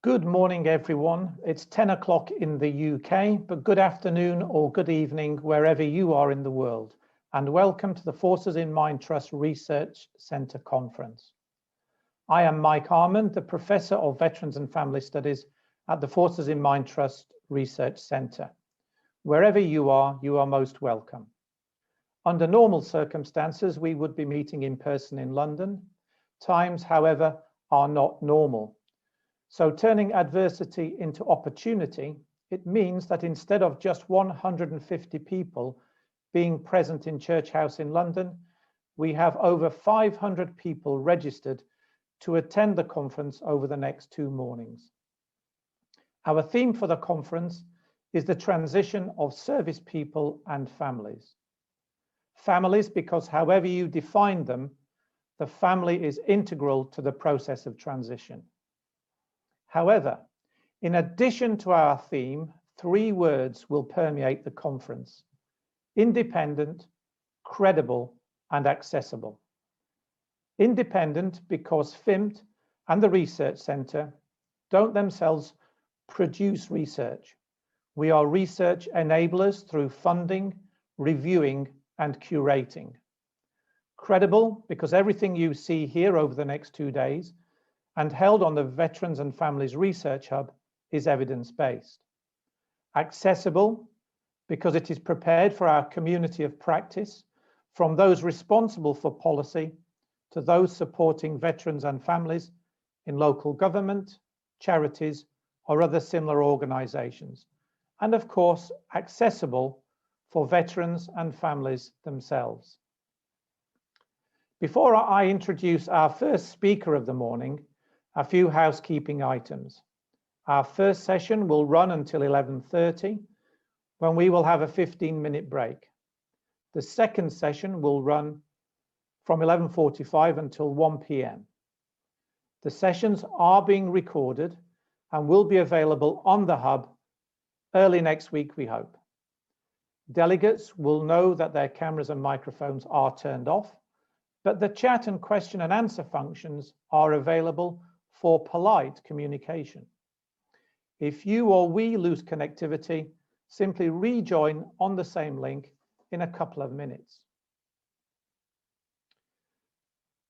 Good morning, everyone. It's 10 o'clock in the UK, but good afternoon or good evening wherever you are in the world. And welcome to the Forces in Mind Trust Research Centre Conference. I am Mike Almond, the Professor of Veterans and Family Studies at the Forces in Mind Trust Research Centre. Wherever you are most welcome. Under normal circumstances, we would be meeting in person in London. Times, however, are not normal. So turning adversity into opportunity, it means that instead of just 150 people being present in Church House in London, we have over 500 people registered to attend the conference over the next 2 mornings. Our theme for the conference is the transition of service people and families. Families, because however you define them, the family is integral to the process of transition. However, in addition to our theme, 3 words will permeate the conference: independent, credible, and accessible. Independent because FiMT and the Research Centre don't themselves produce research. We are research enablers through funding, reviewing, and curating. Credible because everything you see here over the next 2 days and held on the Veterans and Families Research Hub is evidence-based. Accessible because it is prepared for our community of practice, from those responsible for policy to those supporting veterans and families in local government, charities, or other similar organisations. And of course, accessible for veterans and families themselves. Before I introduce our first speaker of the morning, a few housekeeping items. Our first session will run until 11:30, when we will have a 15-minute break. The second session will run from 11:45 until 1 p.m. The sessions are being recorded and will be available on the hub early next week, we hope. Delegates will know that their cameras and microphones are turned off, but the chat and question and answer functions are available for polite communication. If you or we lose connectivity, simply rejoin on the same link in a couple of minutes.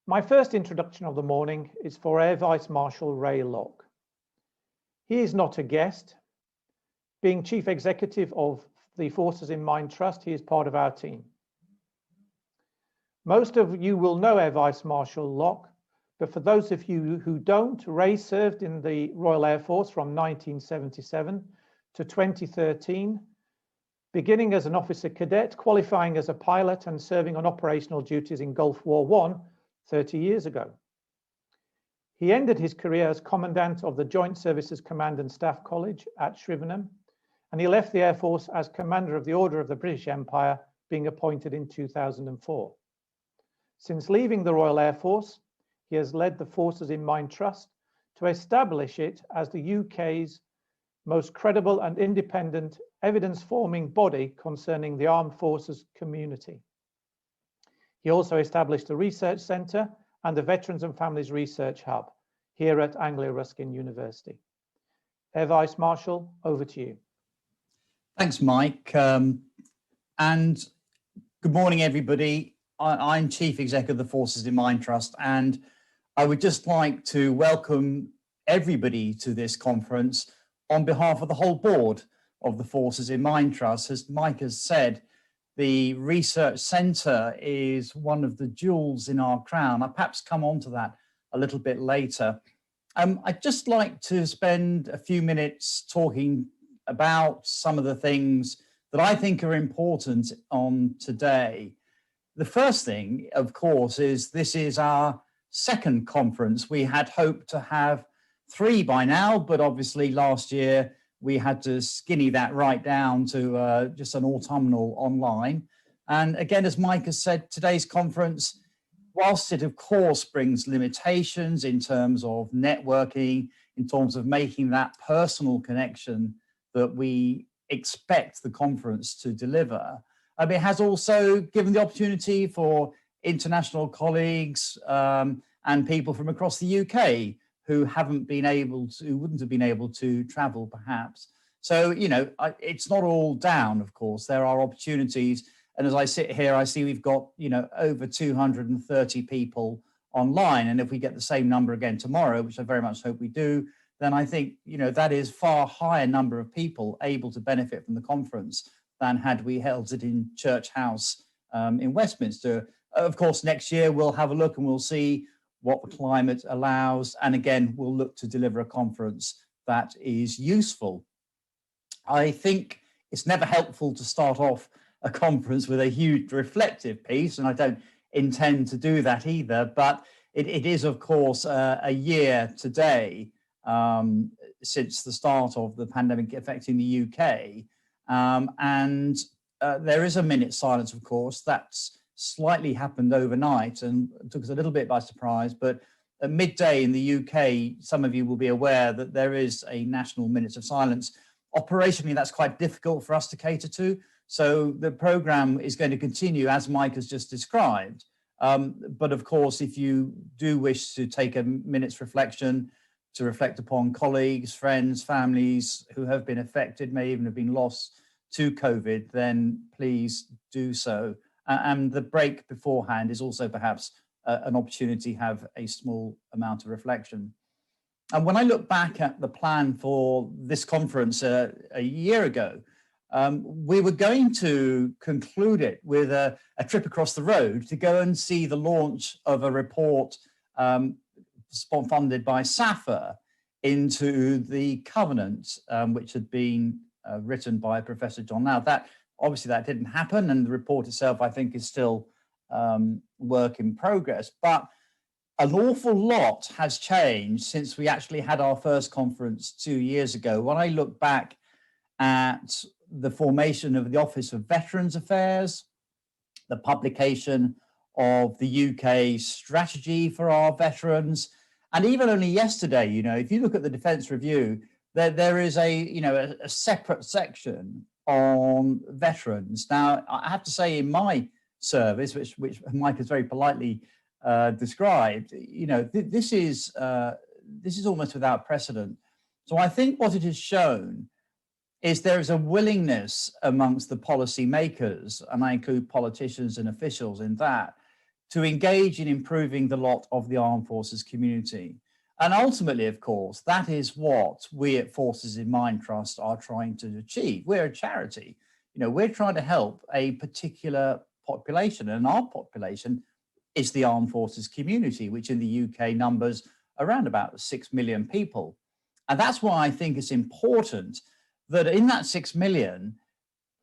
My first introduction of the morning is for Air Vice Marshal Ray Locke. He is not a guest. Being Chief Executive of the Forces in Mind Trust, he is part of our team. Most of you will know Air Vice Marshal Locke, but for those of you who don't, Ray served in the Royal Air Force from 1977 to 2013, beginning as an officer cadet, qualifying as a pilot and serving on operational duties in Gulf War I 30 years ago. He ended his career as Commandant of the Joint Services Command and Staff College at Shrivenham, and he left the Air Force as Commander of the Order of the British Empire, being appointed in 2004. Since leaving the Royal Air Force, he has led the Forces in Mind Trust to establish it as the UK's most credible and independent evidence-forming body concerning the armed forces community. He also established a research centre and the Veterans and Families Research Hub here at Anglia Ruskin University. Air Vice Marshal, over to you. Thanks, Mike. And good morning, everybody. I'm Chief Executive of the Forces in Mind Trust, and I would just like to welcome everybody to this conference on behalf of the whole board of the Forces in Mind Trust. As Mike has said, the Research Centre is one of the jewels in our crown. I'll perhaps come on to that a little bit later. I'd just like to spend a few minutes talking about some of the things that I think are important on today. The first thing, of course, is this is our second conference. We had hoped to have 3 by now, but obviously last year we had to skinny that right down to just an autumnal online. And again, as Mike has said, today's conference, whilst it of course brings limitations in terms of networking, in terms of making that personal connection that we expect the conference to deliver, it has also given the opportunity for international colleagues and people from across the UK who wouldn't have been able to travel perhaps. So, you know, it's not all down, of course. There are opportunities. And as I sit here, I see we've got, you know, over 230 people online. And if we get the same number again tomorrow, which I very much hope we do, then I think, you know, that is far higher number of people able to benefit from the conference than had we held it in Church House in Westminster. Of course, next year we'll have a look and we'll see what the climate allows. And again, we'll look to deliver a conference that is useful. I think it's never helpful to start off a conference with a huge reflective piece, and I don't intend to do that either, but it is, of course, a year today since the start of the pandemic affecting the UK. And there is a minute's silence, of course. That's slightly happened overnight and took us a little bit by surprise, but at midday in the UK, some of you will be aware that there is a national minutes of silence. Operationally, that's quite difficult for us to cater to. So the programme is going to continue as Mike has just described. But of course, if you do wish to take a minute's reflection, to reflect upon colleagues, friends, families who have been affected, may even have been lost to COVID, then please do so. And the break beforehand is also perhaps an opportunity to have a small amount of reflection. And when I look back at the plan for this conference a year ago, we were going to conclude it with a trip across the road to go and see the launch of a report funded by SAFA into the Covenant, which had been written by Professor John. Now, obviously that didn't happen, and the report itself, I think, is still work in progress. But an awful lot has changed since we actually had our first conference 2 years ago. When I look back at the formation of the Office of Veterans Affairs, the publication of the UK strategy for our veterans, and even only yesterday, you know, if you look at the Defence Review, there is a separate section on veterans. Now, I have to say, in my service, which Mike has very politely described, you know, this is almost without precedent. So I think what it has shown is there is a willingness amongst the policy makers, and I include politicians and officials in that, to engage in improving the lot of the armed forces community. And ultimately, of course, that is what we at Forces in Mind Trust are trying to achieve. We're a charity. You know, we're trying to help a particular population, and our population is the armed forces community, which in the UK numbers around about 6 million people. And that's why I think it's important that in that 6 million,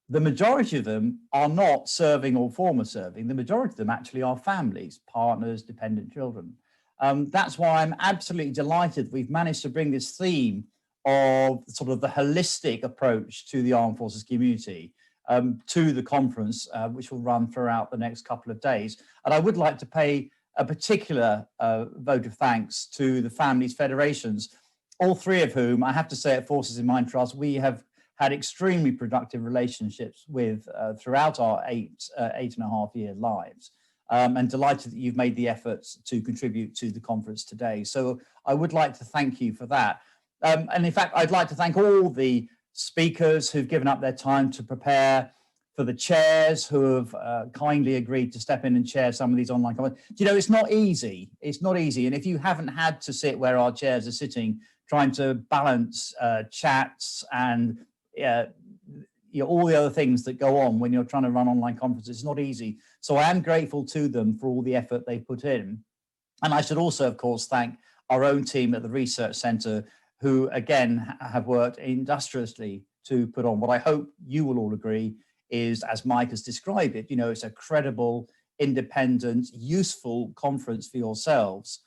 the majority of them are not serving or former serving. The majority of them actually are families, partners, dependent children. That's why I'm absolutely delighted we've managed to bring this theme of sort of the holistic approach to the armed forces community to the conference, which will run throughout the next couple of days. And I would like to pay a particular vote of thanks to the families federations, all three of whom I have to say at Forces in Mind Trust, we have had extremely productive relationships with throughout our eight and a half year lives. And delighted that you've made the efforts to contribute to the conference today. So I would like to thank you for that. And in fact, I'd like to thank all the speakers who've given up their time to prepare, for the chairs who have kindly agreed to step in and chair some of these online conferences. You know, it's not easy. It's not easy. And if you haven't had to sit where our chairs are sitting, trying to balance chats and all the other things that go on when you're trying to run online conferences, it's not easy. So I am grateful to them for all the effort they put in. And I should also, of course, thank our own team at the Research Centre, who, again, have worked industriously to put on what I hope you will all agree is, as Mike has described it, you know, it's a credible, independent, useful conference for yourselves.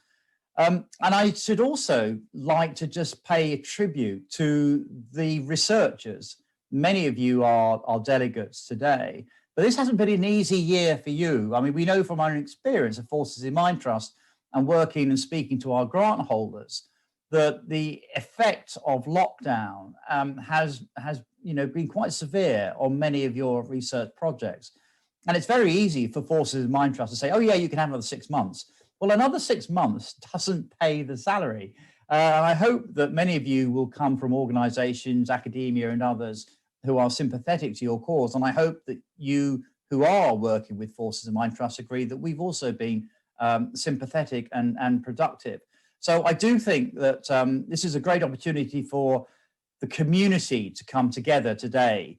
And I should also like to just pay a tribute to the researchers. Many of you are delegates today, but this hasn't been an easy year for you. I mean, we know from our experience of Forces in Mind Trust and working and speaking to our grant holders that the effect of lockdown has been quite severe on many of your research projects. And it's very easy for Forces in Mind Trust to say, oh yeah, you can have another 6 months. Well, another 6 months doesn't pay the salary. And I hope that many of you will come from organisations, academia and others who are sympathetic to your cause. And I hope that you who are working with Forces in Mind Trust agree that we've also been sympathetic and productive. So I do think that this is a great opportunity for the community to come together today.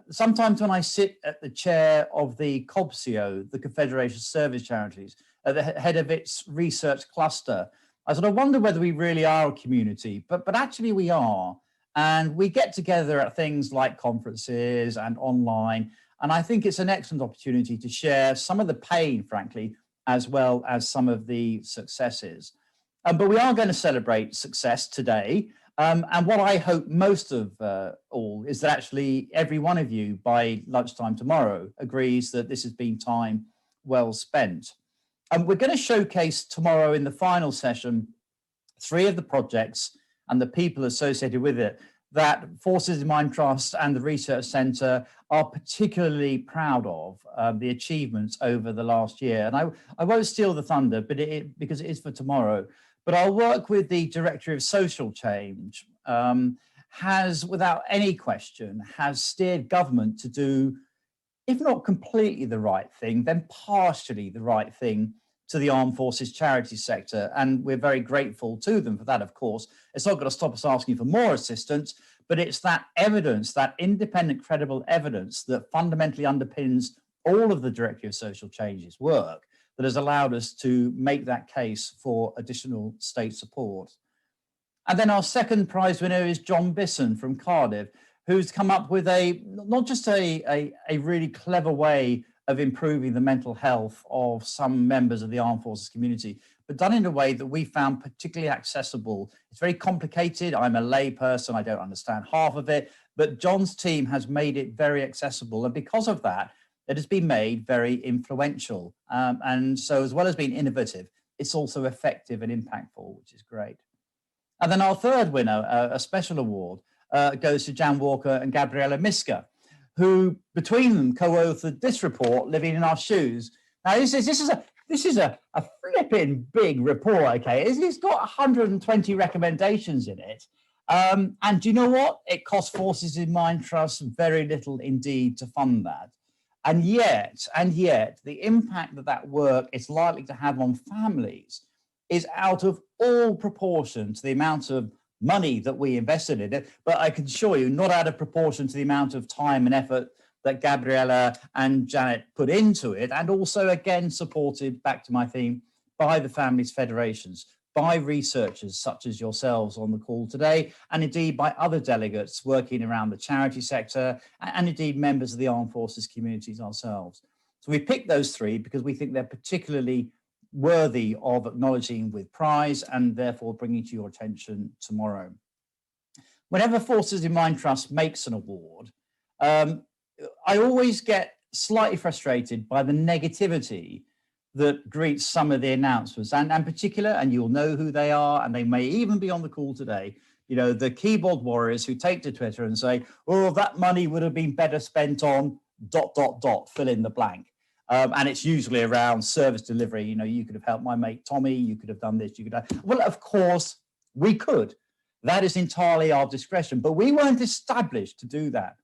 Sometimes when I sit at the chair of the COBSIO, the Confederation of Service Charities, at the head of its research cluster, I sort of wonder whether we really are a community, but actually we are. And we get together at things like conferences and online. And I think it's an excellent opportunity to share some of the pain, frankly, as well as some of the successes. But we are going to celebrate success today. And what I hope most of all is that actually every one of you by lunchtime tomorrow agrees that this has been time well spent. And we're going to showcase tomorrow in the final session 3 of the projects and the people associated with it that Forces in Mind Trust and the Research Centre are particularly proud of the achievements over the last year. And I won't steal the thunder, but because it is for tomorrow. But I'll work with the Director of Social Change, has, without any question, has steered government to do, if not completely the right thing, then partially the right thing to the armed forces charity sector. And we're very grateful to them for that, of course. It's not going to stop us asking for more assistance, but it's that evidence, that independent, credible evidence that fundamentally underpins all of the Director of Social Change's work that has allowed us to make that case for additional state support. And then our second prize winner is John Bisson from Cardiff, who's come up with not just a really clever way of improving the mental health of some members of the armed forces community, but done in a way that we found particularly accessible. It's very complicated. I'm a lay person. I don't understand half of it, but John's team has made it very accessible. And because of that, it has been made very influential. And so as well as being innovative, it's also effective and impactful, which is great. And then our third winner, a special award, goes to Jan Walker and Gabriella Miska, who between them co-authored this report, Living in Our Shoes. Now this is a flipping big report, okay? It's got 120 recommendations in it. And do you know what? It cost Forces in Mind Trust very little indeed to fund that. And yet, the impact that work is likely to have on families is out of all proportion to the amount of money that we invested in it. But I can assure you, not out of proportion to the amount of time and effort that Gabriella and Janet put into it, and also, again, supported, back to my theme, by the families' federations, by researchers such as yourselves on the call today, and indeed by other delegates working around the charity sector, and indeed members of the armed forces communities ourselves. So we picked those 3 because we think they're particularly worthy of acknowledging with prize and therefore bringing to your attention tomorrow. Whenever Forces in Mind Trust makes an award, I always get slightly frustrated by the negativity that greets some of the announcements, and in particular, and you'll know who they are, and they may even be on the call today, you know, the keyboard warriors who take to Twitter and say, oh, that money would have been better spent on ... fill in the blank. And it's usually around service delivery. You know, you could have helped my mate Tommy, you could have done this, you could have... Well, of course, we could. That is entirely our discretion, but we weren't established to do that.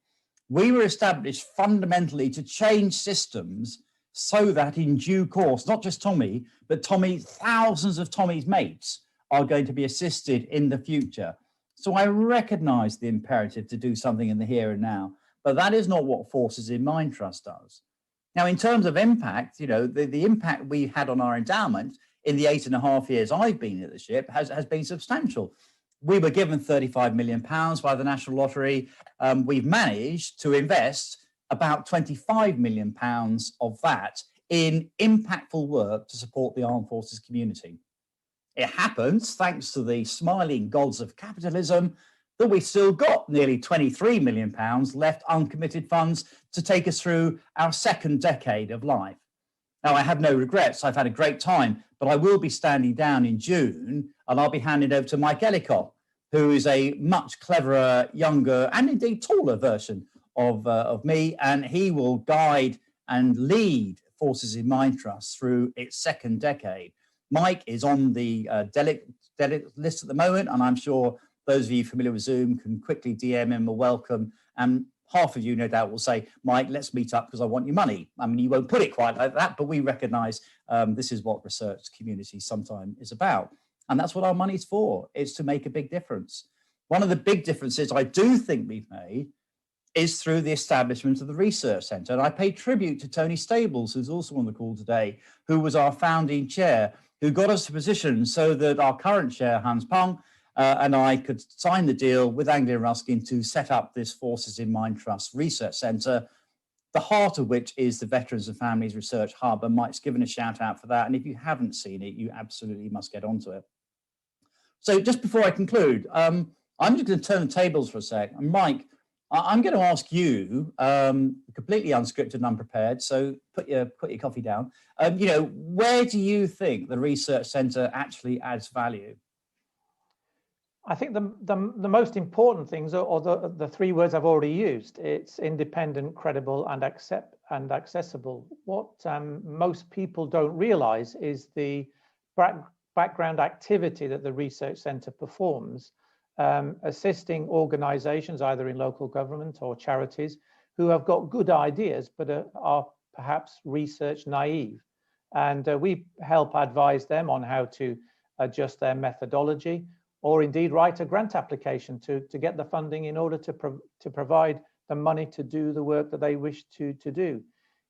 We were established fundamentally to change systems so that in due course, not just Tommy, but thousands of Tommy's mates are going to be assisted in the future. So I recognize the imperative to do something in the here and now, but that is not what Forces in Mind Trust does. Now, in terms of impact, you know, the impact we had on our endowment in the 8.5 years I've been at the ship has been substantial. We were given £35 million by the National Lottery. We've managed to invest about £25 million of that in impactful work to support the armed forces community. It happens, thanks to the smiling gods of capitalism, that we've still got nearly £23 million left uncommitted funds to take us through our second decade of life. Now, I have no regrets. I've had a great time, but I will be standing down in June and I'll be handing over to Mike Ellicott, who is a much cleverer, younger, and indeed taller version of me, and he will guide and lead Forces in Mind Trust through its second decade. Mike is on the delegate list at the moment, and I'm sure those of you familiar with Zoom can quickly DM him a welcome. And half of you, no doubt, will say, Mike, let's meet up because I want your money. I mean, you won't put it quite like that, but we recognise this is what research community sometimes is about. And that's what our money's for. It's to make a big difference. One of the big differences I do think we've made is through the establishment of the Research Centre. And I pay tribute to Tony Stables, who's also on the call today, who was our founding chair, who got us to position so that our current chair, Hans Pong, and I could sign the deal with Anglia Ruskin to set up this Forces in Mind Trust Research Centre, the heart of which is the Veterans and Families Research Hub. And Mike's given a shout out for that. And if you haven't seen it, you absolutely must get onto it. So just before I conclude, I'm just going to turn the tables for a sec. And Mike, I'm going to ask you, completely unscripted and unprepared, so put your coffee down. Where do you think the Research Centre actually adds value? I think the most important things are the three words I've already used. It's independent, credible, and accessible. What most people don't realise is the background activity that the Research Centre performs, assisting organisations either in local government or charities who have got good ideas but are perhaps research naive. And we help advise them on how to adjust their methodology, or indeed write a grant application to get the funding in order to provide the money to do the work that they wish to do.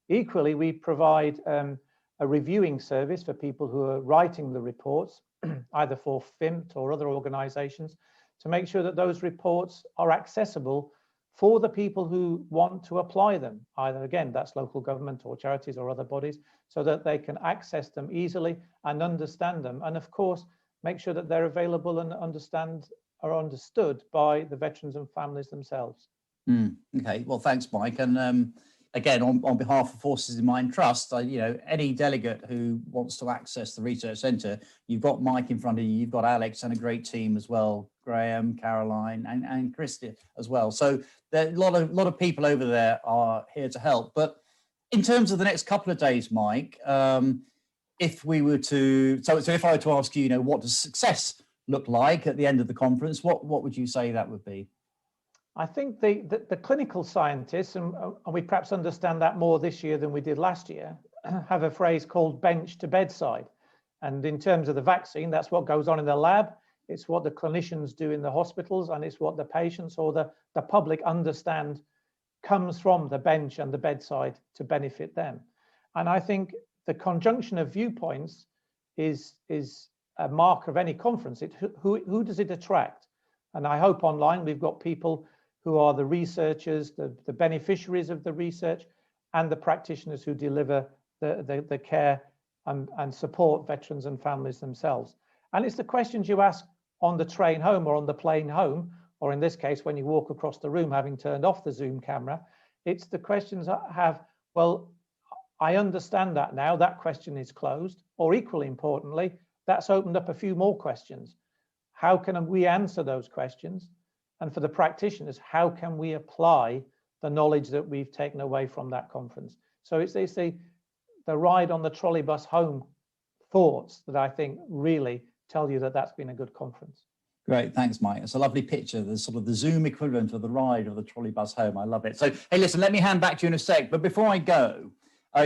Equally, we provide a reviewing service for people who are writing the reports, either for FiMT or other organisations, to make sure that those reports are accessible for the people who want to apply them. Either, again, that's local government or charities or other bodies, so that they can access them easily and understand them. And of course, make sure that they're available and are understood by the veterans and families themselves. Okay, well, thanks, Mike. And again, on behalf of Forces in Mind Trust, any delegate who wants to access the Research Centre, you've got Mike in front of you, you've got Alex and a great team as well, Graham, Caroline, and Christy as well. So there are a lot of people over there are here to help. But in terms of the next couple of days, Mike, if we were to, so if I were to ask you, what does success look like at the end of the conference, what would you say that would be? I think the clinical scientists, and we perhaps understand that more this year than we did last year, have a phrase called bench to bedside. And in terms of the vaccine, that's what goes on in the lab. It's what the clinicians do in the hospitals, and it's what the patients or the public understand comes from the bench and the bedside to benefit them. And I think the conjunction of viewpoints is a mark of any conference. Who does it attract? And I hope online we've got people who are the researchers, the beneficiaries of the research, and the practitioners who deliver the care and support veterans and families themselves. And it's the questions you ask on the train home or on the plane home, or in this case, when you walk across the room having turned off the Zoom camera. It's the questions that have, well, I understand that now, that question is closed, or equally importantly, that's opened up a few more questions. How can we answer those questions? And for the practitioners, how can we apply the knowledge that we've taken away from that conference? So it's the ride on the trolley bus home thoughts that I think really tell you that that's been a good conference. Great, thanks, Mike. It's a lovely picture. There's sort of the Zoom equivalent of the ride of the trolley bus home. I love it. So, hey, listen, let me hand back to you in a sec. But before I go,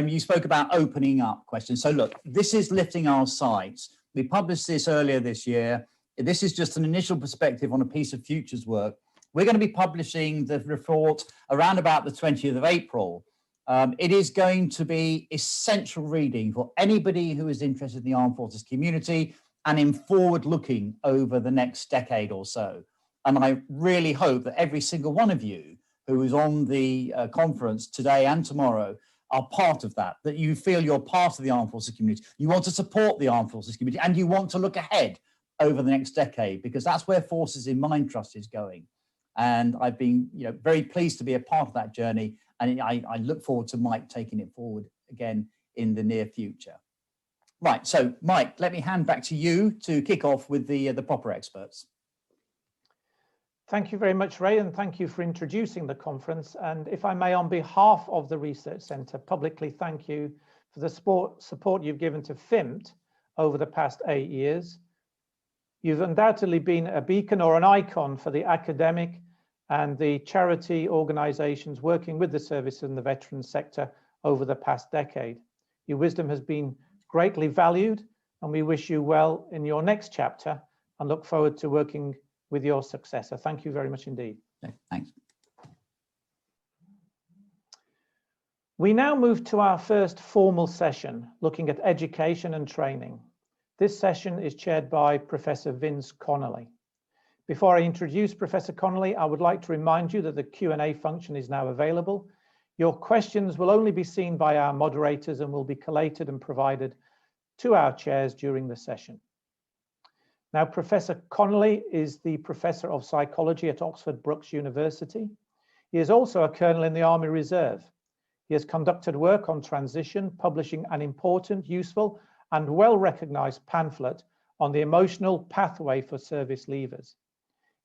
you spoke about opening up questions. So look, this is lifting our sights. We published this earlier this year. This is just an initial perspective on a piece of futures work. We're going to be publishing the report around about the 20th of April. It is going to be essential reading for anybody who is interested in the armed forces community and in forward looking over the next decade or so. And I really hope that every single one of you who is on the conference today and tomorrow are part of that, that you feel you're part of the armed forces community. You want to support the armed forces community and you want to look ahead over the next decade, because that's where Forces in Mind Trust is going. And I've been very pleased to be a part of that journey. And I look forward to Mike taking it forward again in the near future. Right, so Mike, let me hand back to you to kick off with the proper experts. Thank you very much, Ray, and thank you for introducing the conference. And if I may, on behalf of the Research Centre, publicly thank you for the support you've given to FiMT over the past 8 years. You've undoubtedly been a beacon or an icon for the academic and the charity organisations working with the service and the veterans sector over the past decade. Your wisdom has been greatly valued, and we wish you well in your next chapter and look forward to working with your successor. Thank you very much indeed. Okay, thanks. We now move to our first formal session, looking at education and training. This session is chaired by Professor Vince Connelly. Before I introduce Professor Connelly, I would like to remind you that the Q&A function is now available. Your questions will only be seen by our moderators and will be collated and provided to our chairs during the session. Now, Professor Connelly is the Professor of Psychology at Oxford Brookes University. He is also a Colonel in the Army Reserve. He has conducted work on transition, publishing an important, useful, and well-recognized pamphlet on the emotional pathway for service leavers.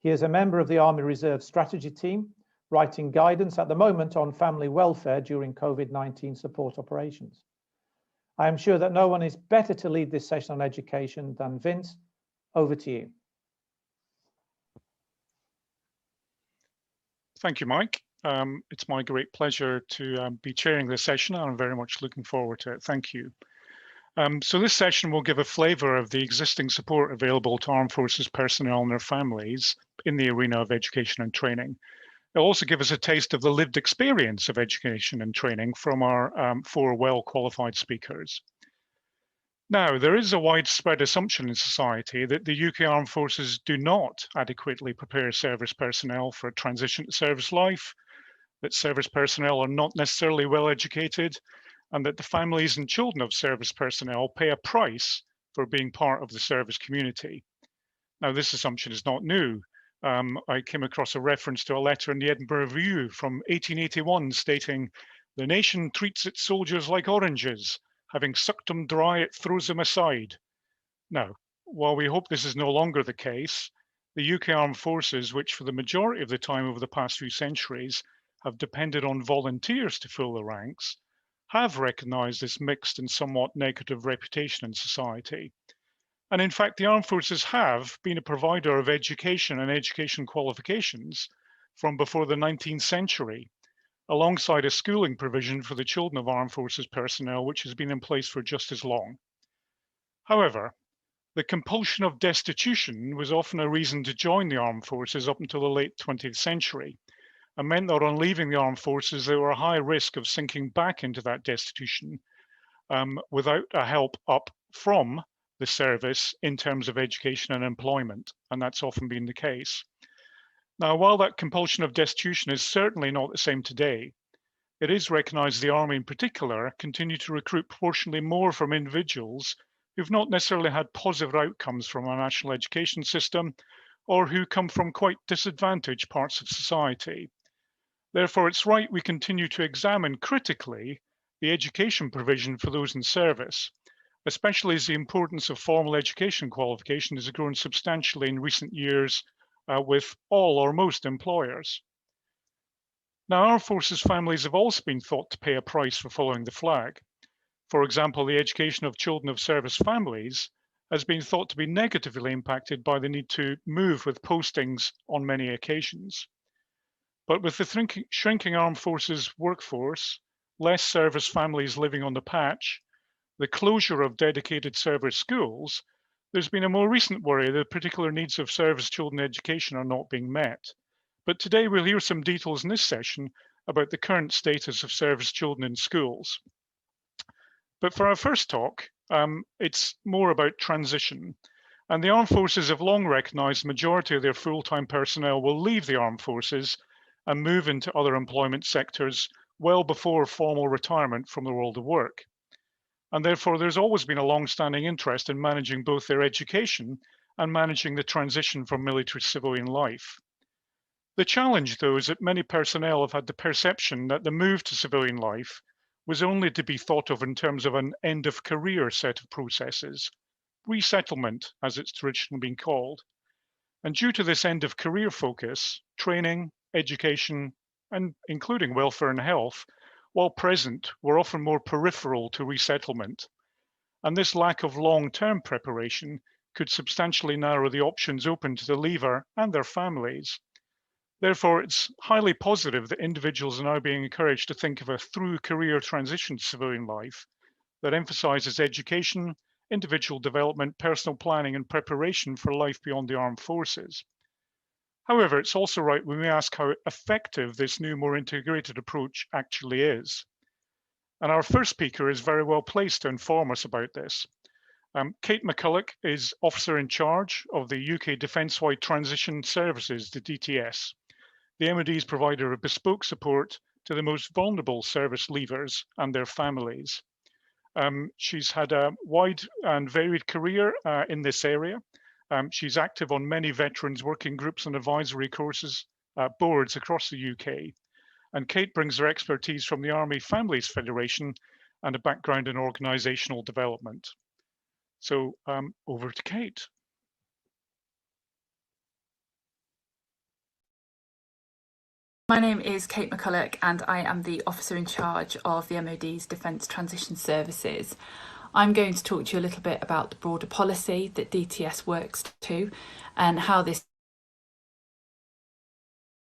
He is a member of the Army Reserve strategy team, writing guidance at the moment on family welfare during COVID-19 support operations. I am sure that no one is better to lead this session on education than Vince. Over to you. Thank you, Mike. It's my great pleasure to be chairing this session, and I'm very much looking forward to it. Thank you. So this session will give a flavour of the existing support available to Armed Forces personnel and their families in the arena of education and training. It'll also give us a taste of the lived experience of education and training from our 4 well-qualified speakers. Now, there is a widespread assumption in society that the UK Armed Forces do not adequately prepare service personnel for a transition to service life, that service personnel are not necessarily well educated, and that the families and children of service personnel pay a price for being part of the service community. Now, this assumption is not new. I came across a reference to a letter in the Edinburgh Review from 1881 stating, "The nation treats its soldiers like oranges. Having sucked them dry, it throws them aside." Now, while we hope this is no longer the case, the UK Armed Forces, which for the majority of the time over the past few centuries have depended on volunteers to fill the ranks, have recognised this mixed and somewhat negative reputation in society. And in fact, the Armed Forces have been a provider of education and education qualifications from before the 19th century, alongside a schooling provision for the children of Armed Forces personnel, which has been in place for just as long. However, the compulsion of destitution was often a reason to join the Armed Forces up until the late 20th century, and meant that on leaving the Armed Forces, they were a high risk of sinking back into that destitution without a help up from the service in terms of education and employment, and that's often been the case. Now, while that compulsion of destitution is certainly not the same today, it is recognised the Army in particular continue to recruit proportionally more from individuals who've not necessarily had positive outcomes from our national education system, or who come from quite disadvantaged parts of society. Therefore, it's right we continue to examine critically the education provision for those in service, especially as the importance of formal education qualification has grown substantially in recent years with all or most employers. Now, Armed Forces families have also been thought to pay a price for following the flag. For example, the education of children of service families has been thought to be negatively impacted by the need to move with postings on many occasions. But with the shrinking Armed Forces workforce, less service families living on the patch, the closure of dedicated service schools, there's been a more recent worry that particular needs of service children education are not being met. But today we'll hear some details in this session about the current status of service children in schools. But for our first talk, it's more about transition. And the Armed Forces have long recognised the majority of their full-time personnel will leave the Armed Forces and move into other employment sectors well before formal retirement from the world of work. And therefore, there's always been a long-standing interest in managing both their education and managing the transition from military to civilian life. The challenge, though, is that many personnel have had the perception that the move to civilian life was only to be thought of in terms of an end-of-career set of processes, resettlement, as it's traditionally been called. And due to this end-of-career focus, training, education, and including welfare and health, while present, were often more peripheral to resettlement. and this lack of long-term preparation could substantially narrow the options open to the leaver and their families. Therefore, it's highly positive that individuals are now being encouraged to think of a through career transition to civilian life that emphasises education, individual development, personal planning and preparation for life beyond the armed forces. However, it's also right we may ask how effective this new, more integrated approach actually is. And our first speaker is very well placed to inform us about this. Kate McCullough is Officer in Charge of the UK Defence-wide Transition Services, the DTS, the MOD's provider of bespoke support to the most vulnerable service leavers and their families. She's had a wide and varied career in this area. She's active on many veterans working groups and advisory courses, boards across the UK. And Kate brings her expertise from the Army Families Federation and a background in organisational development. So over to Kate. My name is Kate McCullough and I am the Officer in Charge of the MOD's Defence Transition Services. I'm going to talk to you a little bit about the broader policy that DTS works to and how this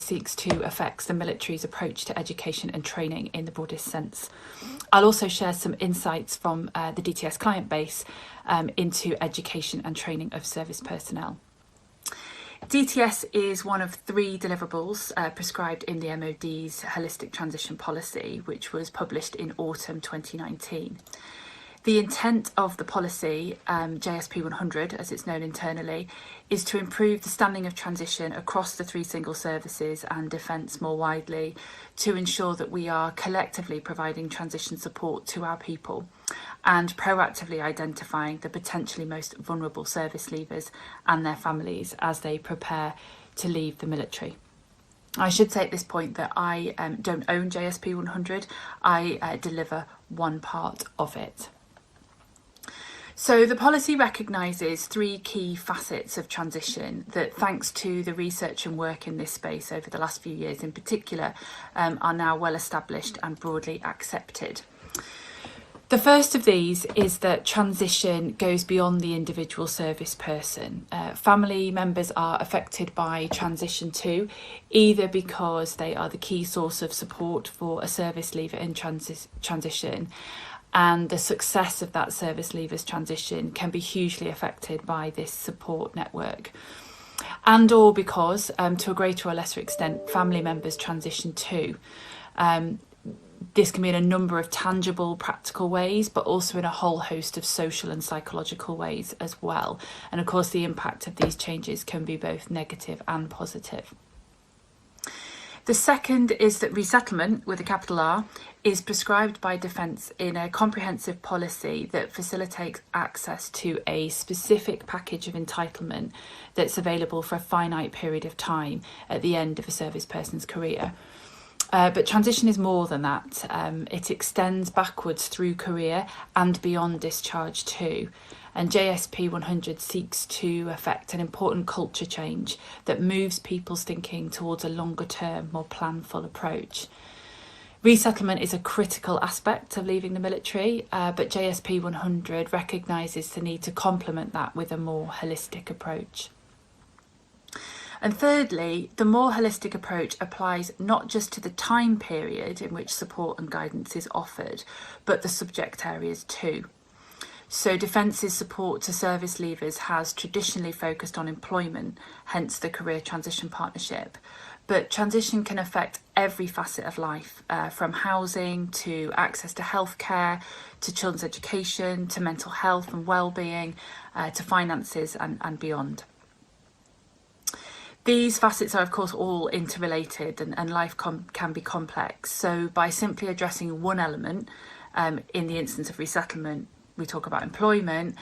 seeks to affect the military's approach to education and training in the broadest sense. I'll also share some insights from the DTS client base into education and training of service personnel. DTS is one of 3 deliverables prescribed in the MOD's Holistic Transition Policy, which was published in autumn 2019. The intent of the policy, JSP 100 as it's known internally, is to improve the standing of transition across the 3 single services and defence more widely to ensure that we are collectively providing transition support to our people and proactively identifying the potentially most vulnerable service leavers and their families as they prepare to leave the military. I should say at this point that I don't own JSP 100, I deliver one part of it. So the policy recognises 3 key facets of transition that, thanks to the research and work in this space over the last few years in particular, are now well established and broadly accepted. The first of these is that transition goes beyond the individual service person. Family members are affected by transition too, either because they are the key source of support for a service leaver in transition, and the success of that service leaver's transition can be hugely affected by this support network. And or because, to a greater or lesser extent, family members transition too. This can be in a number of tangible, practical ways, but also in a whole host of social and psychological ways as well. And of course, the impact of these changes can be both negative and positive. The second is that resettlement, with a capital R, is prescribed by Defence in a comprehensive policy that facilitates access to a specific package of entitlement that's available for a finite period of time at the end of a service person's career. But transition is more than that. It extends backwards through career and beyond discharge too. And JSP 100 seeks to effect an important culture change that moves people's thinking towards a longer term, more planful approach. Resettlement is a critical aspect of leaving the military, but JSP 100 recognises the need to complement that with a more holistic approach. And thirdly, the more holistic approach applies not just to the time period in which support and guidance is offered, but the subject areas too. So Defence's support to service leavers has traditionally focused on employment, hence the Career Transition Partnership. But transition can affect every facet of life, from housing to access to healthcare, to children's education, to mental health and well-being, to finances and beyond. These facets are of course all interrelated and life can be complex. So by simply addressing one element, in the instance of resettlement, we talk about employment,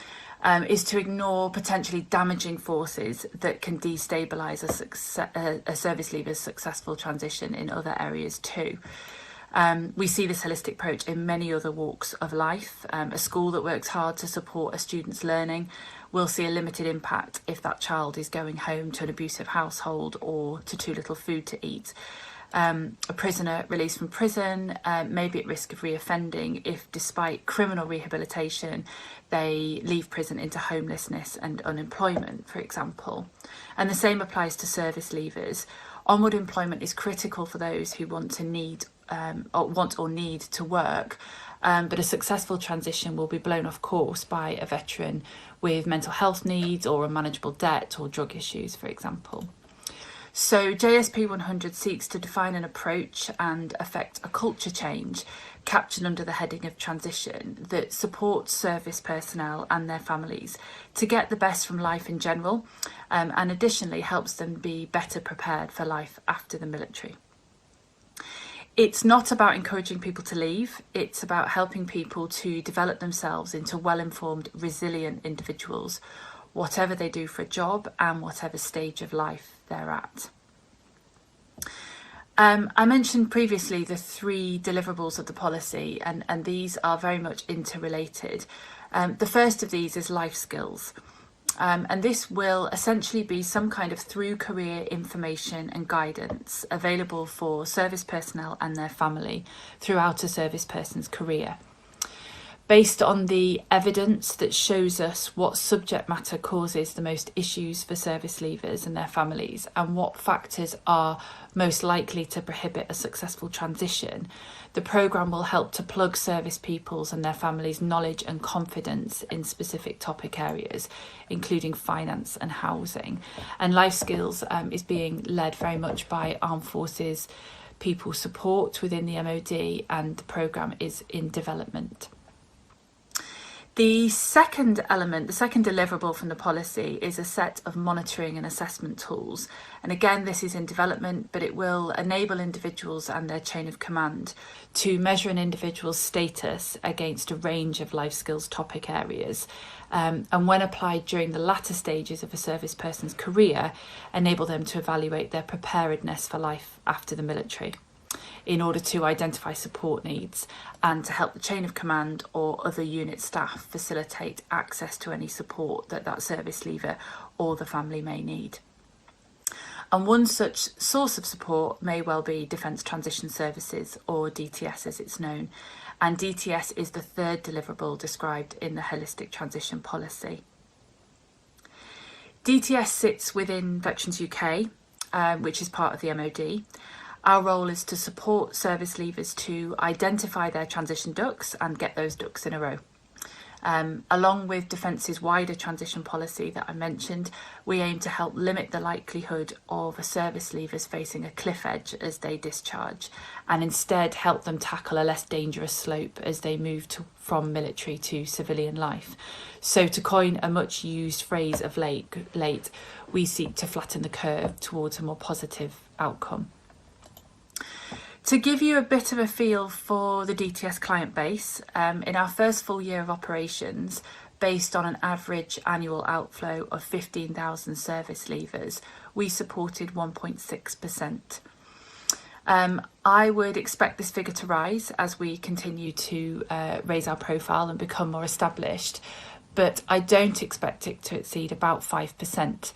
is to ignore potentially damaging forces that can destabilise a service leaver's successful transition in other areas too. We see this holistic approach in many other walks of life. A school that works hard to support a student's learning will see a limited impact if that child is going home to an abusive household or to too little food to eat. A prisoner released from prison may be at risk of reoffending if, despite criminal rehabilitation, they leave prison into homelessness and unemployment, for example. And the same applies to service leavers. Onward employment is critical for those who want or need to work, but a successful transition will be blown off course by a veteran with mental health needs or unmanageable debt or drug issues, for example. So JSP 100 seeks to define an approach and affect a culture change captured under the heading of transition that supports service personnel and their families to get the best from life in general, and additionally helps them be better prepared for life after the military. It's not about encouraging people to leave, it's about helping people to develop themselves into well-informed, resilient individuals, whatever they do for a job and whatever stage of life they're at. I mentioned previously the 3 deliverables of the policy, and these are very much interrelated. The first of these is life skills. And this will essentially be some kind of through career information and guidance available for service personnel and their family throughout a service person's career. Based on the evidence that shows us what subject matter causes the most issues for service leavers and their families and what factors are most likely to prohibit a successful transition, the programme will help to plug service people's and their families' knowledge and confidence in specific topic areas, including finance and housing. And life skills is being led very much by Armed Forces People Support within the MOD, and the programme is in development. The second element, the second deliverable from the policy, is a set of monitoring and assessment tools. And again, this is in development, but it will enable individuals and their chain of command to measure an individual's status against a range of life skills topic areas. And when applied during the latter stages of a service person's career, enable them to evaluate their preparedness for life after the military, in order to identify support needs and to help the chain of command or other unit staff facilitate access to any support that service leaver or the family may need. And one such source of support may well be Defence Transition Services, or DTS as it's known. And DTS is the third deliverable described in the Holistic Transition Policy. DTS sits within Veterans UK, which is part of the MOD. Our role is to support service leavers to identify their transition ducks and get those ducks in a row. Along with Defence's wider transition policy that I mentioned, we aim to help limit the likelihood of a service leavers facing a cliff edge as they discharge, and instead help them tackle a less dangerous slope as they move from military to civilian life. So, to coin a much used phrase of late, we seek to flatten the curve towards a more positive outcome. To give you a bit of a feel for the DTS client base, in our first full year of operations, based on an average annual outflow of 15,000 service leavers, we supported 1.6%. I would expect this figure to rise as we continue to raise our profile and become more established, but I don't expect it to exceed about 5%,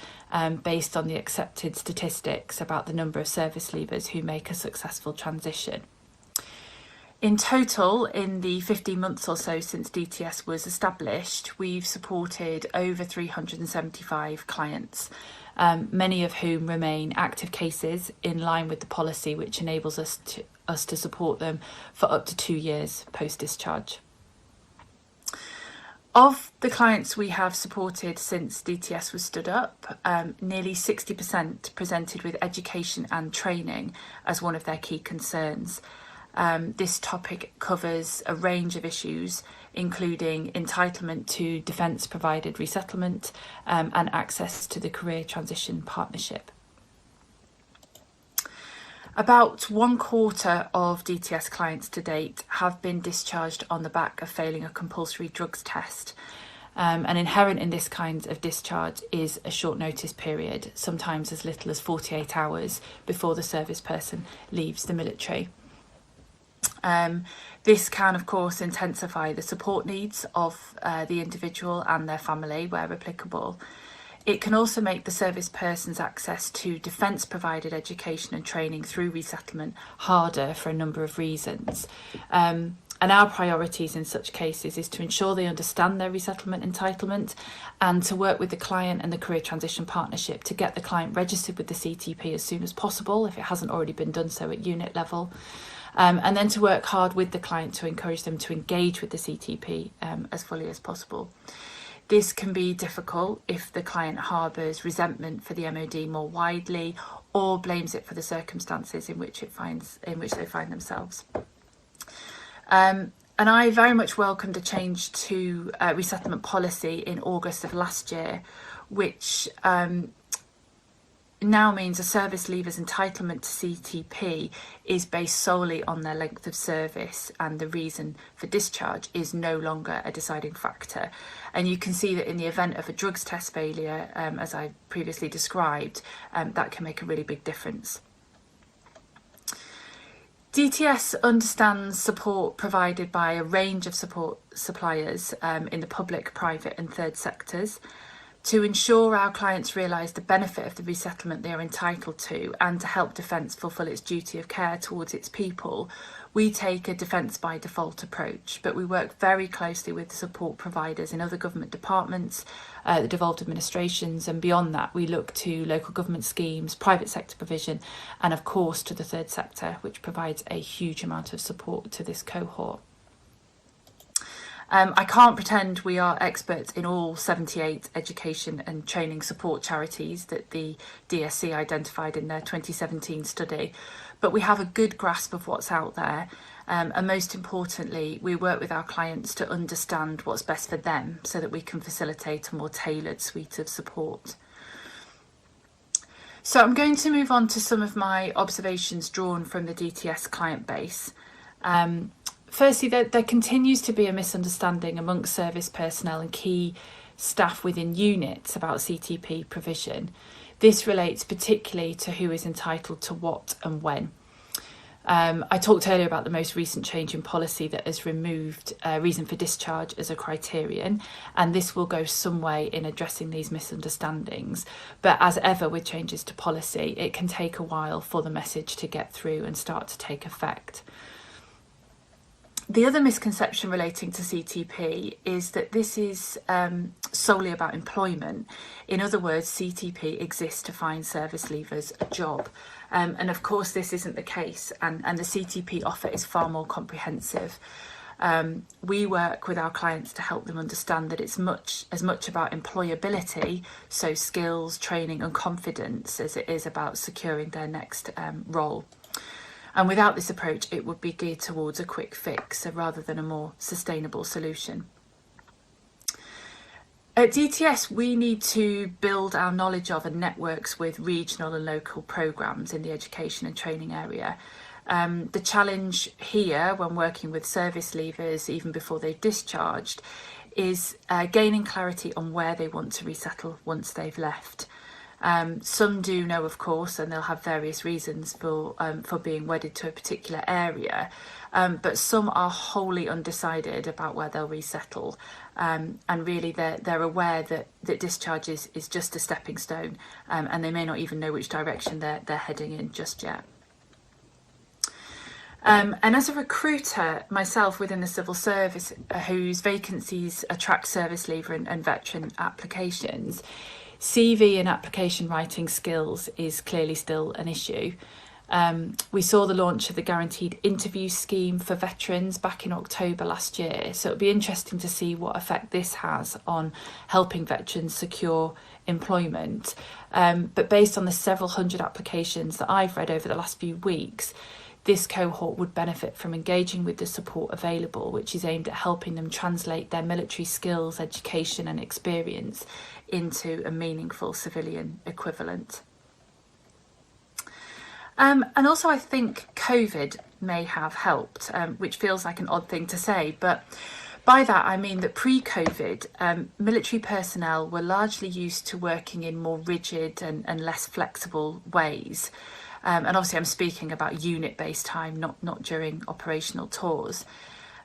based on the accepted statistics about the number of service leavers who make a successful transition. In total, in the 15 months or so since DTS was established, we've supported over 375 clients, many of whom remain active cases in line with the policy, which enables us to support them for up to 2 years post-discharge. Of the clients we have supported since DTS was stood up, nearly 60% presented with education and training as one of their key concerns. This topic covers a range of issues, including entitlement to defence-provided resettlement and access to the Career Transition Partnership. About 1/4 of DTS clients to date have been discharged on the back of failing a compulsory drugs test. And inherent in this kind of discharge is a short notice period, sometimes as little as 48 hours before the service person leaves the military. This can, of course, intensify the support needs of the individual and their family where applicable. It can also make the service person's access to defence-provided education and training through resettlement harder for a number of reasons. And our priorities in such cases is to ensure they understand their resettlement entitlement and to work with the client and the Career Transition Partnership to get the client registered with the CTP as soon as possible, if it hasn't already been done so at unit level. And then to work hard with the client to encourage them to engage with the CTP as fully as possible. This can be difficult if the client harbours resentment for the MOD more widely or blames it for the circumstances in which they find themselves. And I very much welcomed a change to resettlement policy in August of last year, which now means a service leaver's entitlement to CTP is based solely on their length of service, and the reason for discharge is no longer a deciding factor. And you can see that in the event of a drugs test failure, as I previously described, that can make a really big difference. DTS understands support provided by a range of support suppliers in the public, private and third sectors to ensure our clients realise the benefit of the resettlement they are entitled to and to help Defence fulfil its duty of care towards its people. We take a defence by default approach, but we work very closely with support providers in other government departments, the devolved administrations, and beyond that we look to local government schemes, private sector provision, and of course to the third sector, which provides a huge amount of support to this cohort. I can't pretend we are experts in all 78 education and training support charities that the DSC identified in their 2017 study, but we have a good grasp of what's out there, and most importantly, we work with our clients to understand what's best for them so that we can facilitate a more tailored suite of support. So I'm going to move on to some of my observations drawn from the DTS client base. Firstly, there continues to be a misunderstanding amongst service personnel and key staff within units about CTP provision. This relates particularly to who is entitled to what and when. I talked earlier about the most recent change in policy that has removed reason for discharge as a criterion, and this will go some way in addressing these misunderstandings. But as ever with changes to policy, it can take a while for the message to get through and start to take effect. The other misconception relating to CTP is that this is solely about employment. In other words, CTP exists to find service leavers a job. And of course, this isn't the case, and the CTP offer is far more comprehensive. We work with our clients to help them understand that it's as much about employability, so skills, training and confidence, as it is about securing their next role. And without this approach, it would be geared towards a quick fix rather than a more sustainable solution. At DTS, we need to build our knowledge of and networks with regional and local programmes in the education and training area. The challenge here when working with service leavers, even before they've discharged, is gaining clarity on where they want to resettle once they've left. Some do know, of course, and they'll have various reasons for being wedded to a particular area, but some are wholly undecided about where they'll resettle, and really they're aware that discharge is just a stepping stone, and they may not even know which direction they're heading in just yet. And as a recruiter myself within the civil service, whose vacancies attract service leaver and veteran applications, CV and application writing skills is clearly still an issue. We saw the launch of the guaranteed interview scheme for veterans back in October last year, so it'll be interesting to see what effect this has on helping veterans secure employment. But based on the several hundred applications that I've read over the last few weeks, this cohort would benefit from engaging with the support available, which is aimed at helping them translate their military skills, education and experience into a meaningful civilian equivalent. And also I think COVID may have helped, which feels like an odd thing to say, but by that I mean that pre-COVID, military personnel were largely used to working in more rigid and less flexible ways. And obviously I'm speaking about unit-based time, not during operational tours.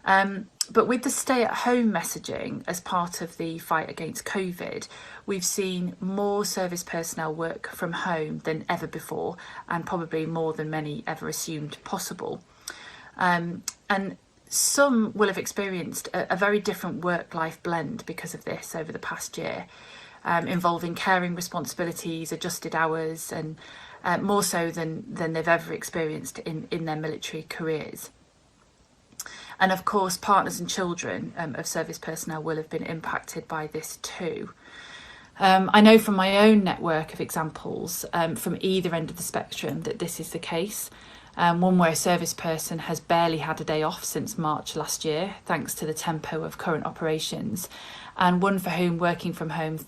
But with the stay-at-home messaging as part of the fight against COVID, we've seen more service personnel work from home than ever before, and probably more than many ever assumed possible. And some will have experienced a very different work-life blend because of this over the past year, involving caring responsibilities, adjusted hours, and more so than they've ever experienced in their military careers. And of course, partners and children of service personnel will have been impacted by this too. I know from my own network of examples from either end of the spectrum that this is the case. One where a service person has barely had a day off since March last year, thanks to the tempo of current operations, and one for whom working from home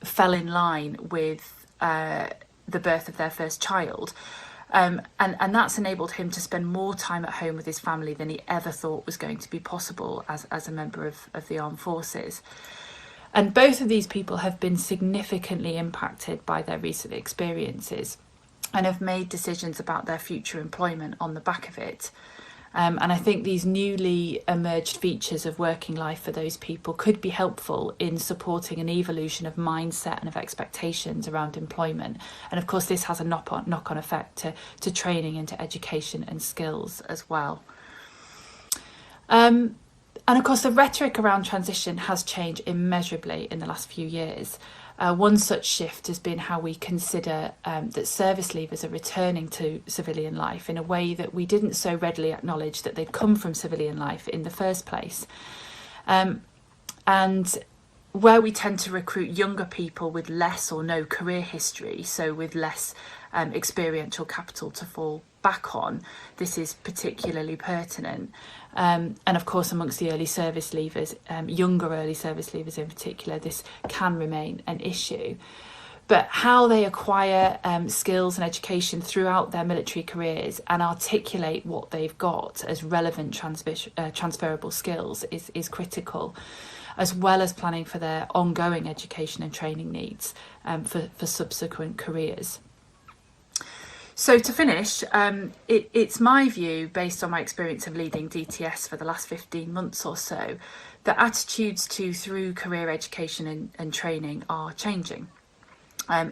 fell in line with the birth of their first child. And that's enabled him to spend more time at home with his family than he ever thought was going to be possible as a member of the armed forces. And both of these people have been significantly impacted by their recent experiences and have made decisions about their future employment on the back of it. And I think these newly emerged features of working life for those people could be helpful in supporting an evolution of mindset and of expectations around employment. And of course, this has a knock-on effect to training and to education and skills as well. And of course, the rhetoric around transition has changed immeasurably in the last few years. One such shift has been how we consider that service leavers are returning to civilian life in a way that we didn't so readily acknowledge that they'd come from civilian life in the first place. And where we tend to recruit younger people with less or no career history, so with less experiential capital to fall back on, this is particularly pertinent. And of course, amongst the early service leavers, younger early service leavers in particular, this can remain an issue. But how they acquire skills and education throughout their military careers and articulate what they've got as relevant transferable skills is critical, as well as planning for their ongoing education and training needs for subsequent careers. So to finish, it's my view, based on my experience of leading DTS for the last 15 months or so, that attitudes to through career education and training are changing.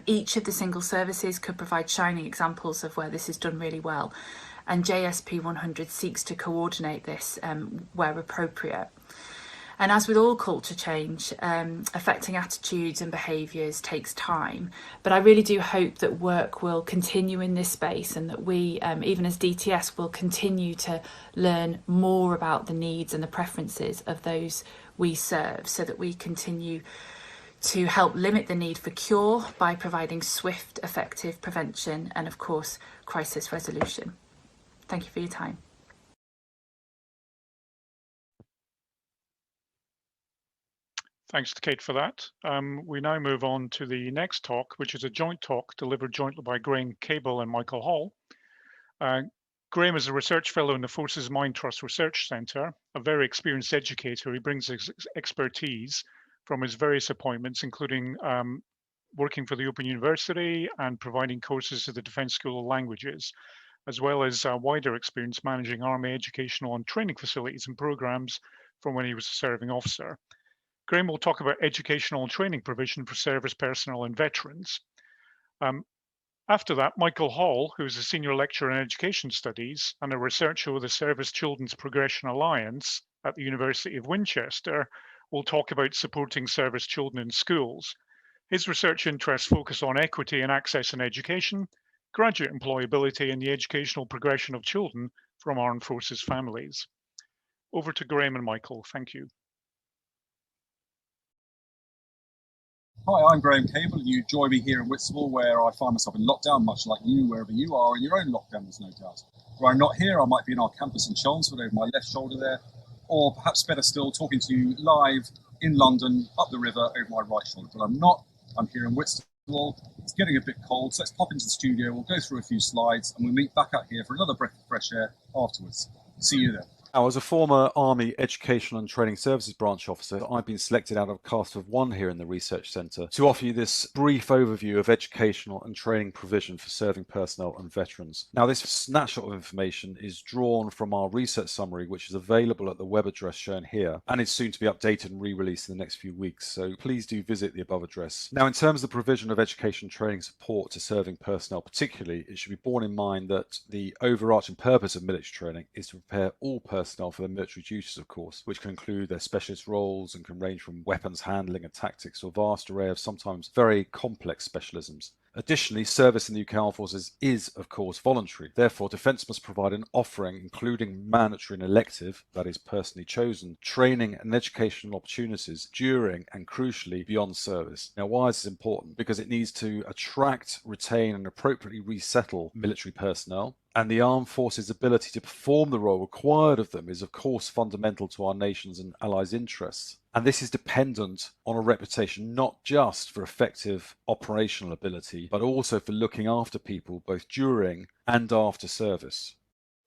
Each of the single services could provide shining examples of where this is done really well, and JSP 100 seeks to coordinate this where appropriate. And as with all culture change, affecting attitudes and behaviours takes time. But I really do hope that work will continue in this space and that we, even as DTS, will continue to learn more about the needs and the preferences of those we serve, so that we continue to help limit the need for cure by providing swift, effective prevention and, of course, crisis resolution. Thank you for your time. Thanks to Kate for that. We now move on to the next talk, which is a joint talk delivered jointly by Graham Cable and Michael Hall. Graham is a research fellow in the Forces Mind Trust Research Centre, a very experienced educator. He brings his expertise from his various appointments, including working for the Open University and providing courses to the Defence School of Languages, as well as wider experience managing Army educational and training facilities and programmes from when he was a serving officer. Graham will talk about educational and training provision for service personnel and veterans. After that, Michael Hall, who is a senior lecturer in education studies and a researcher with the Service Children's Progression Alliance at the University of Winchester, will talk about supporting service children in schools. His research interests focus on equity and access in education, graduate employability, and the educational progression of children from armed forces families. Over to Graham and Michael. Thank you. Hi, I'm Graham Cable, and you join me here in Whitstable, where I find myself in lockdown, much like you, wherever you are in your own lockdowns, no doubt. Where I'm not here, I might be in our campus in Chelmsford, over my left shoulder there, or perhaps better still, talking to you live in London, up the river, over my right shoulder. But I'm not. I'm here in Whitstable. It's getting a bit cold, so let's pop into the studio. We'll go through a few slides, and we'll meet back out here for another breath of fresh air afterwards. See you there. Now, as a former Army Educational and Training Services branch officer, I've been selected out of a cast of one here in the Research Centre to offer you this brief overview of educational and training provision for serving personnel and veterans. Now, this snapshot of information is drawn from our research summary, which is available at the web address shown here, and is soon to be updated and re-released in the next few weeks, so please do visit the above address. Now, in terms of the provision of education, training support to serving personnel particularly, it should be borne in mind that the overarching purpose of military training is to prepare all personnel for their military duties, of course, which can include their specialist roles and can range from weapons handling and tactics to a vast array of sometimes very complex specialisms. Additionally, service in the UK Armed Forces is, of course, voluntary. Therefore, Defence must provide an offering including mandatory and elective, that is personally chosen, training and educational opportunities during and crucially beyond service. Now, why is this important? Because it needs to attract, retain and appropriately resettle military personnel. And the armed forces' ability to perform the role required of them is, of course, fundamental to our nation's and allies' interests. And this is dependent on a reputation not just for effective operational ability, but also for looking after people both during and after service.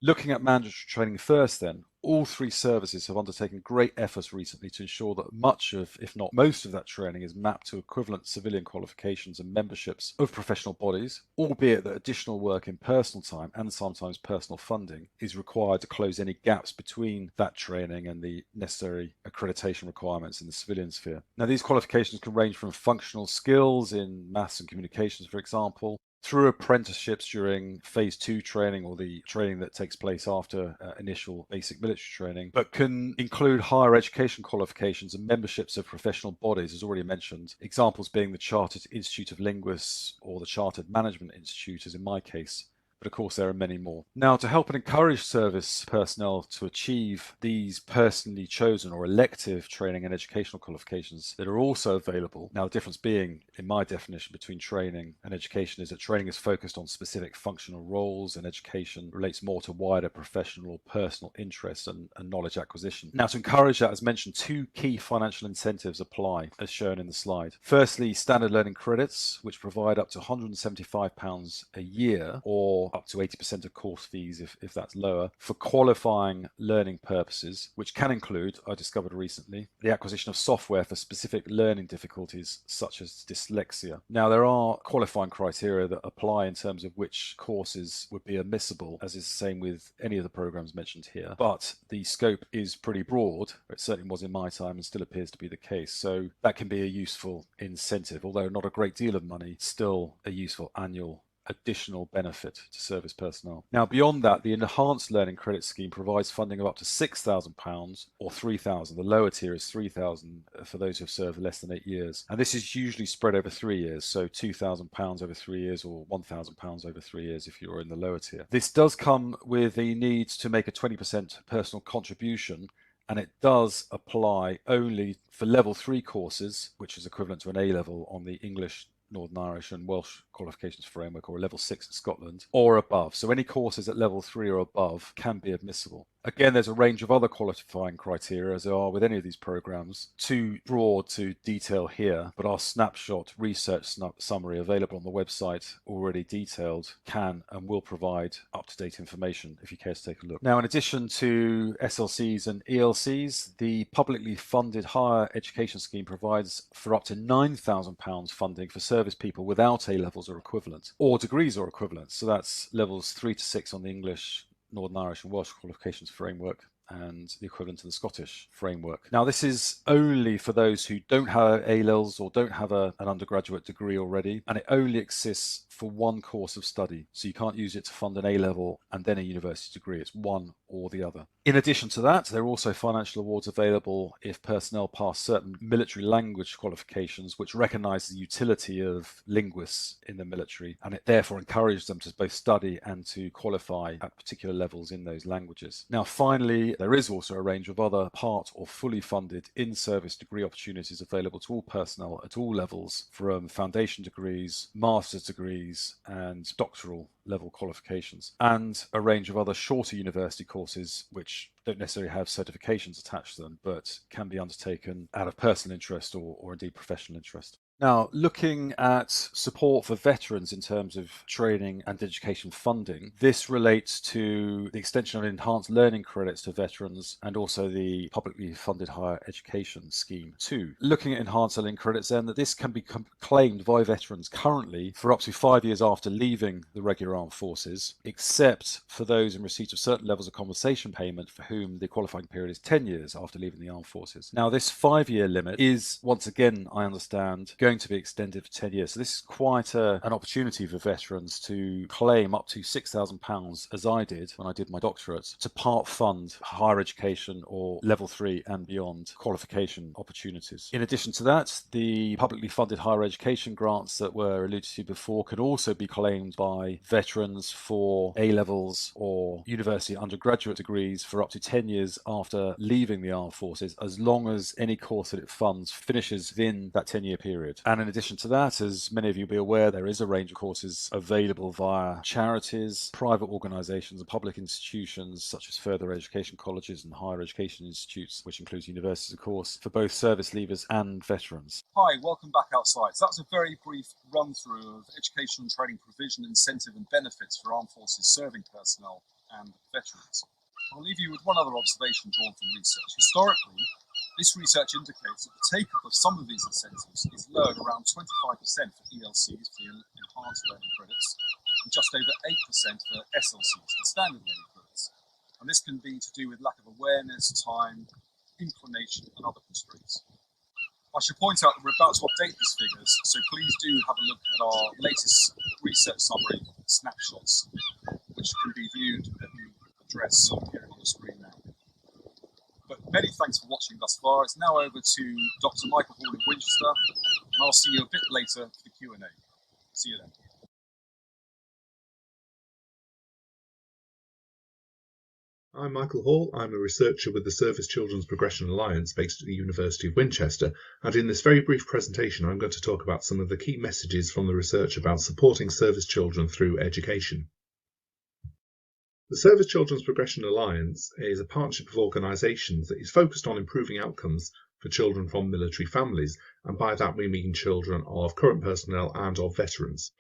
Looking at mandatory training first then, all three services have undertaken great efforts recently to ensure that much of, if not most of that training is mapped to equivalent civilian qualifications and memberships of professional bodies, albeit that additional work in personal time and sometimes personal funding is required to close any gaps between that training and the necessary accreditation requirements in the civilian sphere. Now, these qualifications can range from functional skills in maths and communications, for example, through apprenticeships during phase 2 training or the training that takes place after initial basic military training, but can include higher education qualifications and memberships of professional bodies, as already mentioned, examples being the Chartered Institute of Linguists or the Chartered Management Institute, as in my case. But of course, there are many more. Now, to help and encourage service personnel to achieve these personally chosen or elective training and educational qualifications that are also available. Now, the difference being, in my definition, between training and education is that training is focused on specific functional roles and education relates more to wider professional or personal interests and knowledge acquisition. Now, to encourage that, as mentioned, two key financial incentives apply, as shown in the slide. Firstly, standard learning credits, which provide up to £175 a year, or up to 80% of course fees if that's lower, for qualifying learning purposes, which can include, I discovered recently, the acquisition of software for specific learning difficulties such as dyslexia. Now, there are qualifying criteria that apply in terms of which courses would be admissible, as is the same with any of the programs mentioned here, but the scope is pretty broad. It certainly was in my time and still appears to be the case, so that can be a useful incentive, although not a great deal of money, still a useful annual additional benefit to service personnel. Now, beyond that, the Enhanced Learning Credit Scheme provides funding of up to £6,000 or £3,000. The lower tier is £3,000 for those who have served less than 8 years. And this is usually spread over 3 years, so £2,000 over 3 years or £1,000 over 3 years if you're in the lower tier. This does come with the need to make a 20% personal contribution, and it does apply only for level 3 courses, which is equivalent to an A level on the English, Northern Irish and Welsh qualifications framework, or a level 6 in Scotland, or above. So any courses at level 3 or above can be admissible. Again, there's a range of other qualifying criteria, as there are with any of these programs, too broad to detail here, but our snapshot research summary available on the website, already detailed, can and will provide up-to-date information if you care to take a look. Now, in addition to SLCs and ELCs, the publicly funded higher education scheme provides for up to £9,000 funding for service people without A-levels or equivalent, or degrees or equivalent. So that's levels 3 to 6 on the English, Northern Irish and Welsh qualifications framework, and the equivalent to the Scottish framework. Now, this is only for those who don't have A-levels or don't have an undergraduate degree already, and it only exists for one course of study. So you can't use it to fund an A-level and then a university degree. It's one or the other. In addition to that, there are also financial awards available if personnel pass certain military language qualifications, which recognise the utility of linguists in the military, and it therefore encourages them to both study and to qualify at particular levels in those languages. Now, finally, there is also a range of other part or fully funded in-service degree opportunities available to all personnel at all levels, from foundation degrees, master's degrees, and doctoral level qualifications, and a range of other shorter university courses which don't necessarily have certifications attached to them, but can be undertaken out of personal interest or indeed professional interest. Now, looking at support for veterans in terms of training and education funding, this relates to the extension of enhanced learning credits to veterans and also the publicly funded higher education scheme too. Looking at enhanced learning credits then, that this can be claimed by veterans currently for up to 5 years after leaving the regular armed forces, except for those in receipt of certain levels of compensation payment for whom the qualifying period is 10 years after leaving the armed forces. Now, this 5-year limit is, once again, I understand, going to be extended for 10 years. So this is quite an opportunity for veterans to claim up to £6,000, as I did when I did my doctorate, to part fund higher education or level 3 and beyond qualification opportunities. In addition to that, the publicly funded higher education grants that were alluded to before could also be claimed by veterans for A-levels or university undergraduate degrees for up to 10 years after leaving the armed forces, as long as any course that it funds finishes within that 10-year period. And in addition to that, as many of you will be aware, there is a range of courses available via charities, private organisations and public institutions such as further education colleges and higher education institutes, which includes universities, of course, for both service leavers and veterans. Hi, welcome back outside. So that was a very brief run through of education and training provision, incentive and benefits for armed forces serving personnel and veterans. I'll leave you with one other observation drawn from research. Historically, this research indicates that the take-up of some of these incentives is low at around 25% for ELCs, for enhanced learning credits, and just over 8% for SLCs, for standard learning credits. And this can be to do with lack of awareness, time, inclination, and other constraints. I should point out that we're about to update these figures, so please do have a look at our latest research summary snapshots, which can be viewed at the address appearing on the screen now. But many thanks for watching thus far. It's now over to Dr. Michael Hall in Winchester, and I'll see you a bit later for the Q&A. See you then. I'm Michael Hall. I'm a researcher with the Service Children's Progression Alliance based at the University of Winchester, and in this very brief presentation I'm going to talk about some of the key messages from the research about supporting service children through education. The Service Children's Progression Alliance is a partnership of organisations that is focused on improving outcomes for children from military families, and by that we mean children of current personnel and of veterans.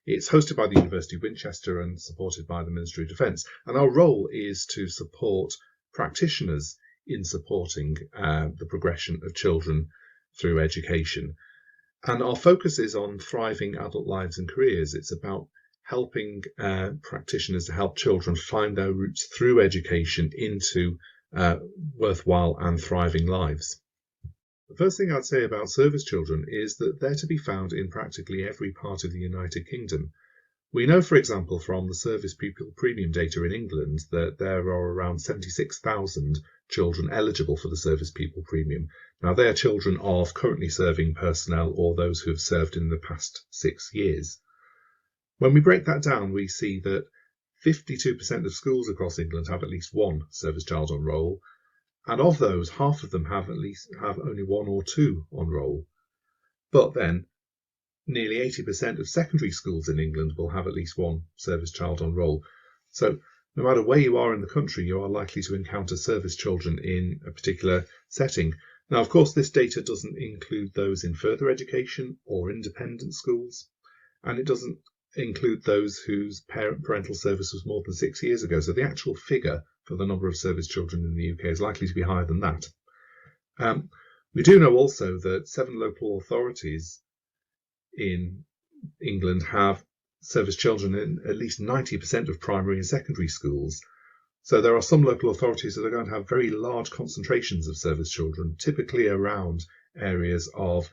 It's hosted by the University of Winchester and supported by the Ministry of Defence, and our role is to support practitioners in supporting the progression of children through education. And our focus is on thriving adult lives and careers. It's about helping practitioners to help children find their routes through education into worthwhile and thriving lives. The first thing I'd say about service children is that they're to be found in practically every part of the United Kingdom. We know, for example, from the service pupil premium data in England that there are around 76,000 children eligible for the service pupil premium. Now, they are children of currently serving personnel or those who have served in the past 6 years. When we break that down, we see that 52% of schools across England have at least one service child on roll, and of those, half of them have only one or two on roll. But then, nearly 80% of secondary schools in England will have at least one service child on roll. So, no matter where you are in the country, you are likely to encounter service children in a particular setting. Now, of course, this data doesn't include those in further education or independent schools, and it doesn't include those whose parental service was more than 6 years ago. So the actual figure for the number of service children in the UK is likely to be higher than that. We do know also that 7 local authorities in England have service children in at least 90% of primary and secondary schools. So there are some local authorities that are going to have very large concentrations of service children, typically around areas of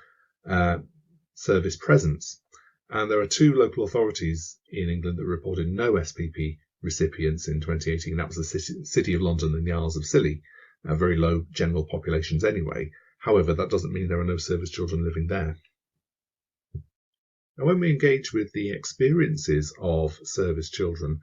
service presence. And there are 2 local authorities in England that reported no SPP recipients in 2018. That was the City of London and the Isles of Scilly, very low general populations anyway. However, that doesn't mean there are no service children living there. Now, when we engage with the experiences of service children,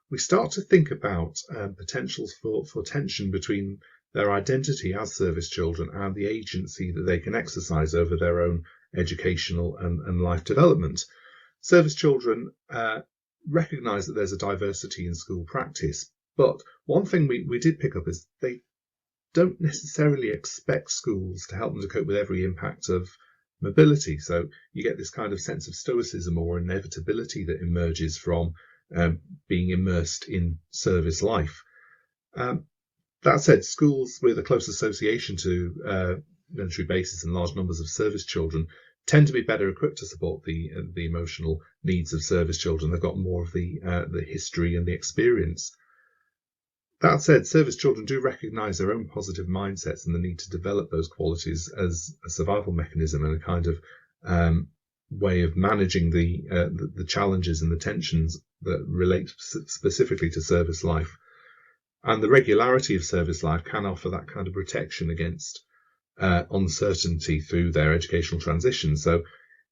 we start to think about potentials for tension between their identity as service children and the agency that they can exercise over their own educational and life development. Service children recognise that there's a diversity in school practice, but one thing we did pick up is they don't necessarily expect schools to help them to cope with every impact of mobility. So you get this kind of sense of stoicism or inevitability that emerges from being immersed in service life. That said, schools with a close association to military bases and large numbers of service children tend to be better equipped to support the emotional needs of service children. They've got more of the history and the experience. That said, service children do recognise their own positive mindsets and the need to develop those qualities as a survival mechanism and a kind of way of managing the challenges and the tensions that relate specifically to service life. And the regularity of service life can offer that kind of protection against uncertainty through their educational transition. So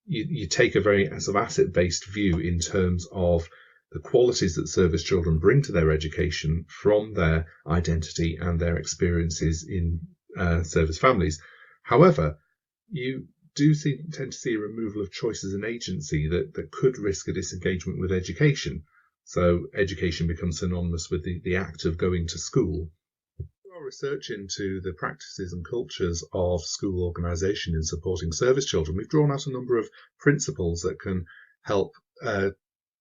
you take a very sort of asset-based view in terms of the qualities that service children bring to their education from their identity and their experiences in service families. However, you do tend to see a removal of choices and agency that could risk a disengagement with education. So education becomes synonymous with the act of going to school. Through our research into the practices and cultures of school organisation in supporting service children, we've drawn out a number of principles that can help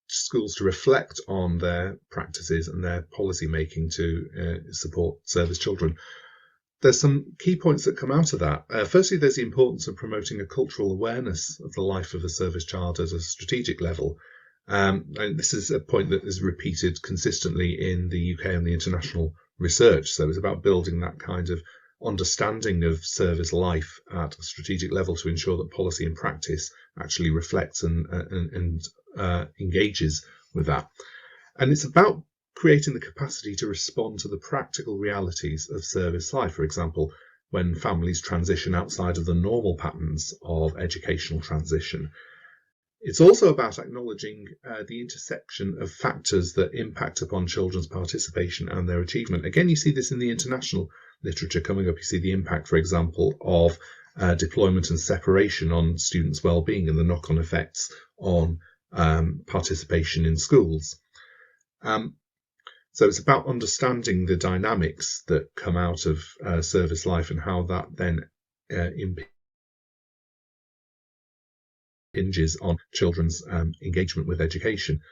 schools to reflect on their practices and their policy making to support service children. There's some key points that come out of that. Firstly, there's the importance of promoting a cultural awareness of the life of a service child at a strategic level. And this is a point that is repeated consistently in the UK and the international research. So it's about building that kind of understanding of service life at a strategic level to ensure that policy and practice actually reflects and engages with that. And it's about creating the capacity to respond to the practical realities of service life. For example, when families transition outside of the normal patterns of educational transition. It's also about acknowledging the intersection of factors that impact upon children's participation and their achievement. Again, you see this in the international literature coming up. You see the impact, for example, of deployment and separation on students' well-being and the knock-on effects on participation in schools. So it's about understanding the dynamics that come out of service life and how that then impinges on children's engagement with education.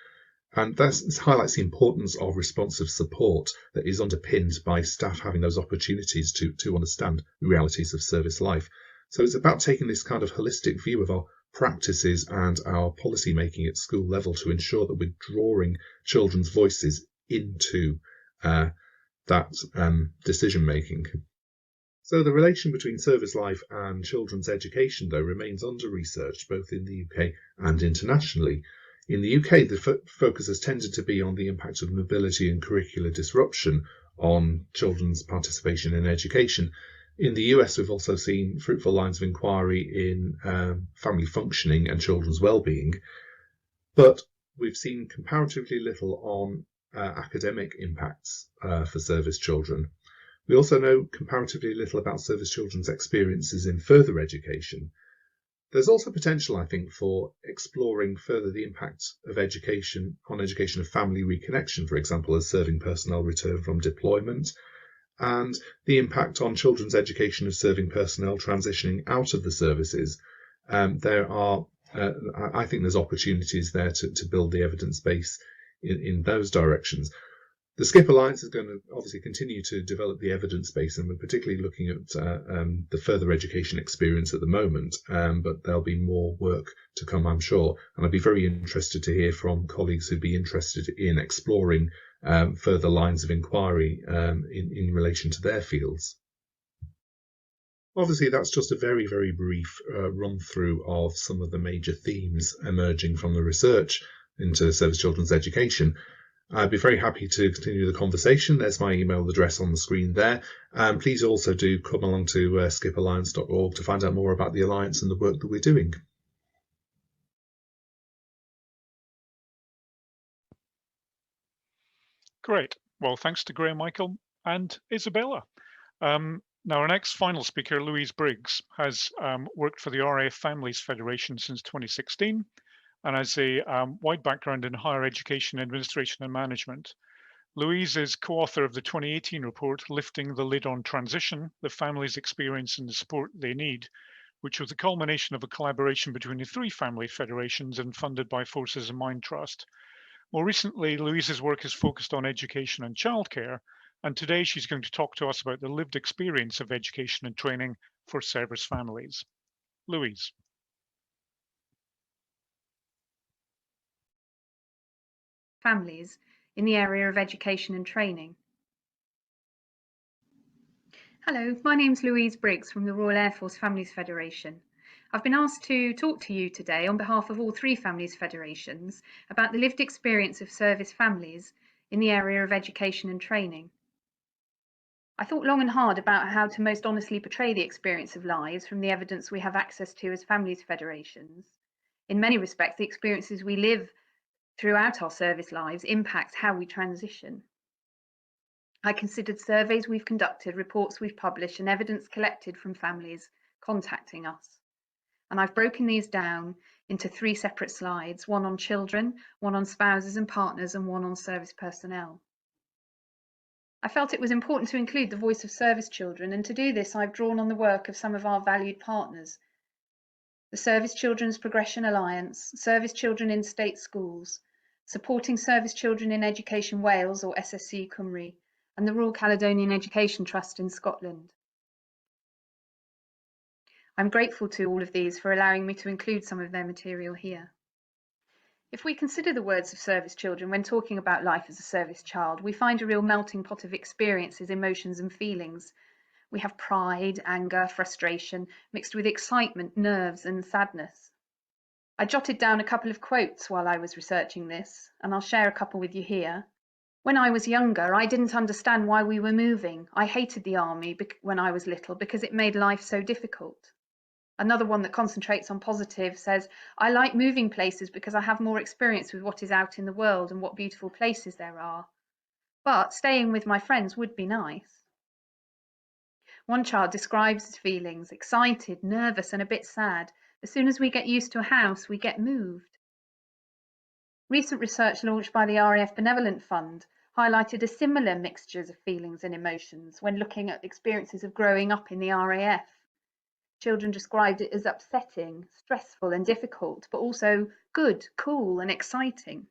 And this highlights the importance of responsive support that is underpinned by staff having those opportunities to understand the realities of service life. So it's about taking this kind of holistic view of our practices and our policy making at school level to ensure that we're drawing children's voices into that decision making. So the relation between service life and children's education, though, remains under-researched both in the UK and internationally. In the UK, the focus has tended to be on the impact of mobility and curricular disruption on children's participation in education. In the US, we've also seen fruitful lines of inquiry in family functioning and children's well-being, but we've seen comparatively little on academic impacts for service children. We also know comparatively little about service children's experiences in further education. There's also potential, I think, for exploring further the impact of education on education of family reconnection, for example, as serving personnel return from deployment, and the impact on children's education of serving personnel transitioning out of the services. I think there's opportunities there to build the evidence base in those directions. The SCIP Alliance is going to obviously continue to develop the evidence base, and we're particularly looking at the further education experience at the moment, but there'll be more work to come, I'm sure. And I'd be very interested to hear from colleagues who'd be interested in exploring further lines of inquiry in relation to their fields. Obviously, that's just a very, very brief run through of some of the major themes emerging from the research into service children's education. I'd be very happy to continue the conversation. There's my email address on the screen there. Please also do come along to skipalliance.org to find out more about the Alliance and the work that we're doing. Great. Well, thanks to Graham, Michael, and Isabella. Now, our next final speaker, Louise Briggs, has worked for the RAF Families Federation since 2016 and has a wide background in higher education administration and management. Louise is co-author of the 2018 report, Lifting the Lid on Transition, the Families' Experience and the Support They Need, which was the culmination of a collaboration between the 3 family federations and funded by Forces in Mind Trust. More recently, Louise's work has focused on education and childcare, and today she's going to talk to us about the lived experience of education and training for service families. Louise. Families in the area of education and training. Hello, my name's Louise Briggs from the Royal Air Force Families Federation. I've been asked to talk to you today on behalf of all 3 families federations about the lived experience of service families in the area of education and training. I thought long and hard about how to most honestly portray the experience of lives from the evidence we have access to as families federations. In many respects, the experiences we live throughout our service lives impact how we transition. I considered surveys we've conducted, reports we've published, and evidence collected from families contacting us. And I've broken these down into 3 separate slides, one on children, one on spouses and partners, and one on service personnel. I felt it was important to include the voice of service children, and to do this, I've drawn on the work of some of our valued partners: the Service Children's Progression Alliance, Service Children in State Schools, Supporting Service Children in Education Wales, or SSC Cymru, and the Royal Caledonian Education Trust in Scotland. I'm grateful to all of these for allowing me to include some of their material here. If we consider the words of service children when talking about life as a service child, we find a real melting pot of experiences, emotions and feelings. We have pride, anger, frustration, mixed with excitement, nerves and sadness. I jotted down a couple of quotes while I was researching this, and I'll share a couple with you here. When I was younger, I didn't understand why we were moving. I hated the army when I was little because it made life so difficult. Another one that concentrates on positive says, I like moving places because I have more experience with what is out in the world and what beautiful places there are. But staying with my friends would be nice. One child describes his feelings: excited, nervous and a bit sad. As soon as we get used to a house, we get moved. Recent research launched by the RAF Benevolent Fund highlighted a similar mixtures of feelings and emotions when looking at experiences of growing up in the RAF. Children described it as upsetting, stressful and difficult, but also good, cool and exciting.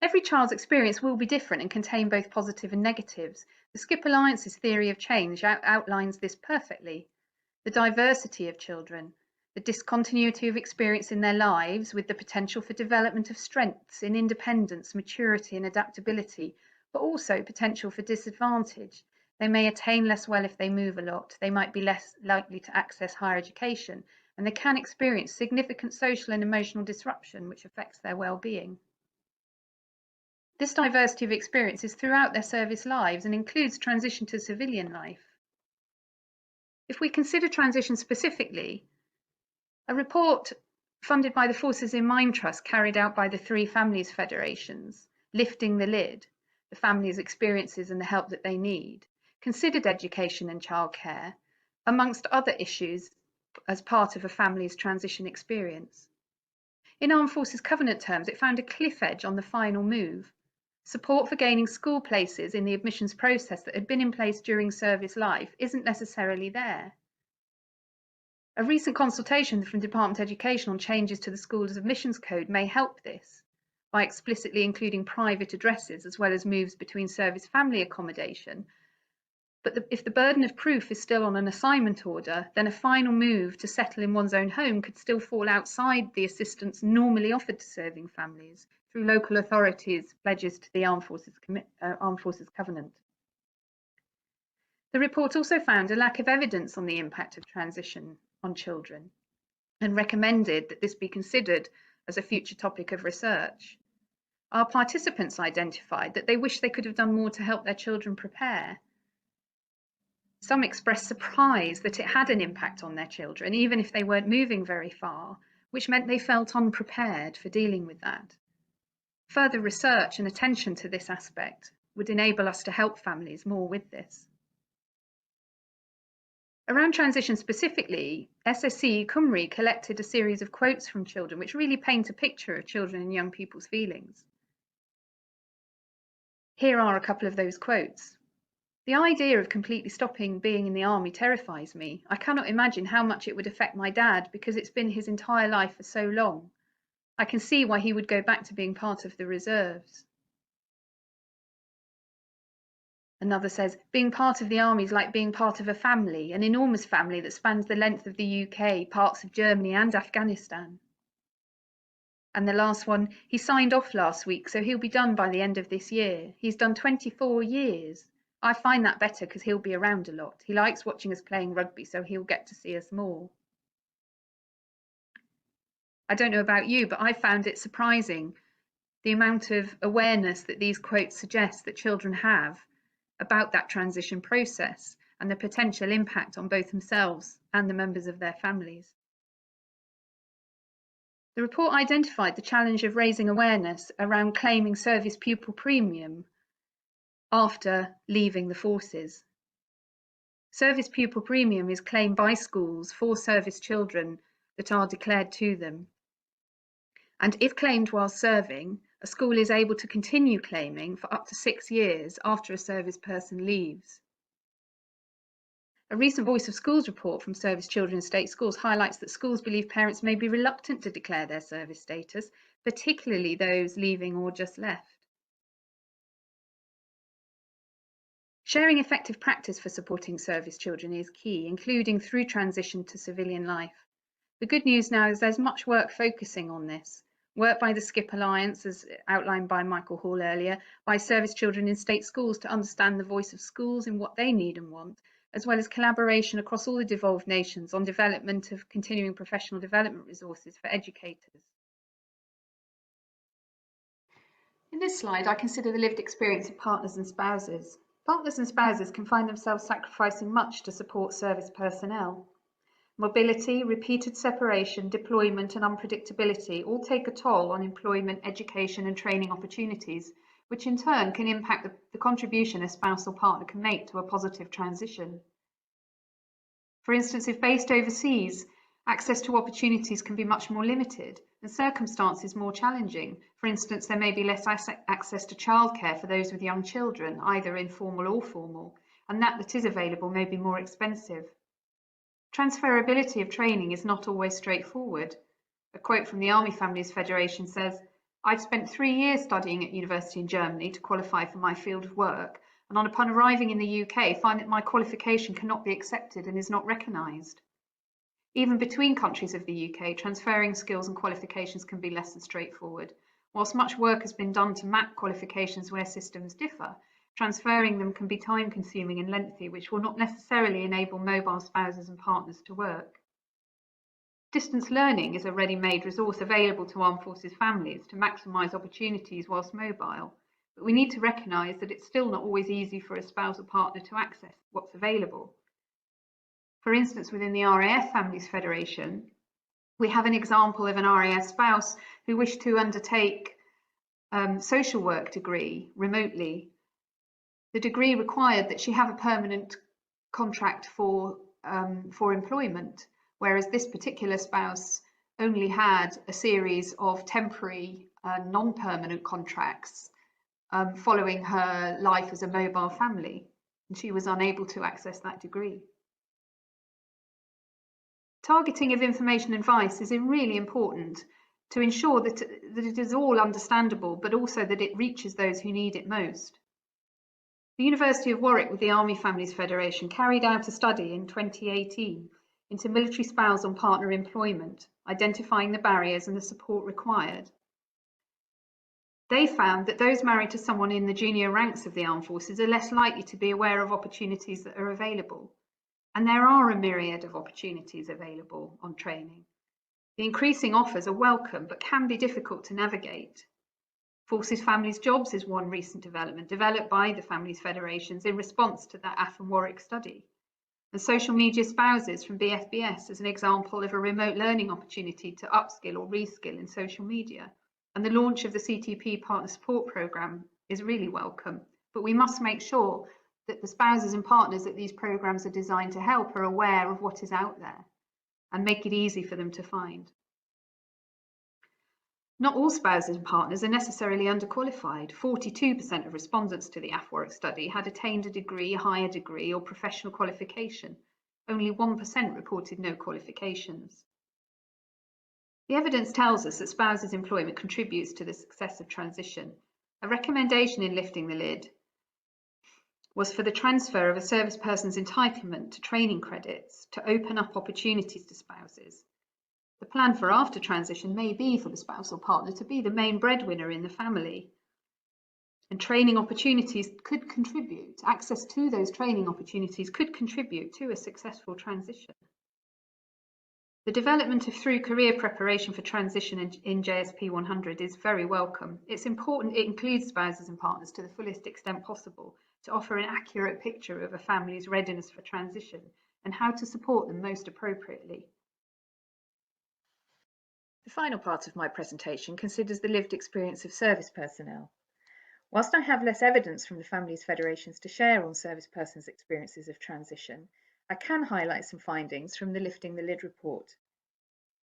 Every child's experience will be different and contain both positive and negatives. The Skip Alliance's theory of change outlines this perfectly. The diversity of children, the discontinuity of experience in their lives with the potential for development of strengths in independence, maturity and adaptability, but also potential for disadvantage. They may attain less well if they move a lot, they might be less likely to access higher education, and they can experience significant social and emotional disruption which affects their well-being. This diversity of experience is throughout their service lives and includes transition to civilian life. If we consider transition specifically, a report funded by the Forces in Mind Trust carried out by the 3 families federations, Lifting the Lid, the families' experiences and the help that they need, considered education and childcare, amongst other issues, as part of a family's transition experience. In Armed Forces Covenant terms, it found a cliff edge on the final move. Support for gaining school places in the admissions process that had been in place during service life isn't necessarily there. A recent consultation from Department of Education on changes to the school's admissions code may help this by explicitly including private addresses as well as moves between service family accommodation. But if the burden of proof is still on an assignment order, then a final move to settle in one's own home could still fall outside the assistance normally offered to serving families through local authorities' pledges to the Armed Forces Covenant. The report also found a lack of evidence on the impact of transition on children and recommended that this be considered as a future topic of research. Our participants identified that they wish they could have done more to help their children prepare. Some expressed surprise that it had an impact on their children, even if they weren't moving very far, which meant they felt unprepared for dealing with that. Further research and attention to this aspect would enable us to help families more with this. Around transition specifically, SSC Cymru collected a series of quotes from children which really paint a picture of children and young people's feelings. Here are a couple of those quotes. The idea of completely stopping being in the army terrifies me. I cannot imagine how much it would affect my dad because it's been his entire life for so long. I can see why he would go back to being part of the reserves. Another says, being part of the army is like being part of a family, an enormous family that spans the length of the UK, parts of Germany and Afghanistan. And the last one, he signed off last week, so he'll be done by the end of this year. He's done 24 years. I find that better because he'll be around a lot. He likes watching us playing rugby, so he'll get to see us more. I don't know about you, but I found it surprising the amount of awareness that these quotes suggest that children have about that transition process and the potential impact on both themselves and the members of their families. The report identified the challenge of raising awareness around claiming service pupil premium after leaving the forces. Service pupil premium is claimed by schools for service children that are declared to them. And if claimed while serving, a school is able to continue claiming for up to 6 years after a service person leaves. A recent Voice of Schools report from Service Children in State Schools highlights that schools believe parents may be reluctant to declare their service status, particularly those leaving or just left. Sharing effective practice for supporting service children is key, including through transition to civilian life. The good news now is there's much work focusing on this. Work by the Skip Alliance, as outlined by Michael Hall earlier, by Service Children in State Schools to understand the voice of schools in what they need and want, as well as collaboration across all the devolved nations on development of continuing professional development resources for educators. In this slide, I consider the lived experience of partners and spouses. Partners and spouses can find themselves sacrificing much to support service personnel. Mobility, repeated separation, deployment and unpredictability all take a toll on employment, education and training opportunities, which in turn can impact the contribution a spouse or partner can make to a positive transition. For instance, if based overseas, access to opportunities can be much more limited and circumstances more challenging. For instance, there may be less access to childcare for those with young children, either informal or formal, and that is available may be more expensive. Transferability of training is not always straightforward. A quote from the Army Families Federation says, "I've spent 3 years studying at university in Germany to qualify for my field of work, and upon arriving in the UK, find that my qualification cannot be accepted and is not recognised." Even between countries of the UK, transferring skills and qualifications can be less than straightforward. Whilst much work has been done to map qualifications where systems differ, transferring them can be time-consuming and lengthy, which will not necessarily enable mobile spouses and partners to work. Distance learning is a ready-made resource available to armed forces families to maximise opportunities whilst mobile, but we need to recognise that it's still not always easy for a spouse or partner to access what's available. For instance, within the RAF Families Federation, we have an example of an RAF spouse who wished to undertake social work degree remotely. The degree required that she have a permanent contract for employment, whereas this particular spouse only had a series of temporary non-permanent contracts following her life as a mobile family, and she was unable to access that degree. Targeting of information and advice is really important to ensure that it is all understandable, but also that it reaches those who need it most. The University of Warwick with the Army Families Federation carried out a study in 2018 into military spouse and partner employment, identifying the barriers and the support required. They found that those married to someone in the junior ranks of the armed forces are less likely to be aware of opportunities that are available. And there are a myriad of opportunities available on training. The increasing offers are welcome, but can be difficult to navigate. Forces Families Jobs is one recent development developed by the Families Federations in response to that AF and Warwick study. And Social Media Spouses from BFBS is an example of a remote learning opportunity to upskill or reskill in social media. And the launch of the CTP Partner Support Programme is really welcome, but we must make sure that the spouses and partners that these programs are designed to help are aware of what is out there and make it easy for them to find. Not all spouses and partners are necessarily underqualified. 42% of respondents to the AFWORK study had attained a degree, higher degree, or professional qualification. Only 1% reported no qualifications. The evidence tells us that spouses' employment contributes to the success of transition. A recommendation in lifting the lid was for the transfer of a service person's entitlement to training credits to open up opportunities to spouses. The plan for after transition may be for the spouse or partner to be the main breadwinner in the family. And training opportunities could contribute, access to those training opportunities could contribute to a successful transition. The development of through career preparation for transition in JSP 100 is very welcome. It's important it includes spouses and partners to the fullest extent possible to offer an accurate picture of a family's readiness for transition and how to support them most appropriately. The final part of my presentation considers the lived experience of service personnel. Whilst I have less evidence from the Families Federations to share on service persons' experiences of transition, I can highlight some findings from the Lifting the Lid report.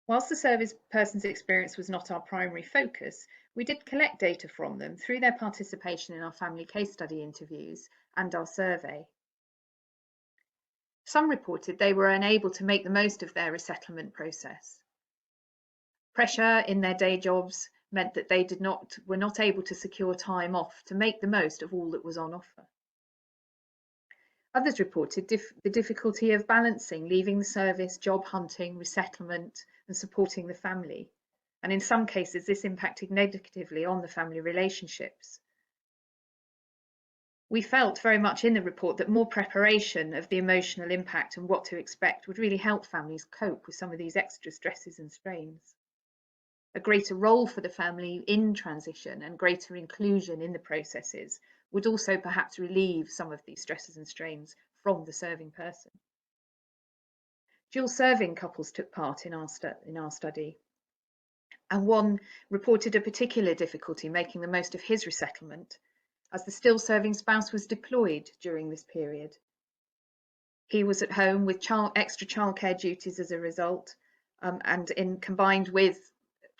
Whilst the service person's experience was not our primary focus, we did collect data from them through their participation in our family case study interviews and our survey. Some reported they were unable to make the most of their resettlement process. Pressure in their day jobs meant that they were not able to secure time off to make the most of all that was on offer. Others reported the difficulty of balancing leaving the service, job hunting, resettlement, and supporting the family. And in some cases, this impacted negatively on the family relationships. We felt very much in the report that more preparation of the emotional impact and what to expect would really help families cope with some of these extra stresses and strains. A greater role for the family in transition and greater inclusion in the processes would also perhaps relieve some of these stresses and strains from the serving person. Dual serving couples took part in our study, and one reported a particular difficulty making the most of his resettlement as the still serving spouse was deployed during this period. He was at home with extra childcare duties as a result, and combined with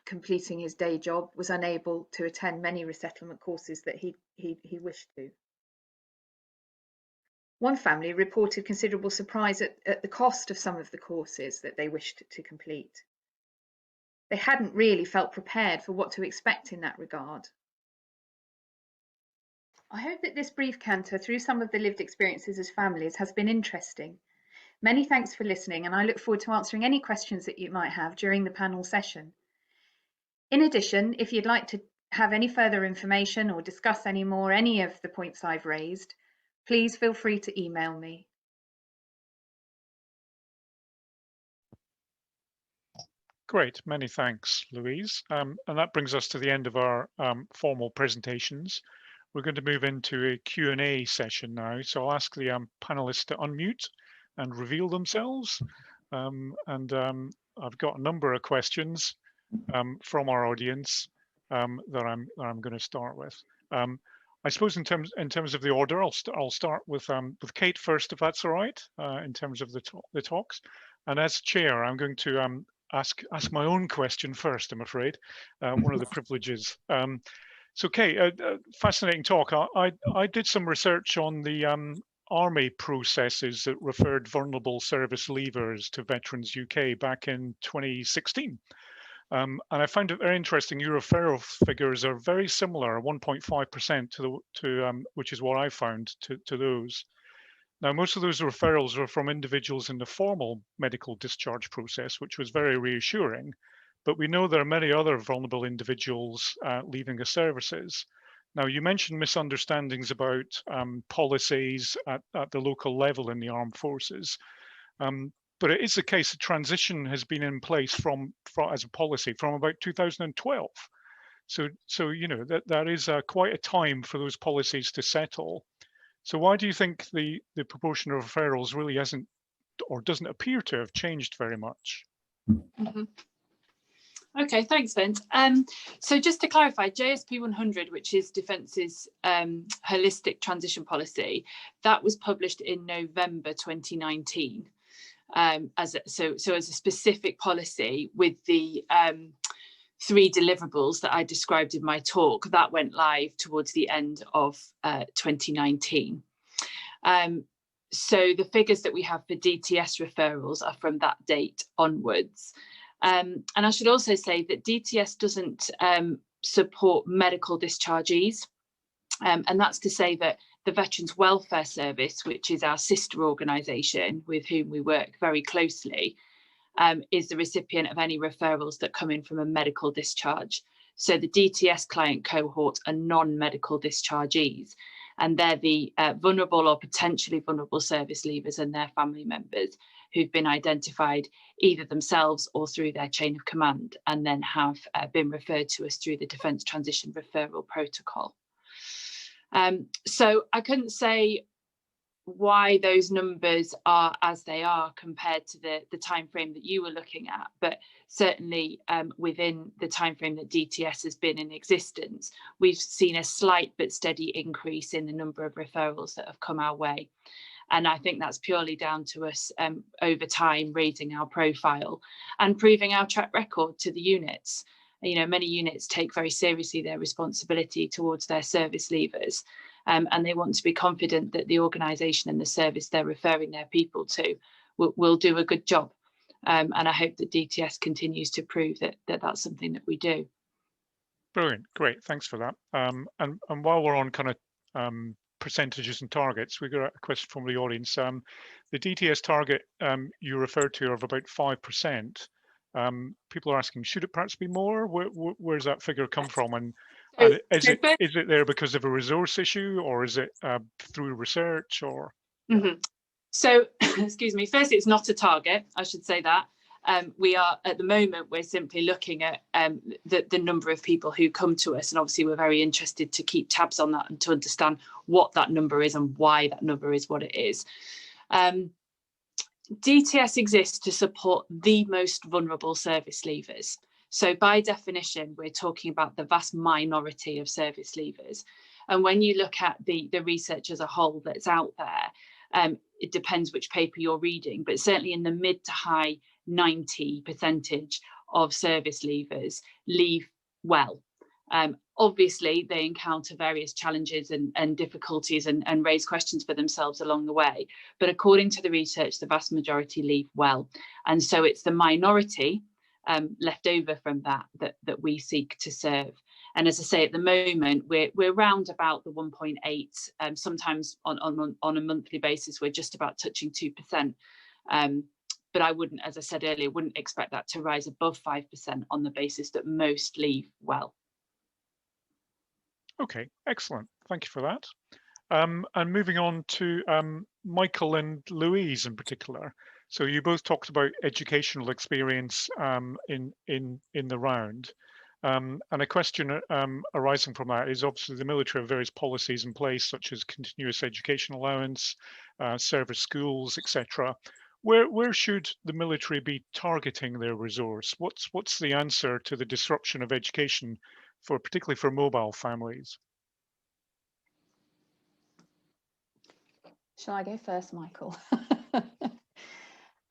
completing his day job, was unable to attend many resettlement courses that he wished to. One family reported considerable surprise at the cost of some of the courses that they wished to complete. They hadn't really felt prepared for what to expect in that regard. I hope that this brief canter through some of the lived experiences as families has been interesting. Many thanks for listening, and I look forward to answering any questions that you might have during the panel session. In addition, if you'd like to have any further information or discuss any of the points I've raised, please feel free to email me. Great, many thanks, Louise. And that brings us to the end of our formal presentations. We're going to move into a Q&A session now. So I'll ask the panelists to unmute and reveal themselves. I've got a number of questions from our audience that I'm going to start with. I suppose in terms of the order, I'll start with Kate first, if that's all right, in terms of the talks. And as chair, I'm going to ask my own question first, I'm afraid, one of the privileges. So Kate, fascinating talk. I did some research on the Army processes that referred vulnerable service leavers to Veterans UK back in 2016. And I found it very interesting. Your referral figures are very similar, 1.5% to which is what I found to those. Now, most of those referrals were from individuals in the formal medical discharge process, which was very reassuring. But we know there are many other vulnerable individuals leaving the services. Now, you mentioned misunderstandings about policies at the local level in the armed forces. But it is the case that transition has been in place as a policy from about 2012. So you know that is quite a time for those policies to settle. So why do you think the proportion of referrals really hasn't or doesn't appear to have changed very much? Mm-hmm. Okay, thanks, Vince. So just to clarify, JSP 100, which is Defence's holistic transition policy, that was published in November 2019. As a specific policy with the 3 deliverables that I described in my talk. That went live towards the end of 2019. So the figures that we have for DTS referrals are from that date onwards. And I should also say that DTS doesn't support medical dischargees. And that's to say that the Veterans Welfare Service, which is our sister organisation with whom we work very closely, is the recipient of any referrals that come in from a medical discharge. So the DTS client cohort are non-medical dischargees, and they're the vulnerable or potentially vulnerable service leavers and their family members who've been identified either themselves or through their chain of command, and then have been referred to us through the Defence Transition Referral Protocol. So I couldn't say why those numbers are as they are compared to the time frame that you were looking at, but certainly within the time frame that DTS has been in existence, we've seen a slight but steady increase in the number of referrals that have come our way. And I think that's purely down to us over time raising our profile and proving our track record to the units. You know, many units take very seriously their responsibility towards their service leavers, and they want to be confident that the organisation and the service they're referring their people to will do a good job. And I hope that DTS continues to prove that that's something that we do. Brilliant, great, thanks for that. And while we're on kind of percentages and targets, we got a question from the audience. The DTS target you referred to of about 5%. People are asking, should it perhaps be more? Where's that figure come from? And is it there because of a resource issue, or is it through research, or? Mm-hmm. So, excuse me, first, it's not a target, I should say that. We are, at the moment, we're simply looking at the number of people who come to us, and obviously we're very interested to keep tabs on that and to understand what that number is and why that number is what it is. DTS exists to support the most vulnerable service leavers. So by definition, we're talking about the vast minority of service leavers. And when you look at the research as a whole that's out there, it depends which paper you're reading, but certainly in the mid to high 90% of service leavers leave well. Obviously, they encounter various challenges and difficulties and raise questions for themselves along the way. But according to the research, the vast majority leave well. And so it's the minority left over from that we seek to serve. And as I say, at the moment, we're round about the 1.8. Sometimes on a monthly basis, we're just about touching 2%. But I wouldn't, as I said earlier, wouldn't expect that to rise above 5% on the basis that most leave well. Okay, excellent. Thank you for that. And moving on to Michael and Louise in particular. So you both talked about educational experience in the round. And a question arising from that is obviously the military have various policies in place, such as continuous education allowance, service schools, etc. Where should the military be targeting their resource? What's the answer to the disruption of education, particularly for mobile families? Shall I go first, Michael?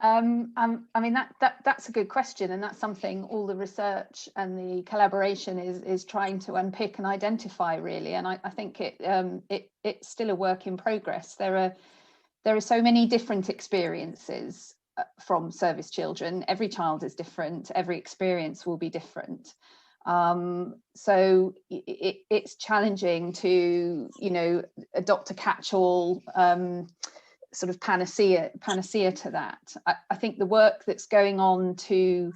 I mean, that's a good question, and that's something all the research and the collaboration is trying to unpick and identify, really. And I think it's still a work in progress. There are so many different experiences from service children. Every child is different. Every experience will be different. So it's challenging to, adopt a catch-all sort of panacea to that. I think the work that's going on to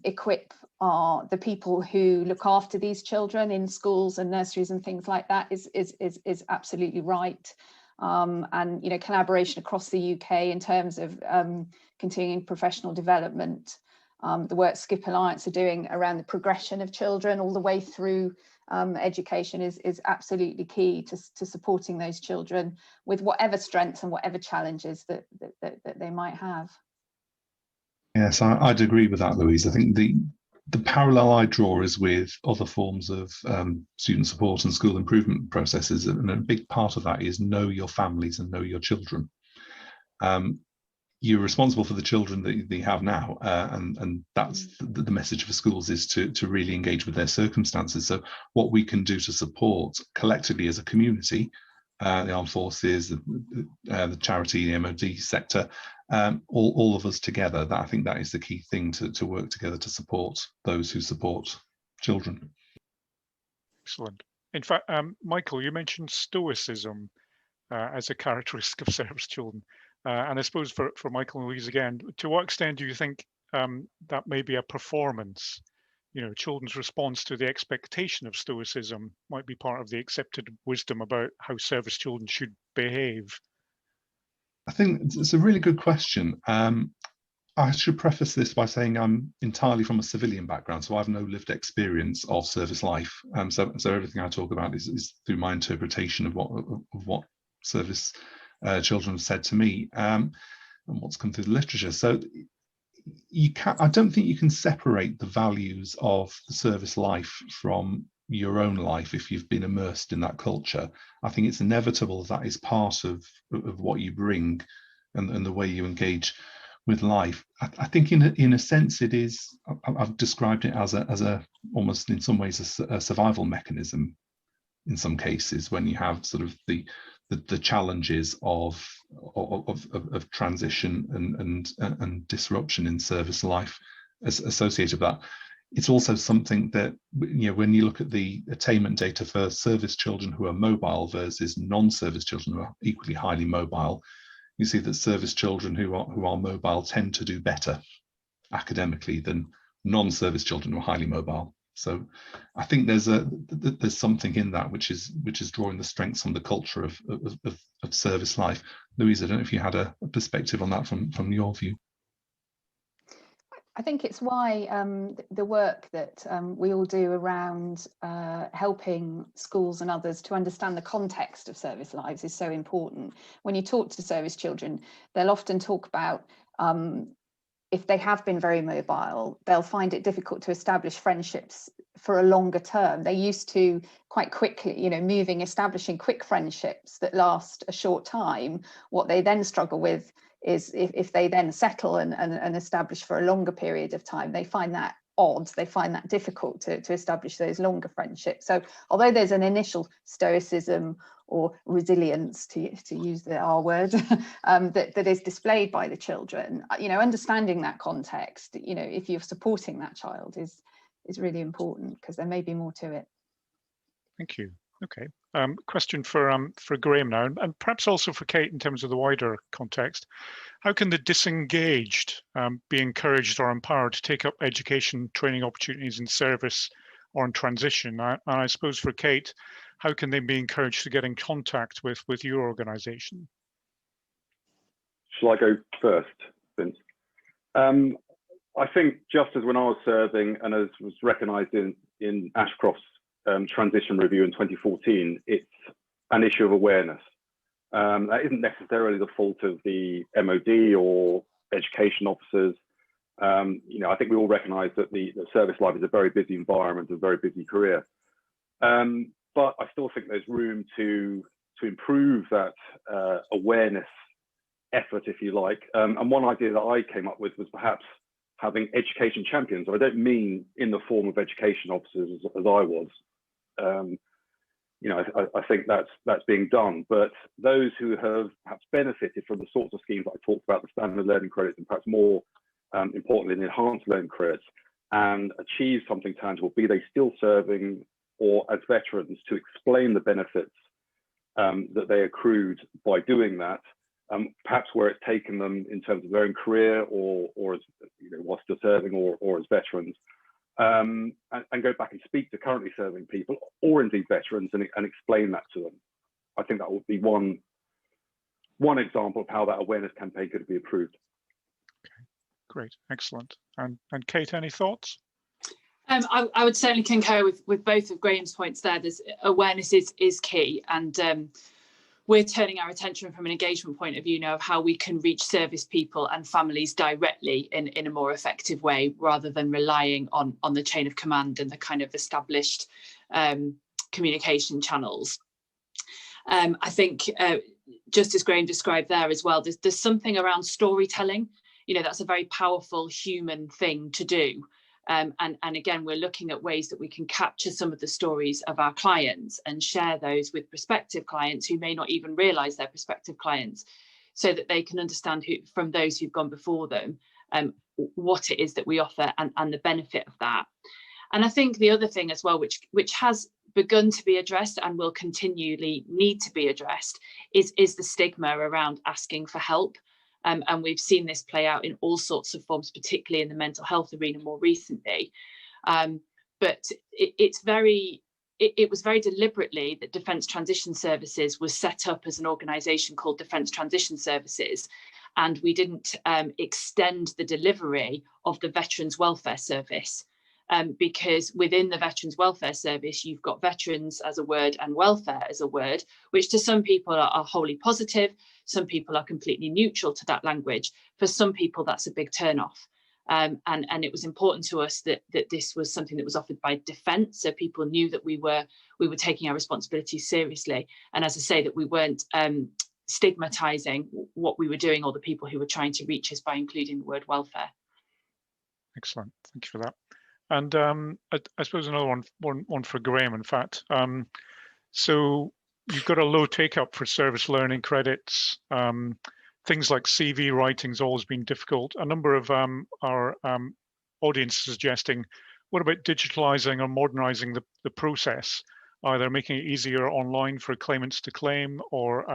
equip the people who look after these children in schools and nurseries and things like that is absolutely right. And collaboration across the UK in terms of continuing professional development. The work Skip Alliance are doing around the progression of children all the way through education is absolutely key to supporting those children with whatever strengths and whatever challenges that they might have. Yes, I'd agree with that, Louise. I think the parallel I draw is with other forms of student support and school improvement processes, and a big part of that is know your families and know your children. you're responsible for the children that you have now, and that's the message for schools, is to really engage with their circumstances. So what we can do to support collectively as a community, the armed forces, the charity, the MOD sector, all of us together, that I think that is the key thing, to work together to support those who support children. Excellent. In fact, Michael, you mentioned stoicism as a characteristic of service children. And I suppose for Michael and Louise again, to what extent do you think that may be a performance? You know, children's response to the expectation of stoicism might be part of the accepted wisdom about how service children should behave. I think it's a really good question. I should preface this by saying I'm entirely from a civilian background, so I have no lived experience of service life. So everything I talk about is through my interpretation of what service children have said to me, and what's come through the literature. So I don't think you can separate the values of the service life from your own life if you've been immersed in that culture. I think it's inevitable that is part of what you bring and the way you engage with life. I think in a sense it is, I've described it as a almost in some ways a survival mechanism in some cases, when you have sort of the challenges of transition and disruption in service life associated with that. It's also something that, you know, when you look at the attainment data for service children who are mobile versus non-service children who are equally highly mobile, you see that service children who are mobile tend to do better academically than non-service children who are highly mobile. So I think there's something in that which is drawing the strengths from the culture of service life. Louise, I don't know if you had a perspective on that from your view. I think it's why the work that we all do around helping schools and others to understand the context of service lives is so important. When you talk to service children, they'll often talk about if they have been very mobile, they'll find it difficult to establish friendships for a longer term. They used to quite quickly, you know, establishing quick friendships that last a short time. What they then struggle with is if they then settle and establish for a longer period of time, they find that odd, they find that difficult to establish those longer friendships. So although there's an initial stoicism or resilience, to use the R word, that is displayed by the children, you know, understanding that context, you know, if you're supporting that child is really important, because there may be more to it. Thank you. Okay. Question for Graham now, and perhaps also for Kate in terms of the wider context. How can the disengaged be encouraged or empowered to take up education, training opportunities in service or in transition? And I suppose for Kate, how can they be encouraged to get in contact with your organisation? Shall I go first, Vince? I think just as when I was serving, and as was recognised in Ashcroft's transition review in 2014, it's an issue of awareness. That isn't necessarily the fault of the MOD or education officers. You know, I think we all recognise that the service life is a very busy environment, a very busy career. But I still think there's room to improve that awareness effort, if you like. And one idea that I came up with was perhaps having education champions. I don't mean in the form of education officers as I was. You know, I think that's being done, but those who have perhaps benefited from the sorts of schemes that I talked about, the standard learning credits, and perhaps more importantly, the enhanced learning credits, and achieve something tangible, be they still serving or as veterans, to explain the benefits that they accrued by doing that, perhaps where it's taken them in terms of their own career or as, you know, while still serving or as veterans. And go back and speak to currently serving people or indeed veterans and explain that to them. I think that would be one example of how that awareness campaign could be improved. Okay, great, excellent. And Kate, any thoughts? I would certainly concur with both of Graham's points there. There's awareness is key, and we're turning our attention from an engagement point of view now of how we can reach service people and families directly in a more effective way, rather than relying on the chain of command and the kind of established communication channels. I think just as Graham described there as well, there's something around storytelling. You know, that's a very powerful human thing to do. And again, we're looking at ways that we can capture some of the stories of our clients and share those with prospective clients who may not even realise they're prospective clients, so that they can understand from those who've gone before them what it is that we offer and the benefit of that. And I think the other thing as well, which has begun to be addressed and will continually need to be addressed, is the stigma around asking for help. And we've seen this play out in all sorts of forms, particularly in the mental health arena more recently. But it was very deliberately that Defence Transition Services was set up as an organisation called Defence Transition Services, and we didn't extend the delivery of the Veterans Welfare Service. Because within the Veterans Welfare Service, you've got veterans as a word and welfare as a word, which to some people are wholly positive. Some people are completely neutral to that language. For some people, that's a big turn-off. And it was important to us that this was something that was offered by Defence, so people knew that we were taking our responsibilities seriously. And as I say, that we weren't stigmatising what we were doing or the people who were trying to reach us by including the word welfare. Excellent, thank you for that. And I suppose another one for Graham, in fact. So you've got a low take-up for service learning credits. Things like CV writing's always been difficult. A number of our audience suggesting, what about digitalising or modernising the process, either making it easier online for claimants to claim, or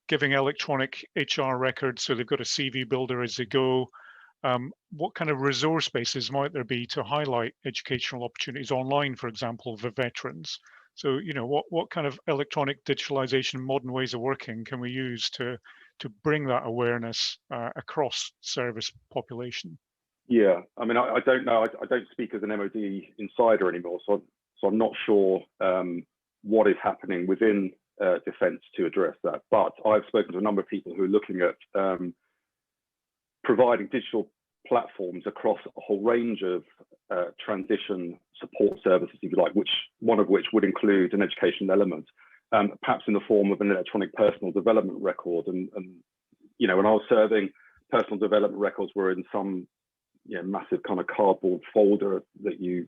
giving electronic HR records so they've got a CV builder as they go. What kind of resource bases might there be to highlight educational opportunities online, for example, for veterans? So, you know, what kind of electronic digitalization, modern ways of working can we use to bring that awareness across service population? Yeah, I mean, I don't know. I don't speak as an MOD insider anymore, so I'm not sure what is happening within Defence to address that. But I've spoken to a number of people who are looking at providing digital platforms across a whole range of transition support services, if you like, one of which would include an education element, perhaps in the form of an electronic personal development record. And you know, when I was serving, personal development records were in some massive kind of cardboard folder that you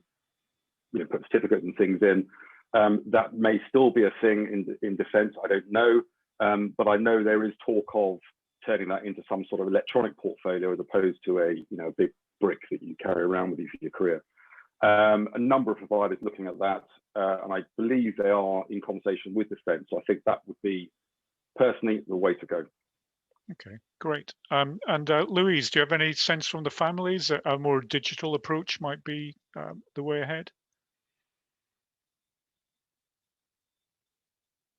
put certificates and things in. That may still be a thing in Defence. I don't know, but I know there is talk of turning that into some sort of electronic portfolio as opposed to a big brick that you carry around with you for your career. A number of providers looking at that, and I believe they are in conversation with Defence. So I think that would be personally the way to go. Okay, great. And Louise, do you have any sense from the families that a more digital approach might be the way ahead?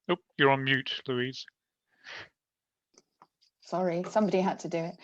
Oh, you're on mute, Louise. Sorry, somebody had to do it.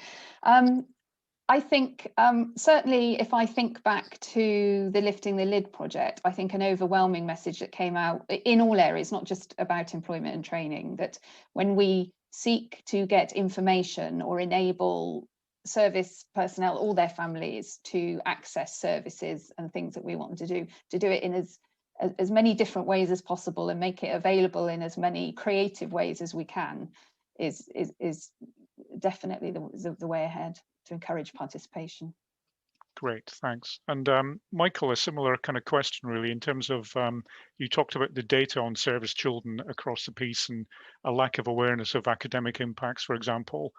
I think certainly if I think back to the Lifting the Lid project, I think an overwhelming message that came out in all areas, not just about employment and training, that when we seek to get information or enable service personnel or their families to access services and things that we want them to do it in as many different ways as possible and make it available in as many creative ways as we can is definitely the way ahead to encourage participation. Great, thanks. And Michael, a similar kind of question really, in terms of, you talked about the data on service children across the piece and a lack of awareness of academic impacts, for example.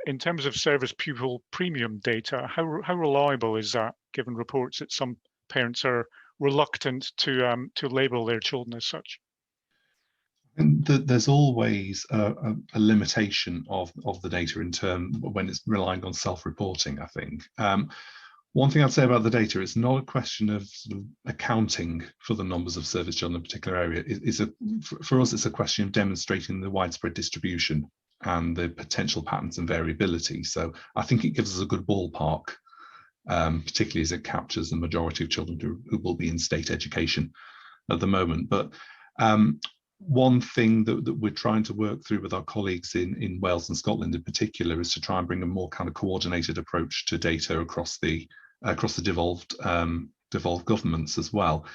In terms of service pupil premium data, how reliable is that, given reports that some parents are reluctant to label their children as such? And there's always a limitation of the data in terms when it's relying on self-reporting, I think. One thing I'd say about the data, it's not a question of sort of accounting for the numbers of service children in a particular area. For us, it's a question of demonstrating the widespread distribution and the potential patterns and variability. So I think it gives us a good ballpark, particularly as it captures the majority of children who will be in state education at the moment. But one thing that we're trying to work through with our colleagues in Wales and Scotland in particular is to try and bring a more kind of coordinated approach to data across the devolved devolved governments as well.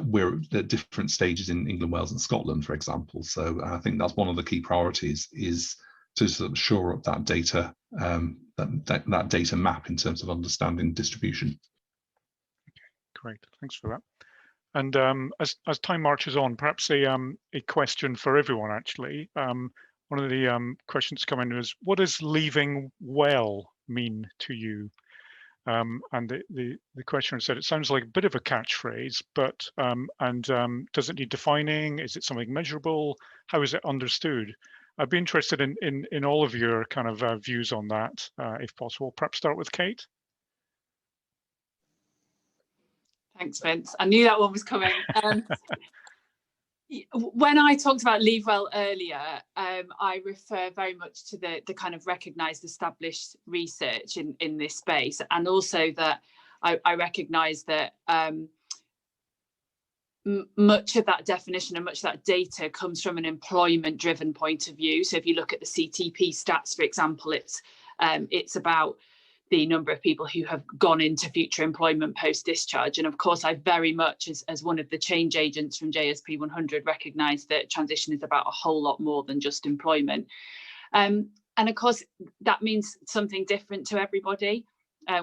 We're at different stages in England, Wales and Scotland, for example. So I think that's one of the key priorities, is to sort of shore up that data, that data map in terms of understanding distribution. Great, thanks for that. And as time marches on, perhaps a question for everyone, actually. One of the questions coming in is, what does leaving well mean to you? And the questioner said, it sounds like a bit of a catchphrase, but does it need defining? Is it something measurable? How is it understood? I'd be interested in all of your kind of views on that, if possible. Perhaps start with Kate. Thanks, Vince. I knew that one was coming. When I talked about leave well earlier, I refer very much to the kind of recognised established research in this space, and also that I recognise that much of that definition and much of that data comes from an employment driven point of view. So if you look at the CTP stats, for example, it's about the number of people who have gone into future employment post-discharge. And of course, I very much, as one of the change agents from JSP 100, recognise that transition is about a whole lot more than just employment. And of course, that means something different to everybody.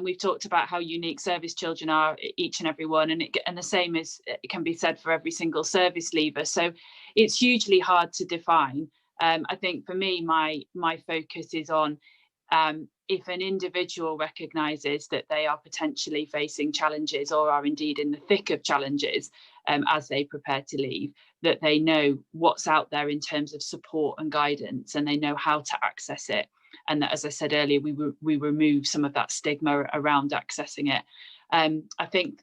We've talked about how unique service children are, each and every one, and the same it can be said for every single service leaver. So it's hugely hard to define. I think for me, my focus is on if an individual recognises that they are potentially facing challenges, or are indeed in the thick of challenges as they prepare to leave, that they know what's out there in terms of support and guidance, and they know how to access it. And that, as I said earlier, we remove some of that stigma around accessing it. I think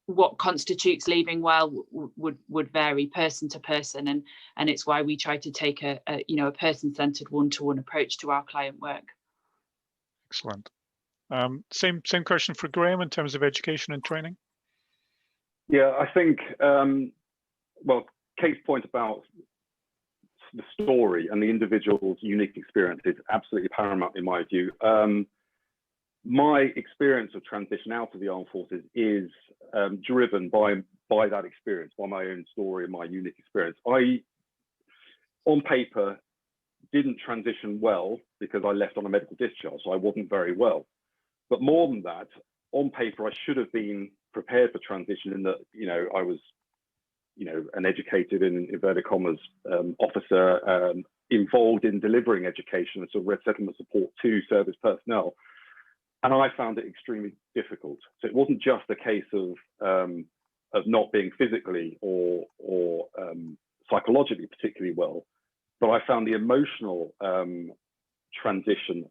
what constitutes leaving well would vary person to person, and it's why we try to take a person-centred one-to-one approach to our client work. Excellent. Same question for Graham in terms of education and training. Yeah, I think well, Kate's point about the story and the individual's unique experience is absolutely paramount in my view. My experience of transition out of the armed forces is driven by that experience, by my own story and my unique experience. I, on paper, didn't transition well because I left on a medical discharge, so I wasn't very well. But more than that, on paper, I should have been prepared for transition in that, I was, an educated, in inverted commas, officer involved in delivering education and sort of resettlement support to service personnel. And I found it extremely difficult. So it wasn't just a case of not being physically or psychologically particularly well, but I found the emotional transition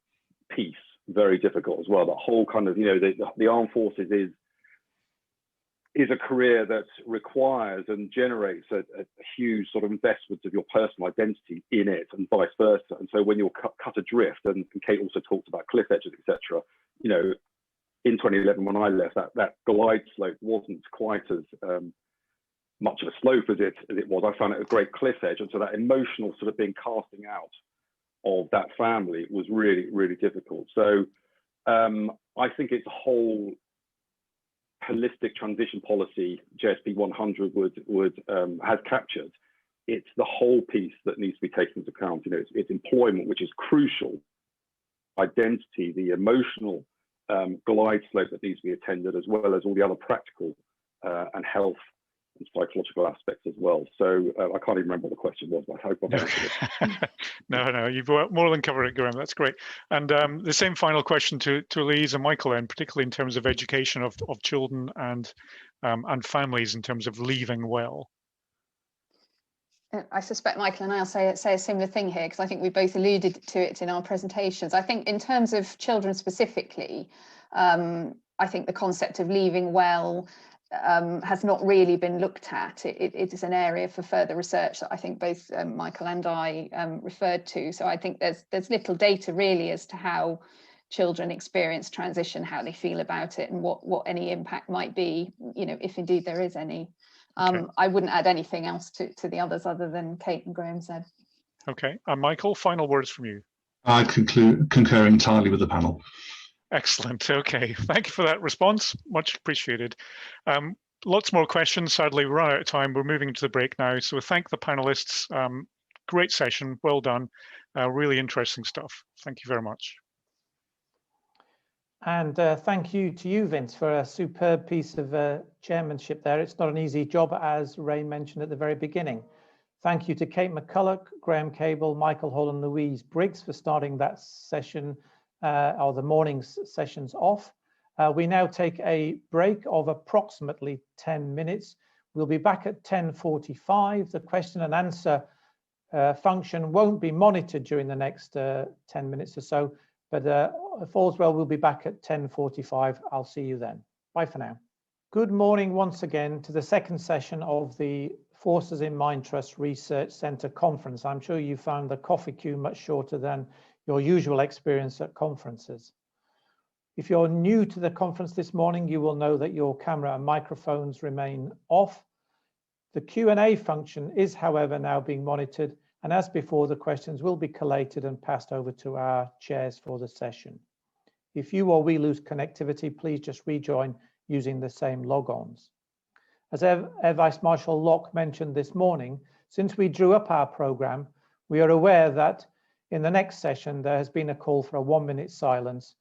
piece very difficult as well. That whole kind of, the armed forces is a career that requires and generates a huge sort of investment of your personal identity in it, and vice versa. And so when you're cut adrift, and Kate also talked about cliff edges, etc. In 2011 when I left, that glide slope wasn't quite as much of a slope as it was. I found it a great cliff edge, and so that emotional sort of being casting out of that family was really, really difficult. So I think it's a whole holistic transition policy JSP 100 has captured. It's the whole piece that needs to be taken into account. It's employment, which is crucial, identity, the emotional glide slope that needs to be attended, as well as all the other practical and health and psychological aspects as well. So I can't even remember what the question was, but I hope I've answered it. No, you've more than covered it, Graham. That's great. And the same final question to Louise and Michael, and particularly in terms of education of children and families in terms of leaving well. I suspect Michael and I will say a similar thing here, because I think we both alluded to it in our presentations. I think in terms of children specifically, I think the concept of leaving well has not really been looked at. It is an area for further research that I think both Michael and I referred to. So I think there's little data really as to how children experience transition, how they feel about it, and what any impact might be, if indeed there is any. Okay. I wouldn't add anything else to the others other than Kate and Graham said. Okay, Michael, final words from you. I concur entirely with the panel. Excellent. Okay, thank you for that response. Much appreciated. Lots more questions. Sadly, we're run out of time. We're moving to the break now. So thank the panelists. Great session. Well done. Really interesting stuff. Thank you very much. And thank you to you, Vince, for a superb piece of chairmanship there. It's not an easy job, as Ray mentioned at the very beginning. Thank you to Kate McCullough, Graham Cable, Michael Hall and Louise Briggs for starting that session, or the morning's sessions off. We now take a break of approximately 10 minutes. We'll be back at 10:45. The question and answer function won't be monitored during the next 10 minutes or so, but if all's well, we'll be back at 10:45. I'll see you then. Bye for now. Good morning once again to the second session of the Forces in Mind Trust Research Centre conference. I'm sure you found the coffee queue much shorter than your usual experience at conferences. If you're new to the conference this morning, you will know that your camera and microphones remain off. The Q&A function is, however, now being monitored, and as before, the questions will be collated and passed over to our chairs for the session. If you or we lose connectivity, please just rejoin using the same logons. As Air Vice Marshal Locke mentioned this morning, since we drew up our programme, we are aware that in the next session, there has been a call for a 1-minute silence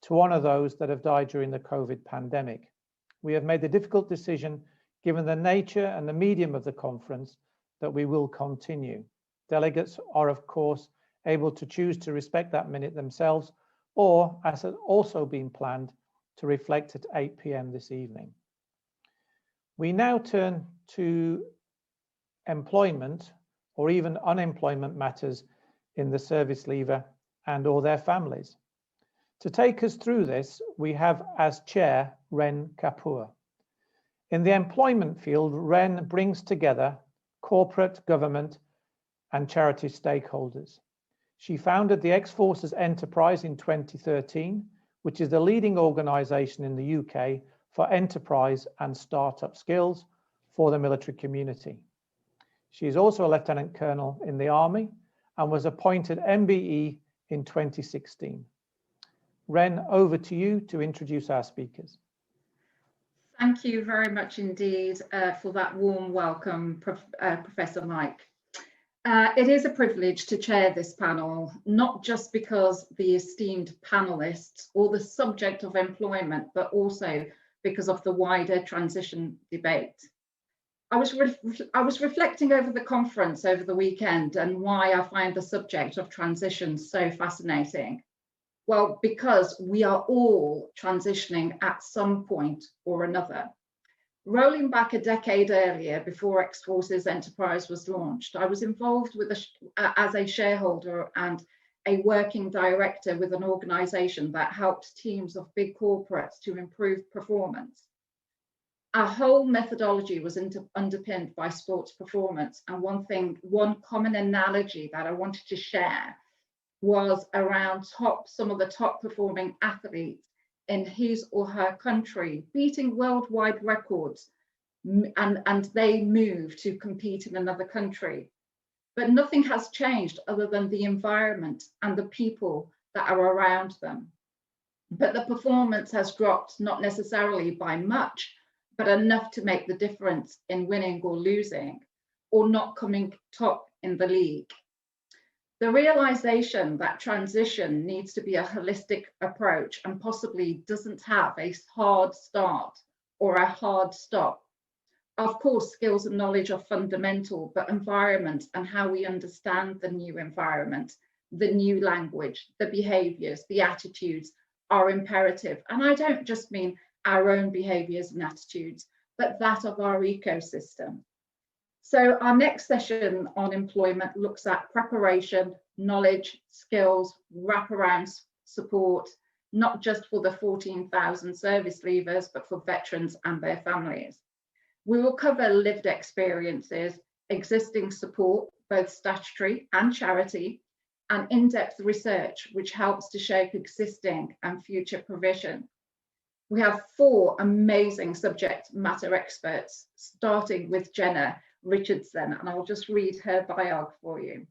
to honour those that have died during the COVID pandemic. We have made the difficult decision, given the nature and the medium of the conference, that we will continue. Delegates are, of course, able to choose to respect that minute themselves, or, as has also been planned, to reflect at 8 p.m. this evening. We now turn to employment or even unemployment matters in the service leaver and or their families. To take us through this, we have as chair, Ren Kapur. In the employment field, Ren brings together corporate, government, and charity stakeholders. She founded the Ex-Forces Enterprise in 2013, which is the leading organisation in the UK for enterprise and startup skills for the military community. She is also a Lieutenant Colonel in the Army and was appointed MBE in 2016. Ren, over to you to introduce our speakers. Thank you very much indeed for that warm welcome, Professor Mike. It is a privilege to chair this panel, not just because the esteemed panelists or the subject of employment, but also because of the wider transition debate. I was reflecting over the conference over the weekend and why I find the subject of transition so fascinating. Well, because we are all transitioning at some point or another. Rolling back a decade earlier, before Ex-Forces Enterprise was launched, I was involved with as a shareholder and a working director with an organisation that helped teams of big corporates to improve performance. Our whole methodology was underpinned by sports performance, and one common analogy that I wanted to share was around some of the top performing athletes in his or her country beating worldwide records, and they move to compete in another country. But nothing has changed other than the environment and the people that are around them. But the performance has dropped, not necessarily by much, but enough to make the difference in winning or losing, or not coming top in the league. The realization that transition needs to be a holistic approach and possibly doesn't have a hard start or a hard stop. Of course, skills and knowledge are fundamental, but environment and how we understand the new environment, the new language, the behaviors, the attitudes are imperative. And I don't just mean our own behaviors and attitudes, but that of our ecosystem. So our next session on employment looks at preparation, knowledge, skills, wraparound support, not just for the 14,000 service leavers, but for veterans and their families. We will cover lived experiences, existing support, both statutory and charity, and in-depth research, which helps to shape existing and future provision. We have 4 amazing subject matter experts, starting with Jenna, Richardson, and I'll just read her bio for you.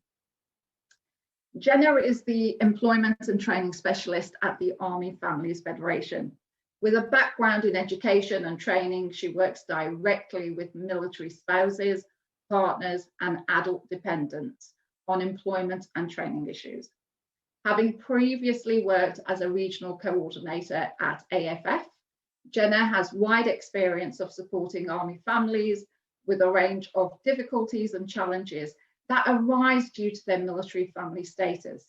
Jenna is the Employment and Training Specialist at the Army Families Federation. With a background in education and training, she works directly with military spouses, partners, and adult dependents on employment and training issues. Having previously worked as a regional coordinator at AFF, Jenna has wide experience of supporting Army families with a range of difficulties and challenges that arise due to their military family status.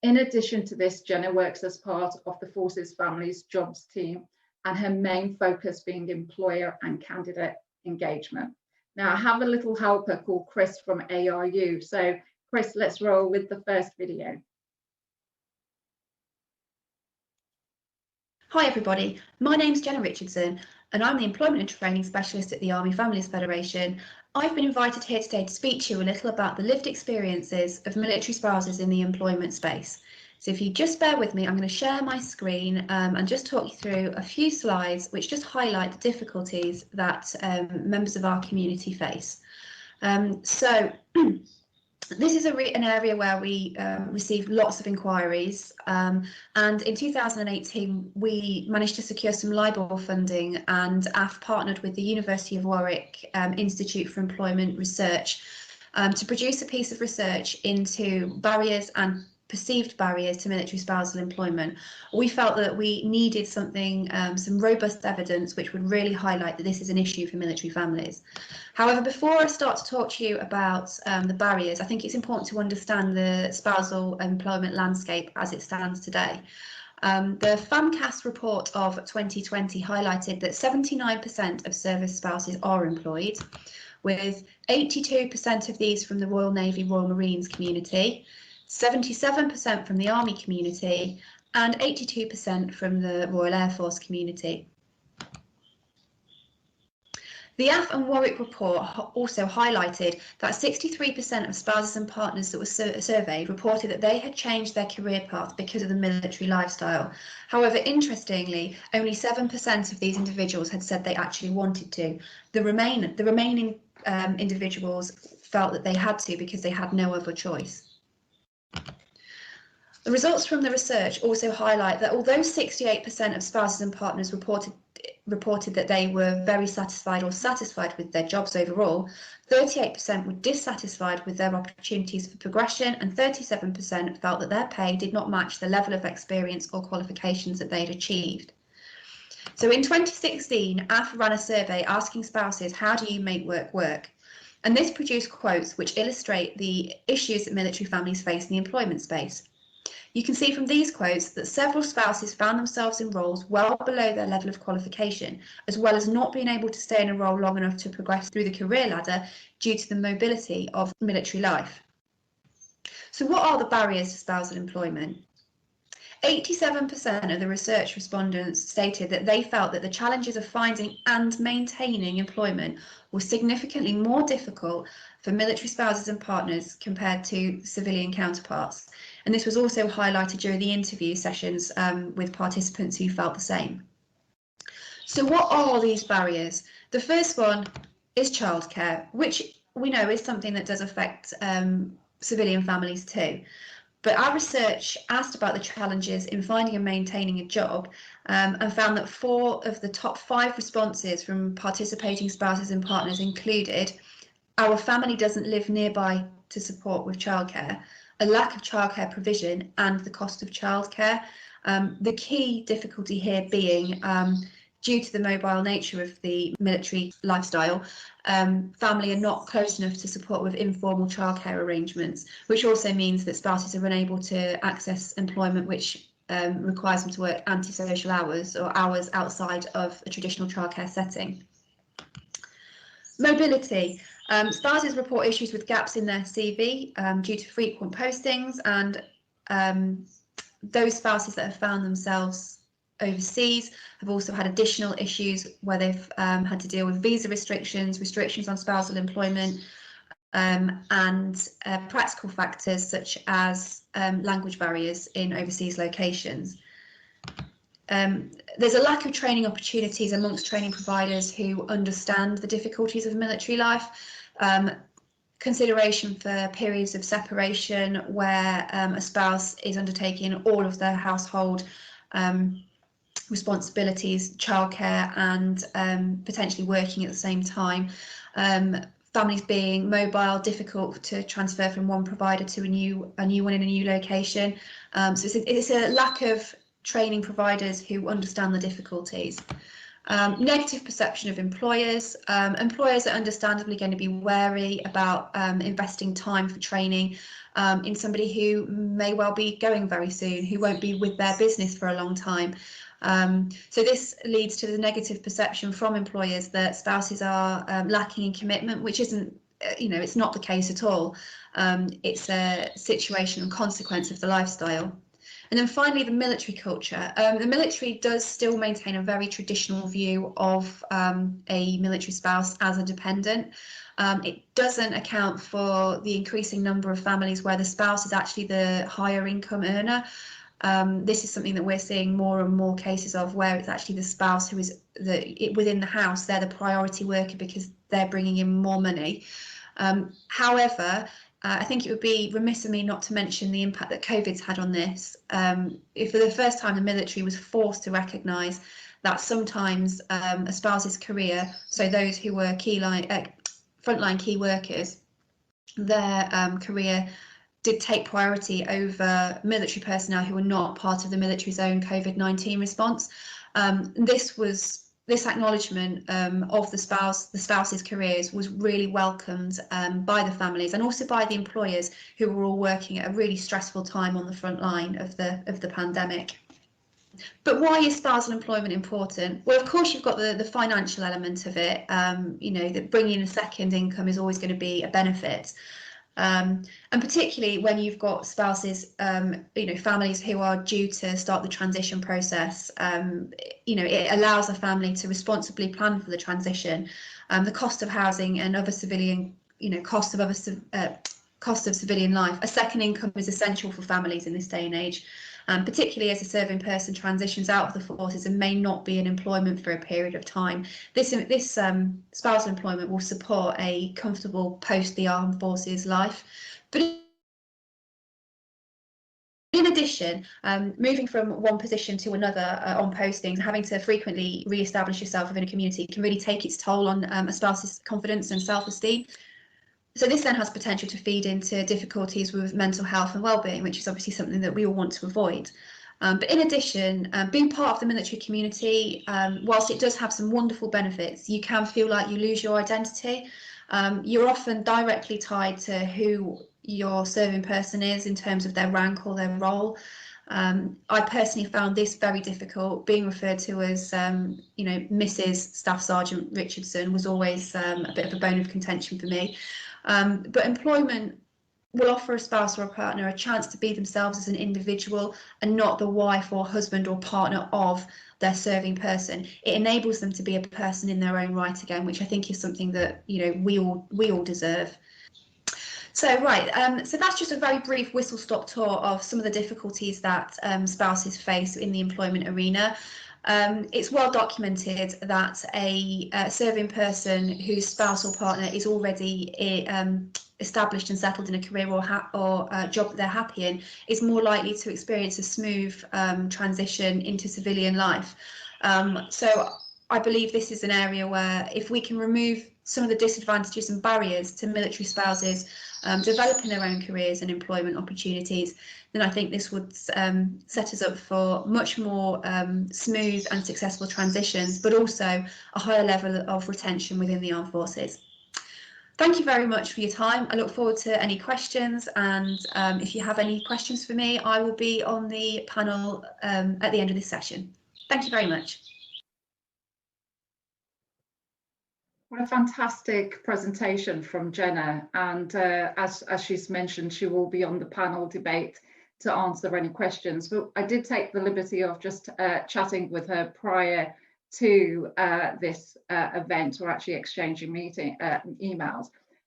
In addition to this, Jenna works as part of the Forces Families Jobs team, and her main focus being employer and candidate engagement. Now, I have a little helper called Chris from ARU. So Chris, let's roll with the first video. Hi everybody, my name's Jenna Richardson and I'm the Employment and Training Specialist at the Army Families Federation. I've been invited here today to speak to you a little about the lived experiences of military spouses in the employment space. So if you just bear with me, I'm going to share my screen and just talk you through a few slides which just highlight the difficulties that members of our community face. This is an area where we receive lots of inquiries, and in 2018 we managed to secure some LIBOR funding, and AF partnered with the University of Warwick Institute for Employment Research to produce a piece of research into barriers and perceived barriers to military spousal employment. We felt that we needed something, some robust evidence which would really highlight that this is an issue for military families. However, before I start to talk to you about the barriers, I think it's important to understand the spousal employment landscape as it stands today. The FAMCAS report of 2020 highlighted that 79% of service spouses are employed, with 82% of these from the Royal Navy, Royal Marines community, 77% from the Army community, and 82% from the Royal Air Force community. The AF and Warwick report also highlighted that 63% of spouses and partners that were surveyed reported that they had changed their career path because of the military lifestyle. However, interestingly, only 7% of these individuals had said they actually wanted to. The remaining individuals felt that they had to because they had no other choice. The results from the research also highlight that although 68% of spouses and partners reported that they were very satisfied or satisfied with their jobs overall, 38% were dissatisfied with their opportunities for progression, and 37% felt that their pay did not match the level of experience or qualifications that they'd achieved. So in 2016, AF ran a survey asking spouses, how do you make work work? And this produced quotes which illustrate the issues that military families face in the employment space. You can see from these quotes that several spouses found themselves in roles well below their level of qualification, as well as not being able to stay in a role long enough to progress through the career ladder due to the mobility of military life. So what are the barriers to spousal employment? 87% of the research respondents stated that they felt that the challenges of finding and maintaining employment were significantly more difficult for military spouses and partners compared to civilian counterparts. And this was also highlighted during the interview sessions with participants who felt the same. So what are these barriers? The first one is childcare, which we know is something that does affect civilian families too. But our research asked about the challenges in finding and maintaining a job and found that 4 of the top 5 responses from participating spouses and partners included: our family doesn't live nearby to support with childcare, a lack of childcare provision, and the cost of childcare. The key difficulty here being due to the mobile nature of the military lifestyle, family are not close enough to support with informal childcare arrangements, which also means that spouses are unable to access employment which requires them to work antisocial hours or hours outside of a traditional childcare setting. Mobility. Spouses report issues with gaps in their CV due to frequent postings, and those spouses that have found themselves overseas have also had additional issues where they've had to deal with visa restrictions, restrictions on spousal employment, and practical factors such as language barriers in overseas locations. There's a lack of training opportunities amongst training providers who understand the difficulties of military life. consideration for periods of separation where a spouse is undertaking all of their household responsibilities, childcare, and potentially working at the same time. Families being mobile, difficult to transfer from one provider to a new one in a new location. So it's a lack of training providers who understand the difficulties. Negative perception of employers. Employers are understandably going to be wary about investing time for training in somebody who may well be going very soon, who won't be with their business for a long time. So this leads to the negative perception from employers that spouses are lacking in commitment, which isn't, it's not the case at all. It's a situation and consequence of the lifestyle. And then finally, the military culture. The military does still maintain a very traditional view of a military spouse as a dependent. It doesn't account for the increasing number of families where the spouse is actually the higher income earner. This is something that we're seeing more and more cases of, where it's actually the spouse who is within the house. They're the priority worker because they're bringing in more money. However, I think it would be remiss of me not to mention the impact that COVID's had on this. If for the first time the military was forced to recognise that sometimes a spouse's career, so those who were frontline key workers, their career did take priority over military personnel who were not part of the military's own COVID-19 response. This acknowledgement of the spouse's careers was really welcomed by the families and also by the employers, who were all working at a really stressful time on the front line of the pandemic. But why is spousal employment important? Well, of course, you've got the financial element of it. That bringing in a second income is always going to be a benefit. And particularly when you've got spouses, families who are due to start the transition process, it allows a family to responsibly plan for the transition. The cost of housing and other civilian, cost of civilian life. A second income is essential for families in this day and age, particularly as a serving person transitions out of the forces and may not be in employment for a period of time. This spousal employment will support a comfortable post the armed forces life. But in addition, moving from one position to another on postings, having to frequently re-establish yourself within a community can really take its toll on a spouse's confidence and self-esteem. So this then has potential to feed into difficulties with mental health and well-being, which is obviously something that we all want to avoid. But in addition, being part of the military community, whilst it does have some wonderful benefits, you can feel like you lose your identity. You're often directly tied to who your serving person is in terms of their rank or their role. I personally found this very difficult. Being referred to as, Mrs. Staff Sergeant Richardson was always a bit of a bone of contention for me. But employment will offer a spouse or a partner a chance to be themselves as an individual and not the wife or husband or partner of their serving person. It enables them to be a person in their own right again, which I think is something that we all deserve. So so that's just a very brief whistle-stop tour of some of the difficulties that spouses face in the employment arena. It's well documented that a serving person whose spouse or partner is already established and settled in a career or job that they're happy in is more likely to experience a smooth transition into civilian life. So I believe this is an area where if we can remove some of the disadvantages and barriers to military spouses developing their own careers and employment opportunities, then I think this would set us up for much more smooth and successful transitions, but also a higher level of retention within the armed forces. Thank you very much for your time. I look forward to any questions, and if you have any questions for me, I will be on the panel at the end of this session. Thank you very much. What a fantastic presentation from Jenna, and as she's mentioned, she will be on the panel debate to answer any questions. But I did take the liberty of just chatting with her prior to this event, or actually exchanging emails.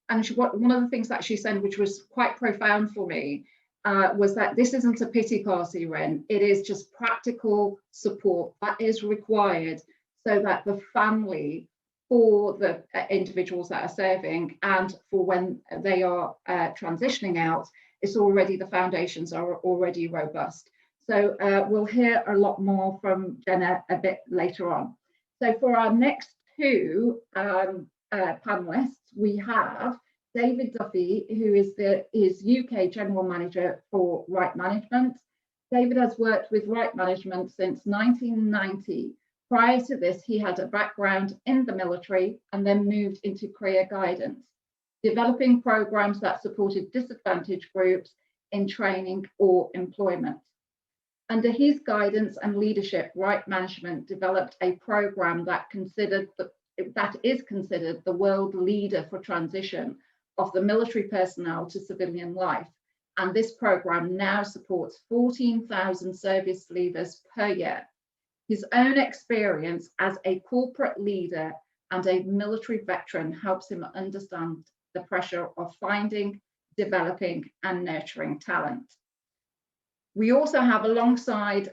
And one of the things that she said, which was quite profound for me, was that this isn't a pity party, Ren. It is just practical support that is required so that the family for the individuals that are serving, and for when they are transitioning out, the foundations are already robust. So we'll hear a lot more from Jenna a bit later on. So for our next two panelists, we have David Duffy, who is UK General Manager for Right Management. David has worked with Right Management since 1990. Prior to this, he had a background in the military and then moved into career guidance, developing programs that supported disadvantaged groups in training or employment. Under his guidance and leadership, Right Management developed a program that is considered the world leader for transition of the military personnel to civilian life. And this program now supports 14,000 service leavers per year. His own experience as a corporate leader and a military veteran helps him understand the pressure of finding, developing, and nurturing talent. We also have alongside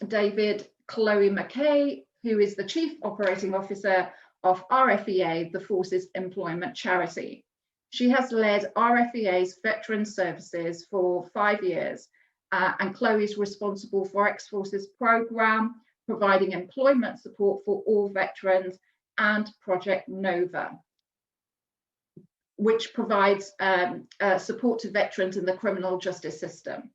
David, Chloe Mackay, who is the Chief Operating Officer of RFEA, the Forces Employment Charity. She has led RFEA's veteran services for 5 years, and Chloe is responsible for Ex-Forces Programme, providing employment support for all veterans, and Project Nova, which provides support to veterans in the criminal justice system.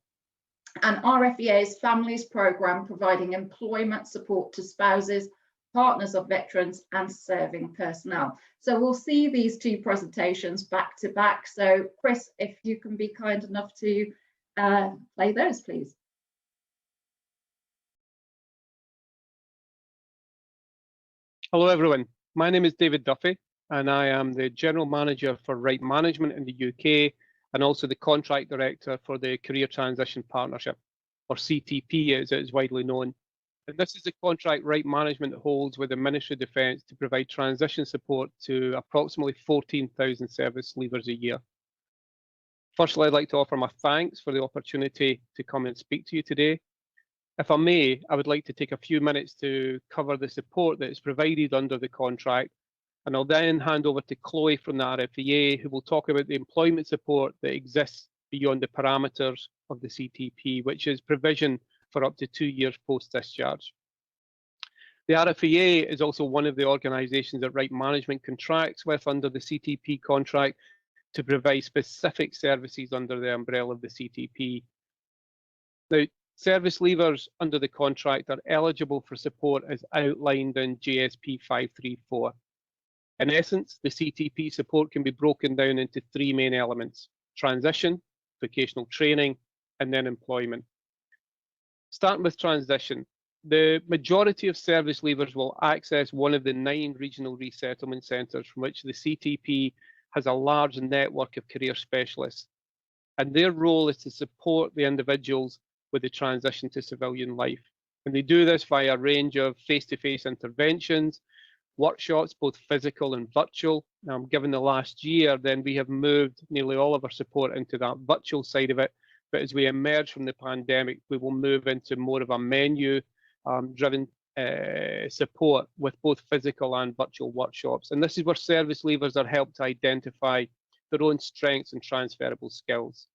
And RFEA's Families Programme, providing employment support to spouses, partners of veterans, and serving personnel. So we'll see these two presentations back to back. So Chris, if you can be kind enough to play those, please. Hello everyone, my name is David Duffy and I am the General Manager for Right Management in the UK and also the Contract Director for the Career Transition Partnership, or CTP as it is widely known. And this is the contract Right Management holds with the Ministry of Defence to provide transition support to approximately 14,000 service leavers a year. Firstly, I'd like to offer my thanks for the opportunity to come and speak to you today. If I may, I would like to take a few minutes to cover the support that is provided under the contract, and I'll then hand over to Chloe from the RFEA, who will talk about the employment support that exists beyond the parameters of the CTP, which is provision for up to 2 years post-discharge. The RFEA is also one of the organisations that Right Management contracts with under the CTP contract to provide specific services under the umbrella of the CTP. Now, service leavers under the contract are eligible for support as outlined in JSP 534. In essence, the CTP support can be broken down into 3 main elements: transition, vocational training, and then employment. Starting with transition, the majority of service leavers will access one of the 9 regional resettlement centres from which the CTP has a large network of career specialists, and their role is to support the individuals with the transition to civilian life. And they do this via a range of face-to-face interventions, workshops, both physical and virtual. Given the last year, then we have moved nearly all of our support into that virtual side of it. But as we emerge from the pandemic, we will move into more of a menu-driven support with both physical and virtual workshops. And this is where service leavers are helped to identify their own strengths and transferable skills.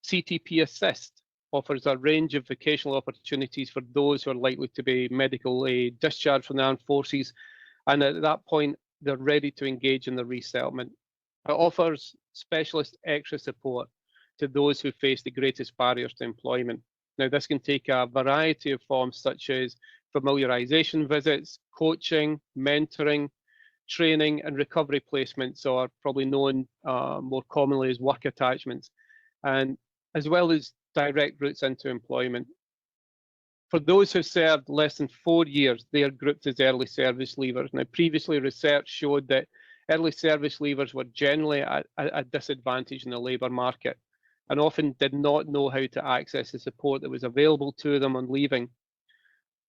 CTP Assist offers a range of vocational opportunities for those who are likely to be medically discharged from the armed forces, and at that point they're ready to engage in the resettlement. It offers specialist extra support to those who face the greatest barriers to employment. Now, this can take a variety of forms such as familiarisation visits, coaching, mentoring, training, and recovery placements, or probably known more commonly as work attachments, and as well as direct routes into employment. For those who served less than 4 years, they are grouped as early service leavers. Now, previously research showed that early service leavers were generally at a disadvantage in the labour market and often did not know how to access the support that was available to them on leaving.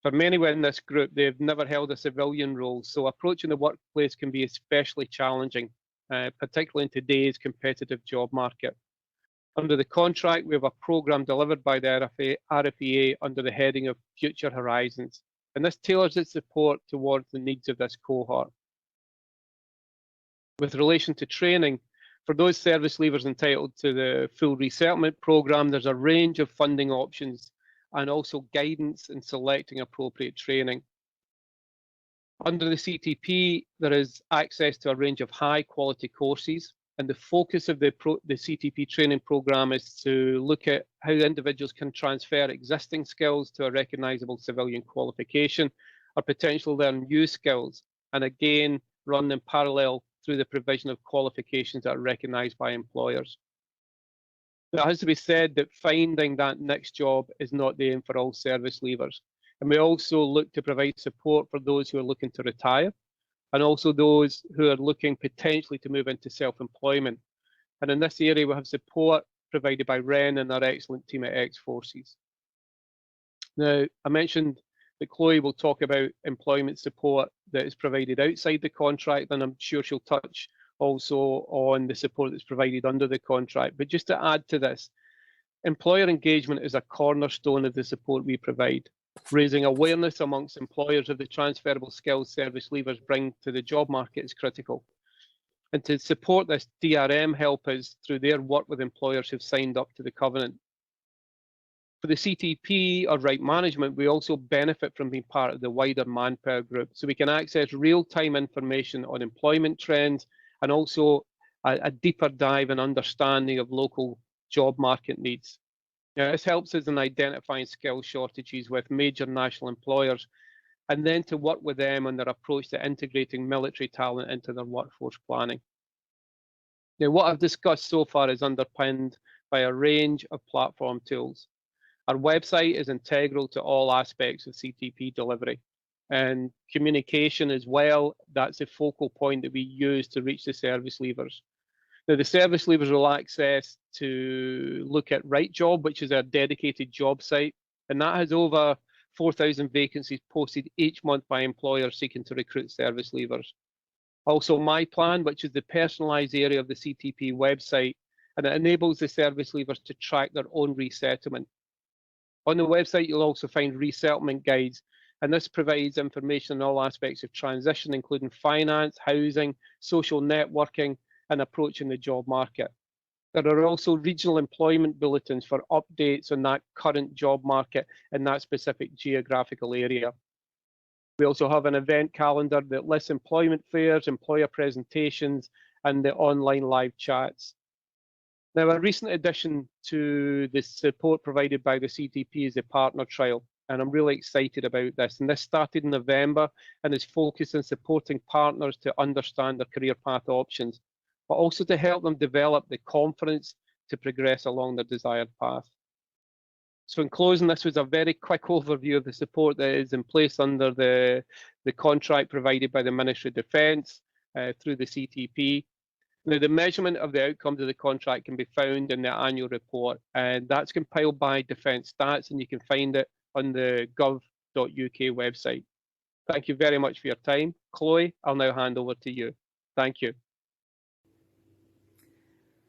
For many within this group, they've never held a civilian role, so approaching the workplace can be especially challenging, particularly in today's competitive job market. Under the contract, we have a programme delivered by the RFEA under the heading of Future Horizons. and this tailors its support towards the needs of this cohort. With relation to training, for those service leavers entitled to the full resettlement programme, there's a range of funding options and also guidance in selecting appropriate training. Under the CTP, there is access to a range of high quality courses, and the focus of the CTP training programme is to look at how individuals can transfer existing skills to a recognisable civilian qualification or potentially learn new skills, and again run in parallel through the provision of qualifications that are recognised by employers. Now, it has to be said that finding that next job is not the aim for all service leavers. And we also look to provide support for those who are looking to retire and also those who are looking potentially to move into self-employment. And in this area, we have support provided by Ren and our excellent team at Ex-Forces. Now, I mentioned that Chloe will talk about employment support that is provided outside the contract, and I'm sure she'll touch also on the support that's provided under the contract. But just to add to this, employer engagement is a cornerstone of the support we provide. Raising awareness amongst employers of the transferable skills service leavers bring to the job market is critical. And to support this, DRM help us through their work with employers who've signed up to the covenant. For the CTP or right management, we also benefit from being part of the wider Manpower group, so we can access real-time information on employment trends and also a deeper dive and understanding of local job market needs. Now, this helps us in identifying skill shortages with major national employers, and then to work with them on their approach to integrating military talent into their workforce planning. Now, what I've discussed so far is underpinned by a range of platform tools. Our website is integral to all aspects of CTP delivery, and communication as well, that's a focal point that we use to reach the service leavers. Now, the service leavers will access to look at Right Job, which is our dedicated job site, and that has over 4,000 vacancies posted each month by employers seeking to recruit service leavers. Also, My Plan, which is the personalised area of the CTP website, and it enables the service leavers to track their own resettlement. On the website, you'll also find resettlement guides, and this provides information on all aspects of transition, including finance, housing, social networking, and approaching the job market. There are also regional employment bulletins for updates on that current job market in that specific geographical area. We also have an event calendar that lists employment fairs, employer presentations, and the online live chats. Now, a recent addition to the support provided by the CTP is the partner trial, and I'm really excited about this. And this started in November and is focused on supporting partners to understand their career path options, but also to help them develop the confidence to progress along their desired path. So in closing, this was a very quick overview of the support that is in place under the contract provided by the Ministry of Defence through the CTP. Now, the measurement of the outcomes of the contract can be found in the annual report, and that's compiled by Defence Stats, and you can find it on the gov.uk website. Thank you very much for your time. Chloe, I'll now hand over to you. Thank you.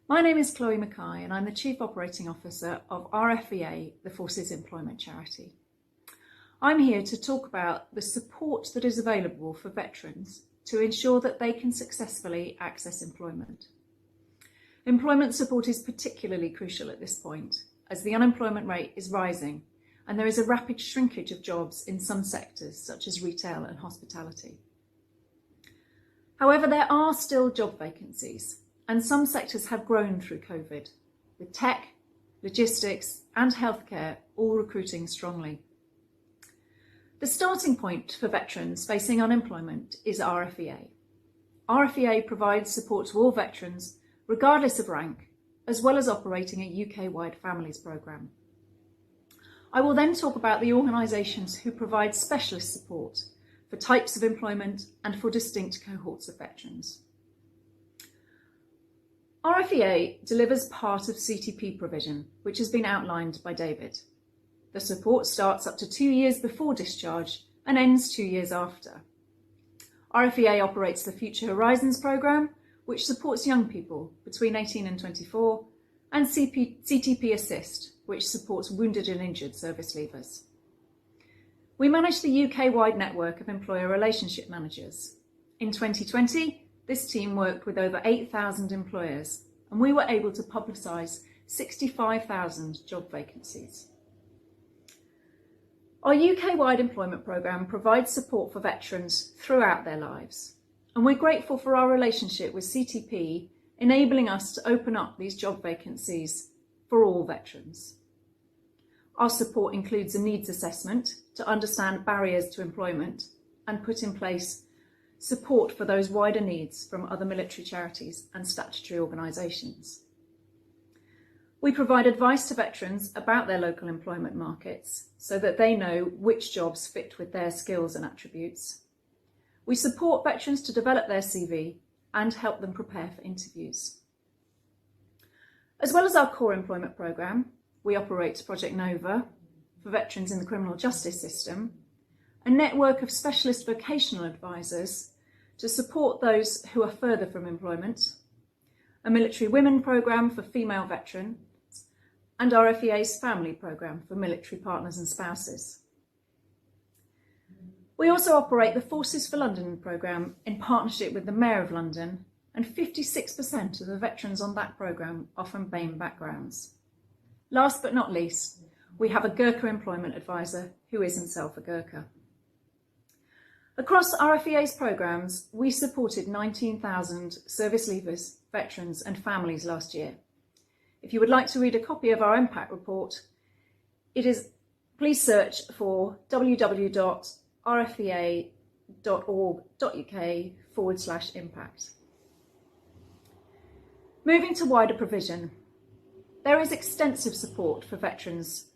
My name is Chloe Mackay, and I'm the Chief Operating Officer of RFEA, the Forces Employment Charity. I'm here to talk about the support that is available for veterans to ensure that they can successfully access employment. Employment support is particularly crucial at this point, as the unemployment rate is rising and there is a rapid shrinkage of jobs in some sectors, such as retail and hospitality. However, there are still job vacancies, and some sectors have grown through COVID, with tech, logistics, and healthcare all recruiting strongly. The starting point for veterans facing unemployment is RFEA. RFEA provides support to all veterans, regardless of rank, as well as operating a UK-wide families programme. I will then talk about the organisations who provide specialist support for types of employment and for distinct cohorts of veterans. RFEA delivers part of CTP provision, which has been outlined by David. The support starts up to 2 years before discharge and ends 2 years after. RFEA operates the Future Horizons programme, which supports young people between 18 and 24, and CTP Assist, which supports wounded and injured service leavers. We manage the UK-wide network of employer relationship managers. In 2020, this team worked with over 8,000 employers, and we were able to publicise 65,000 job vacancies. Our UK-wide employment programme provides support for veterans throughout their lives, and we're grateful for our relationship with CTP enabling us to open up these job vacancies for all veterans. Our support includes a needs assessment to understand barriers to employment and put in place support for those wider needs from other military charities and statutory organisations. We provide advice to veterans about their local employment markets so that they know which jobs fit with their skills and attributes. We support veterans to develop their CV and help them prepare for interviews. As well as our core employment programme, we operate Project Nova for veterans in the criminal justice system, a network of specialist vocational advisors to support those who are further from employment, a military women programme for female veterans, and RFEA's family programme for military partners and spouses. We also operate the Forces for London programme in partnership with the Mayor of London, and 56% of the veterans on that programme are from BAME backgrounds. Last but not least, we have a Gurkha employment advisor who is himself a Gurkha. Across RFEA's programmes, we supported 19,000 service leavers, veterans and families last year. If you would like to read a copy of our impact report, please search for www.rfea.org.uk/impact. Moving to wider provision, there is extensive support for veterans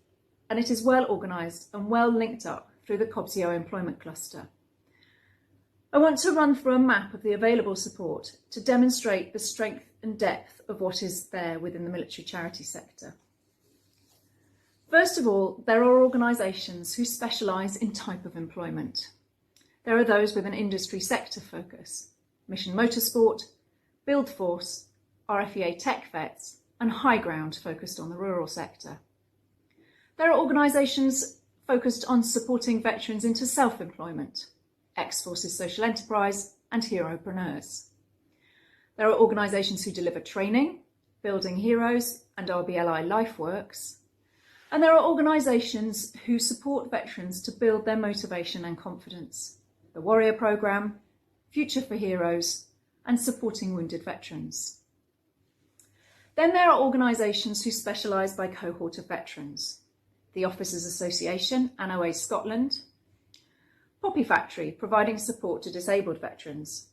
and it is well organised and well linked up through the COBSIO employment cluster. I want to run through a map of the available support to demonstrate the strength and depth of what is there within the military charity sector. First of all, there are organisations who specialise in type of employment. There are those with an industry sector focus, Mission Motorsport, Build Force, RFEA Tech Vets, and High Ground focused on the rural sector. There are organisations focused on supporting veterans into self-employment, Ex-Forces Social Enterprise and Heropreneurs. There are organisations who deliver training, Building Heroes and RBLI LifeWorks, and there are organisations who support veterans to build their motivation and confidence, the Warrior Programme, Future for Heroes, and Supporting Wounded Veterans. Then there are organisations who specialise by cohort of veterans, the Officers Association and OA Scotland, Poppy Factory providing support to disabled veterans,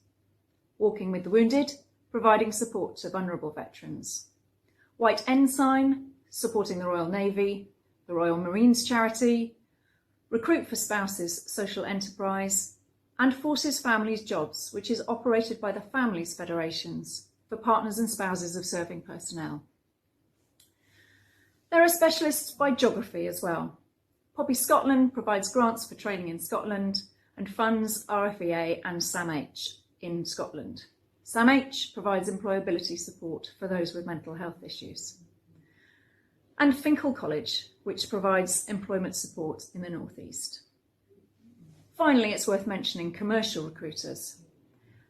Walking with the Wounded providing support to vulnerable veterans, White Ensign supporting the Royal Navy, the Royal Marines Charity, Recruit for Spouses Social Enterprise, and Forces Families Jobs, which is operated by the Families Federations for partners and spouses of serving personnel. There are specialists by geography as well. Poppy Scotland provides grants for training in Scotland and funds RFEA and SAMH in Scotland. SAMH provides employability support for those with mental health issues. And Finkel College, which provides employment support in the North East. Finally, it's worth mentioning commercial recruiters.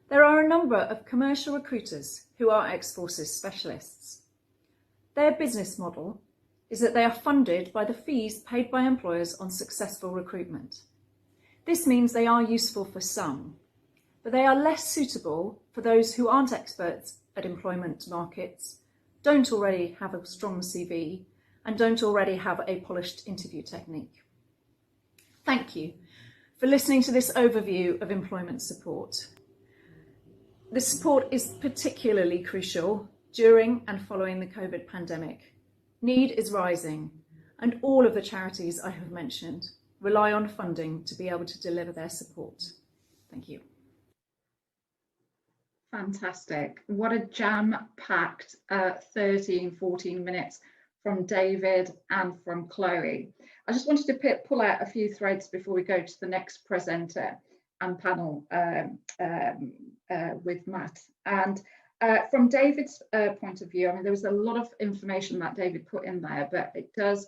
There are a number of commercial recruiters who are ex-forces specialists. Their business model is that they are funded by the fees paid by employers on successful recruitment. This means they are useful for some, but they are less suitable for those who aren't experts at employment markets, don't already have a strong CV, and don't already have a polished interview technique. Thank you for listening to this overview of employment support. The support is particularly crucial during and following the COVID pandemic. Need is rising, and all of the charities I have mentioned rely on funding to be able to deliver their support. Thank you. Fantastic. What a jam-packed 14 minutes from David and from Chloe. I just wanted to pull out a few threads before we go to the next presenter and panel with Matt. And from David's point of view, I mean, there was a lot of information that David put in there, but it does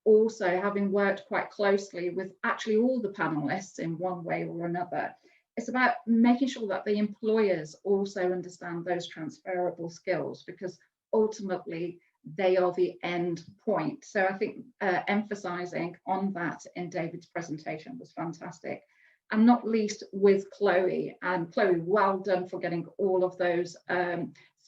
also, having worked quite closely with actually all the panelists in one way or another, it's about making sure that the employers also understand those transferable skills, because ultimately they are the end point. So I think emphasising on that in David's presentation was fantastic. And not least with Chloe. And Chloe, well done for getting all of those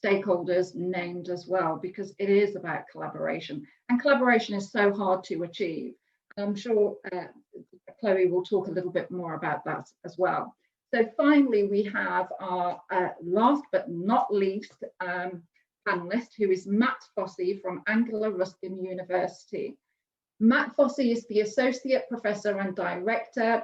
stakeholders named as well, because it is about collaboration. And collaboration is so hard to achieve. I'm sure Chloe will talk a little bit more about that as well. So finally, we have our last but not least panelist, who is Matt Fossey from Anglia Ruskin University. Matt Fossey is the Associate Professor and Director,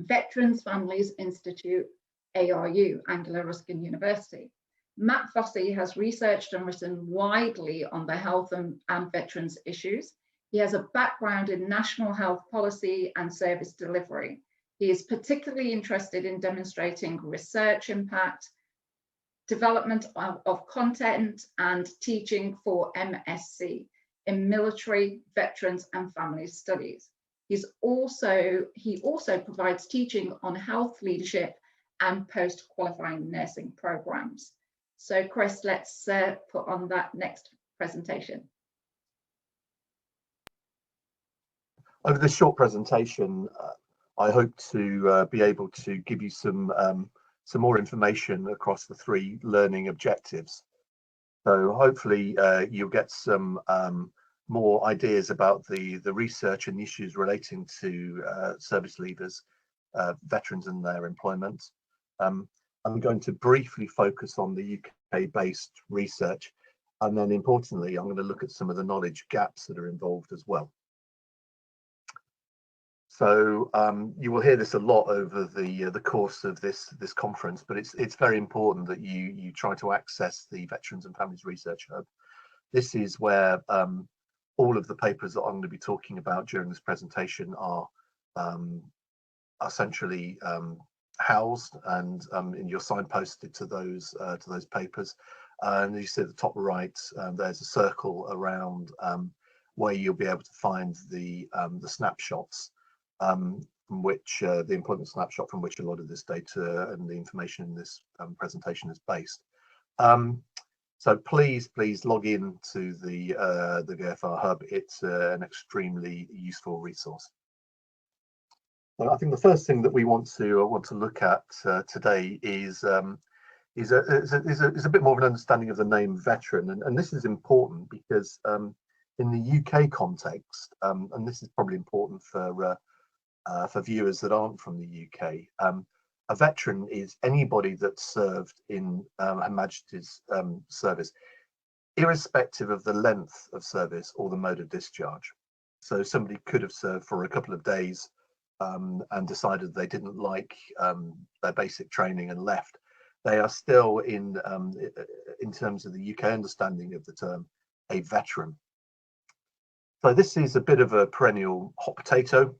Veterans Families Institute, ARU, Anglia Ruskin University. Matt Fossey has researched and written widely on the health and veterans issues. He has a background in national health policy and service delivery. He is particularly interested in demonstrating research impact, development of content and teaching for MSc in military, veterans and families studies. He also provides teaching on health leadership and post-qualifying nursing programs. So Chris, let's put on that next presentation. Over this short presentation, I hope to be able to give you some more information across the three learning objectives. So hopefully you'll get some more ideas about the research and the issues relating to service leavers, veterans and their employment. I'm going to briefly focus on the UK-based research, and then importantly, I'm going to look at some of the knowledge gaps that are involved as well. So you will hear this a lot over the course of this conference, but it's very important that you try to access the Veterans and Families Research Hub. This is where all of the papers that I'm going to be talking about during this presentation are essentially housed, and you're signposted to those papers. And you see at the top right, there's a circle around where you'll be able to find the snapshots from which the employment snapshot from which a lot of this data and the information in this presentation is based. So please log in to the VFR Hub. It's an extremely useful resource. Well, I think the first thing that we want to look at today is a bit more of an understanding of the name veteran, and this is important because in the UK context, and this is probably important for viewers that aren't from the UK, a veteran is anybody that served in Her Majesty's service, irrespective of the length of service or the mode of discharge. So somebody could have served for a couple of days and decided they didn't like their basic training and left. They are still in terms of the UK understanding of the term, a veteran. So this is a bit of a perennial hot potato,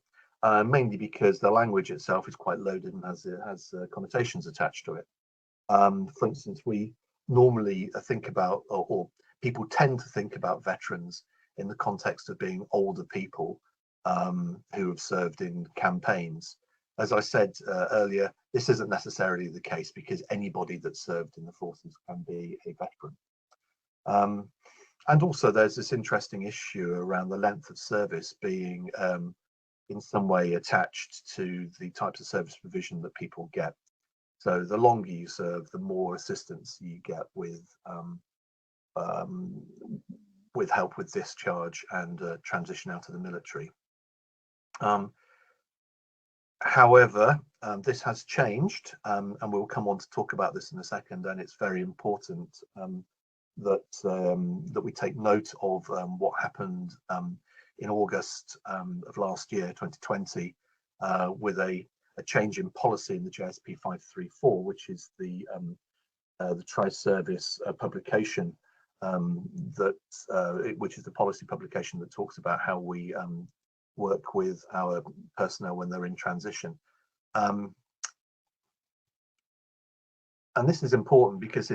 mainly because the language itself is quite loaded and has connotations attached to it. For instance, we normally think about, or people tend to think about veterans in the context of being older people who have served in campaigns. As I said earlier, this isn't necessarily the case, because anybody that served in the forces can be a veteran. And also there's this interesting issue around the length of service being in some way attached to the types of service provision that people get. So the longer you serve, the more assistance you get with help with discharge and transition out of the military. However, this has changed, and we'll come on to talk about this in a second, and it's very important that we take note of what happened in August of last year, 2020, with a change in policy in the JSP 534, which is the tri-service publication which is the policy publication that talks about how we work with our personnel when they're in transition. And this is important because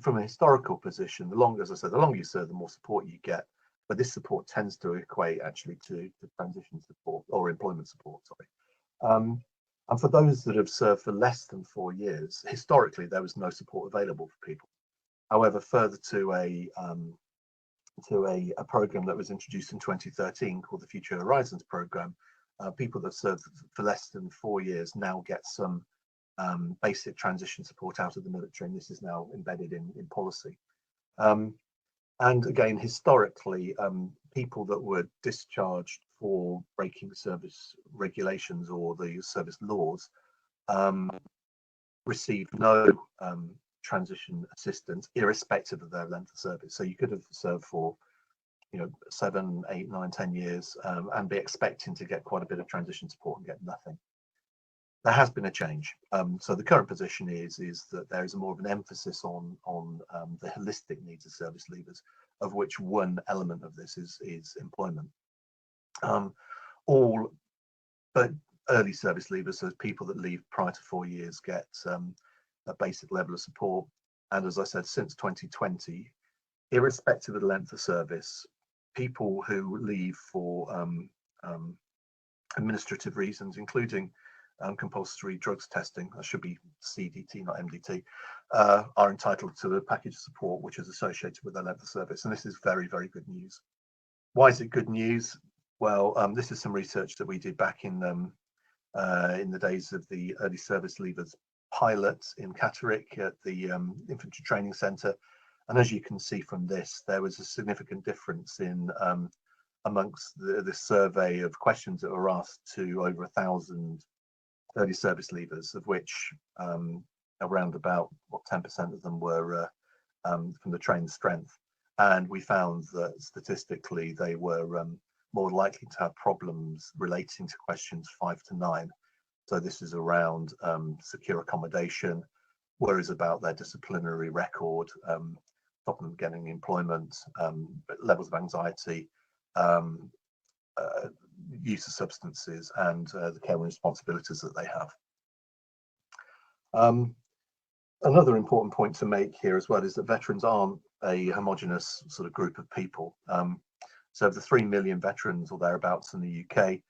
from a historical position, the longer, as I said, the longer you serve, the more support you get. but this support tends to equate actually to transition support or employment support, sorry. And for those that have served for less than 4 years, historically there was no support available for people. However, further to a program that was introduced in 2013 called the Future Horizons program, people that served for less than 4 years now get some basic transition support out of the military, and this is now embedded in policy. And again, historically, people that were discharged for breaking service regulations or the service laws received no transition assistance, irrespective of their length of service. So you could have served for 7, 8, 9, 10 years and be expecting to get quite a bit of transition support and get nothing. There has been a change. So the current position is that there is more of an emphasis on the holistic needs of service leavers, of which one element of this is employment. All but early service leavers, so people that leave prior to 4 years, get a basic level of support. And as I said, since 2020, irrespective of the length of service, people who leave for administrative reasons, including compulsory drugs testing, that should be CDT, not MDT, are entitled to a package of support which is associated with their length of service. And this is very, very good news. Why is it good news? Well, this is some research that we did back in the days of the early service leavers pilot in Catterick at the Infantry Training Centre. And as you can see from this, there was a significant difference in amongst the survey of questions that were asked to over 1,000 early service leavers, of which around about 10% of them were from the trained strength. And we found that statistically they were more likely to have problems relating to questions 5 to 9. So this is around secure accommodation, worries about their disciplinary record, stopping them getting employment, levels of anxiety, use of substances, and the care and responsibilities that they have. Another important point to make here as well is that veterans aren't a homogenous sort of group of people. So of the 3 million veterans or thereabouts in the UK,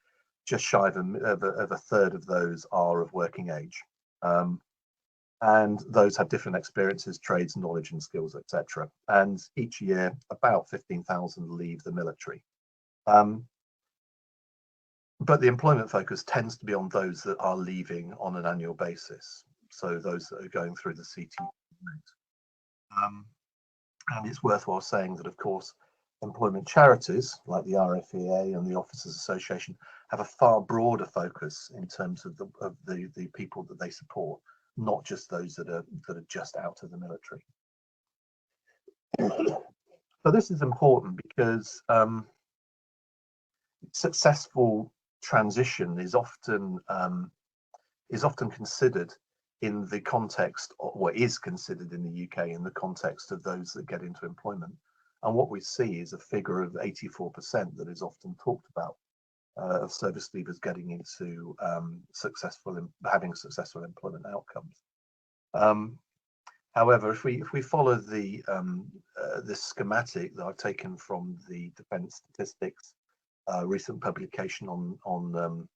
just shy of a third of those are of working age. And those have different experiences, trades, knowledge and skills, etc. And each year, about 15,000 leave the military. But the employment focus tends to be on those that are leaving on an annual basis. So those that are going through the CT route. And it's worthwhile saying that, of course, employment charities like the RFEA and the Officers Association have a far broader focus in terms of the people that they support, not just those that are just out of the military. So this is important because successful transition is often considered in the context, or is considered in the UK in the context of those that get into employment. And what we see is a figure of 84% that is often talked about of service leavers getting into having successful employment outcomes. However, if we follow this schematic that I've taken from the Defence Statistics recent publication on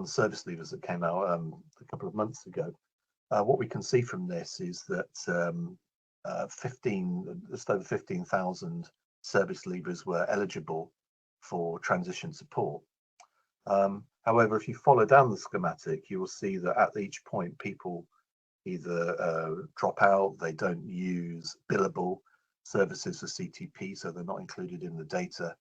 service leavers that came out a couple of months ago, what we can see from this is that just over 15,000 service leavers were eligible for transition support. However, if you follow down the schematic, you will see that at each point people either drop out, they don't use billable services for CTP, so they're not included in the data,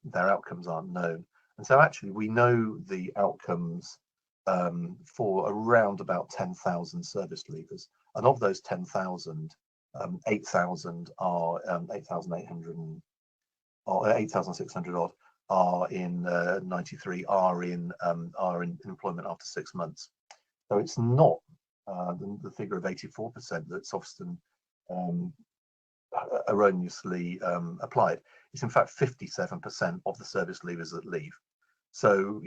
their outcomes aren't known. And so actually we know the outcomes for around about 10,000 service leavers. And of those 10,000, 8,000 are 8,800 or 8,600 odd are in 93 are in employment after 6 months. So it's not the figure of 84% that's often erroneously applied. It's in fact 57% of the service leavers that leave. So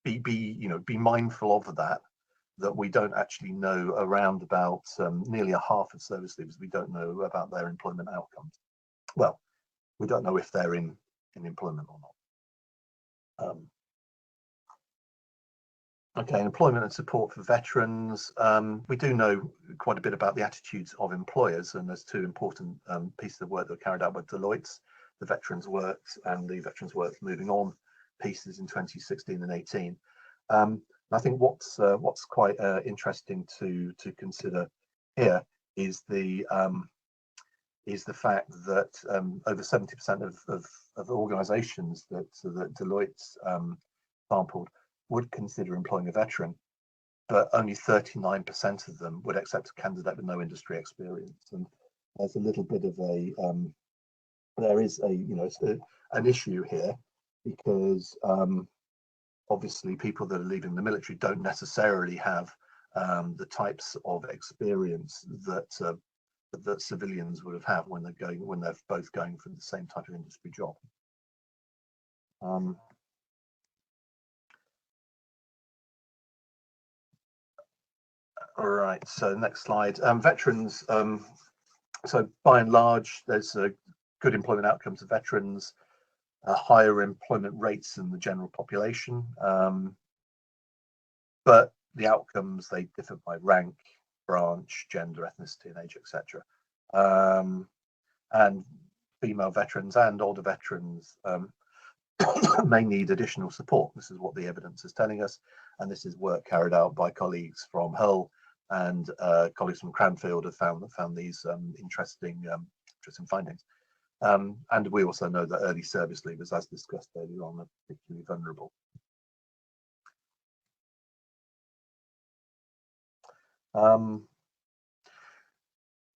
be mindful of that we don't actually know around about nearly a half of service leavers, we don't know about their employment outcomes. well, we don't know if they're in employment or not. Okay, employment and support for veterans. We do know quite a bit about the attitudes of employers, and there's two important pieces of work that were carried out by Deloitte, the Veterans Works and the Veterans Works Moving On pieces in 2016 and 18. I think what's quite interesting to consider here is the fact that over 70% of organisations that Deloitte sampled would consider employing a veteran, but only 39% of them would accept a candidate with no industry experience. And there's a little bit of a there is an issue here, because obviously people that are leaving the military don't necessarily have the types of experience that that civilians would have had when they're both going for the same type of industry job. All right, so next slide. Veterans. So by and large, there's good employment outcomes of veterans, higher employment rates than the general population, but the outcomes, they differ by rank, branch, gender, ethnicity, and age, etc. And female veterans and older veterans may need additional support. This is what the evidence is telling us, and this is work carried out by colleagues from Hull and colleagues from Cranfield have found these interesting findings. And we also know that early service leavers, as discussed earlier on, are particularly vulnerable.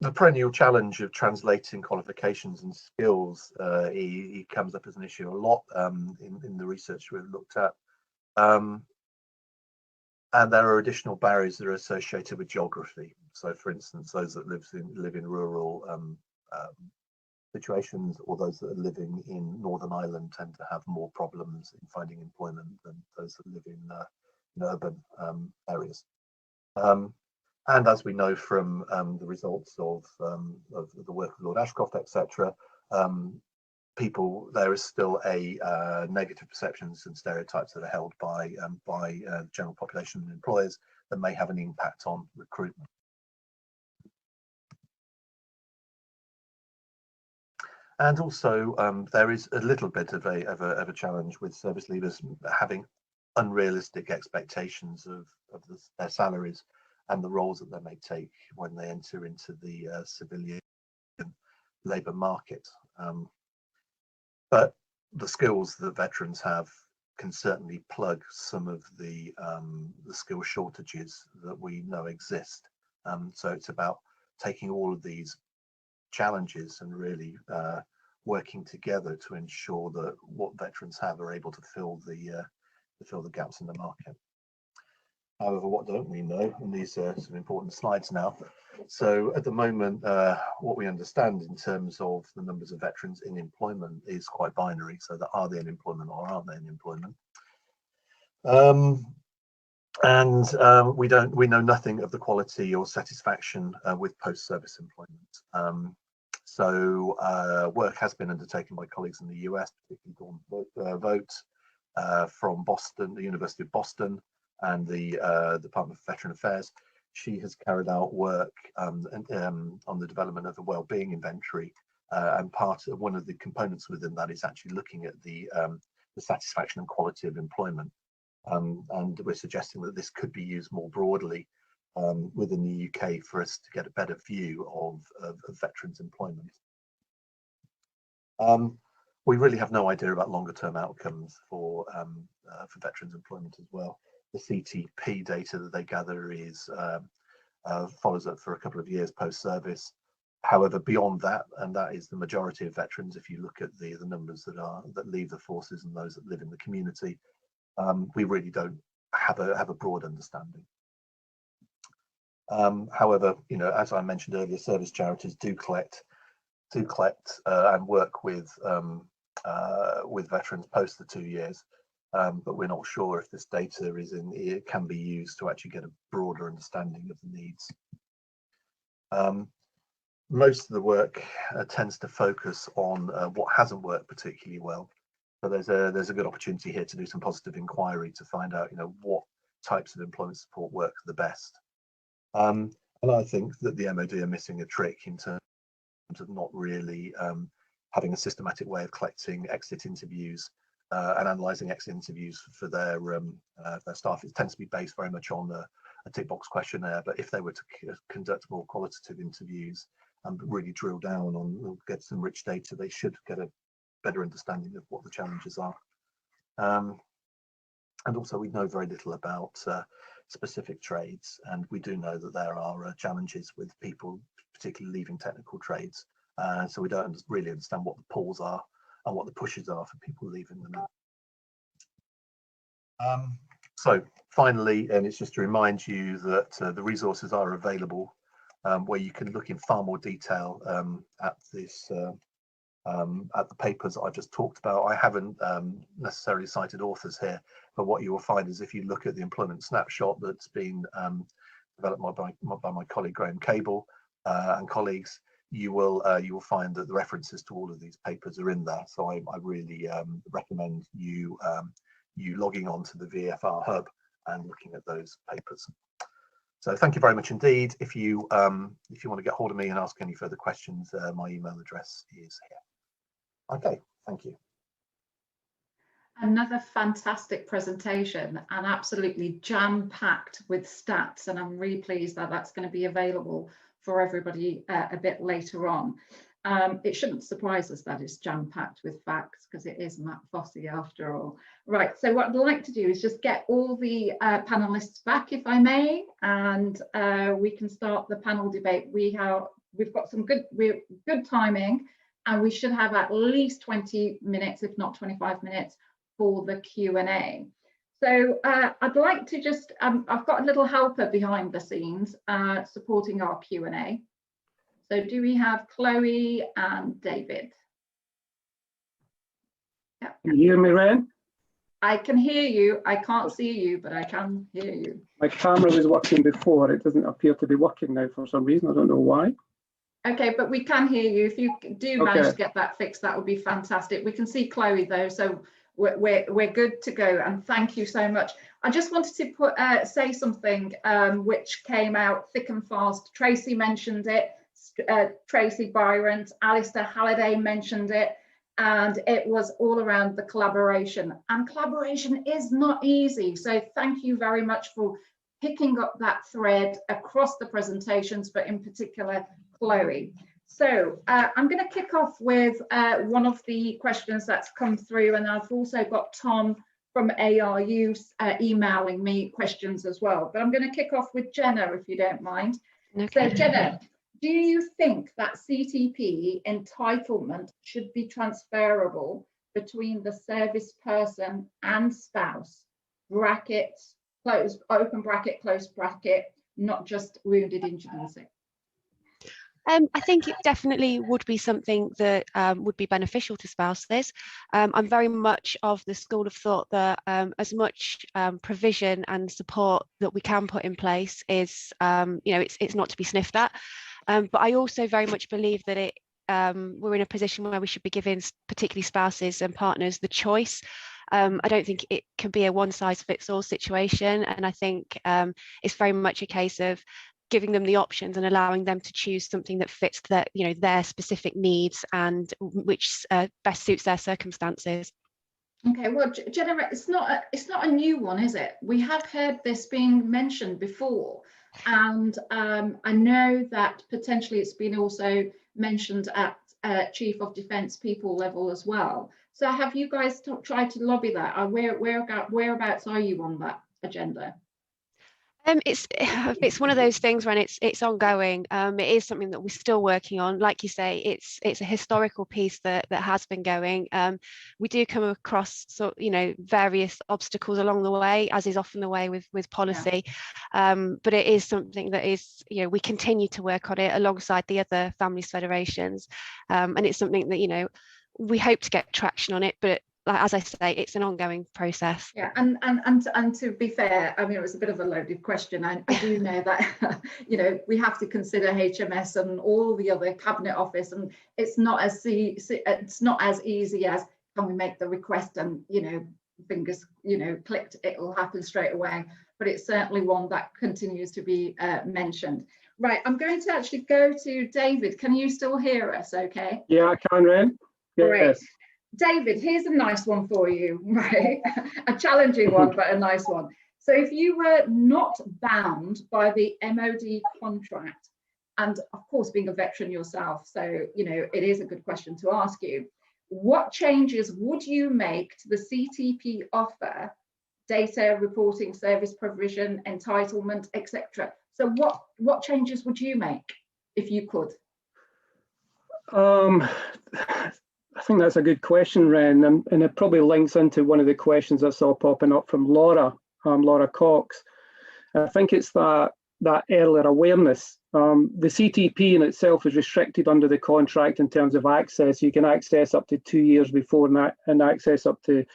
The perennial challenge of translating qualifications and skills, he comes up as an issue a lot in the research we've looked at. And there are additional barriers that are associated with geography. So, for instance, those that live in rural situations, or those that are living in Northern Ireland, tend to have more problems in finding employment than those that live in urban areas. And as we know from the results of the work of Lord Ashcroft, etc., there is still a negative perceptions and stereotypes that are held by general population and employers that may have an impact on recruitment. And also, there is a little bit of a challenge with service leavers having unrealistic expectations of their salaries and the roles that they may take when they enter into the civilian labour market. But the skills that veterans have can certainly plug some of the skill shortages that we know exist. So it's about taking all of these challenges and really working together to ensure that what veterans have are able to fill the gaps in the market. However, what don't we know? And these are some important slides now. So at the moment, what we understand in terms of the numbers of veterans in employment is quite binary. So that are they in employment or aren't they in employment? We know nothing of the quality or satisfaction with post-service employment. So work has been undertaken by colleagues in the US, particularly Dawn Vogt from Boston, the University of Boston, and the Department of Veteran Affairs. She has carried out work on the development of a wellbeing inventory, and one of the components within that is actually looking at the satisfaction and quality of employment. And we're suggesting that this could be used more broadly within the UK for us to get a better view of veterans' employment. We really have no idea about longer term outcomes for veterans' employment as well. The CTP data that they gather is follows up for a couple of years post-service. However, beyond that, and that is the majority of veterans, if you look at the numbers that leave the forces and those that live in the community, we really don't have a broad understanding. However, as I mentioned earlier, service charities do collect and work with veterans post the 2 years. But we're not sure if this data can be used to actually get a broader understanding of the needs. most of the work tends to focus on what hasn't worked particularly well. So there's a good opportunity here to do some positive inquiry to find out, what types of employment support work the best. And I think that the MOD are missing a trick in terms of not really having a systematic way of collecting exit interviews and analysing exit interviews for their staff. It tends to be based very much on a tick box questionnaire, but if they were to conduct more qualitative interviews and really drill down on, get some rich data, they should get a better understanding of what the challenges are. And also, we know very little about specific trades, and we do know that there are challenges with people particularly leaving technical trades, so we don't really understand what the pulls are and what the pushes are for people leaving them. So finally, and it's just to remind you that the resources are available where you can look in far more detail at this at the papers I just talked about. I haven't necessarily cited authors here, but what you will find is if you look at the employment snapshot that's been developed by my colleague Graham Cable and colleagues, you will find that the references to all of these papers are in there. So I really recommend you logging on to the VFR hub and looking at those papers. So thank you very much indeed. If you want to get hold of me and ask any further questions, my email address is here. Okay, thank you. Another fantastic presentation and absolutely jam-packed with stats, and I'm really pleased that that's going to be available for everybody a bit later on. It shouldn't surprise us that it's jam-packed with facts, because it is Matt Fossey after all. Right, so what I'd like to do is just get all the panelists back, if I may, and we can start the panel debate. We've got some good timing, and we should have at least 20 minutes, if not 25 minutes, for the Q&A. So I'd like to just, I've got a little helper behind the scenes supporting our Q&A. So do we have Chloe and David? Yeah. Can you hear me, Ren? I can hear you. I can't see you, but I can hear you. My camera was working before. It doesn't appear to be working now for some reason. I don't know why. Okay, but we can hear you. If you do manage to get that fixed, that would be fantastic. We can see Chloe though, so we're good to go. And thank you so much. I just wanted to say something which came out thick and fast. Tracy mentioned it. Tracy Byron, Alistair Halliday mentioned it, and it was all around the collaboration. And collaboration is not easy. So thank you very much for picking up that thread across the presentations, but in particular, Chloe. So I'm going to kick off with one of the questions that's come through, and I've also got Tom from ARU emailing me questions as well. But I'm going to kick off with Jenna, if you don't mind. Okay. So Jenna, do you think that CTP entitlement should be transferable between the service person and spouse, brackets, close, open bracket, close bracket, not just wounded, injured and sick? I think it definitely would be something that would be beneficial to spouses. I'm very much of the school of thought that as much provision and support that we can put in place is, it's not to be sniffed at. But I also very much believe that we're in a position where we should be giving particularly spouses and partners the choice. I don't think it can be a one-size-fits-all situation, and I think it's very much a case of giving them the options and allowing them to choose something that fits their specific needs and which best suits their circumstances. Okay, well, Jenna, it's not a new one, is it? We have heard this being mentioned before, and I know that potentially it's been also mentioned at Chief of Defence people level as well. So have you guys tried to lobby that? Whereabouts are you on that agenda? It's one of those things when it's ongoing. It is something that we're still working on. Like you say, it's a historical piece that has been going. We do come across various obstacles along the way, as is often the way with policy. Yeah. But it is something that is, we continue to work on it alongside the other families federations, and it's something that we hope to get traction on it. But as I say, it's an ongoing process. Yeah, and to be fair, I mean, it was a bit of a loaded question. I do know that we have to consider HMS and all the other Cabinet Office, and it's not as easy as can we make the request and fingers clicked, it will happen straight away. But it's certainly one that continues to be mentioned. Right, I'm going to actually go to David. Can you still hear us? Okay. Yeah, I can, Ren. Great. Yes. David, here's a nice one for you, right? A challenging one, but a nice one. So if you were not bound by the MOD contract, and of course being a veteran yourself, so it is a good question to ask you, what changes would you make to the CTP offer, data reporting, service provision, entitlement, etc.? So what changes would you make if you could? I think that's a good question, Ren, and it probably links into one of the questions I saw popping up from Laura Cox. I think it's that earlier awareness. The CTP in itself is restricted under the contract in terms of access. You can access up to 2 years before and access up to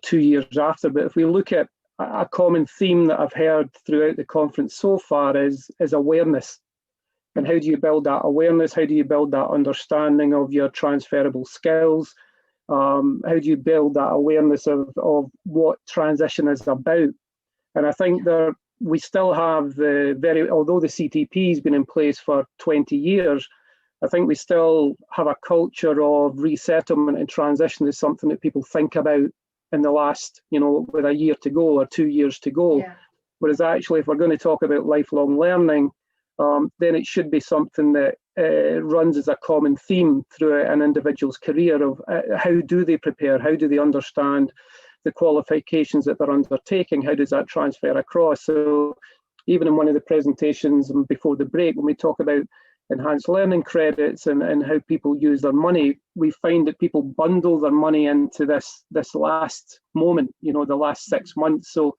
2 years after. But if we look at a common theme that I've heard throughout the conference so far is awareness. And how do you build that awareness? How do you build that understanding of your transferable skills? How do you build that awareness of what transition is about? And I think we still have although the CTP has been in place for 20 years, I think we still have a culture of resettlement and transition is something that people think about in the last, with a year to go or 2 years to go. Yeah. Whereas actually, if we're going to talk about lifelong learning, then it should be something that runs as a common theme throughout an individual's career of how do they prepare, how do they understand the qualifications that they're undertaking, how does that transfer across? So even in one of the presentations before the break, when we talk about enhanced learning credits and how people use their money, we find that people bundle their money into this last moment, the last 6 months. So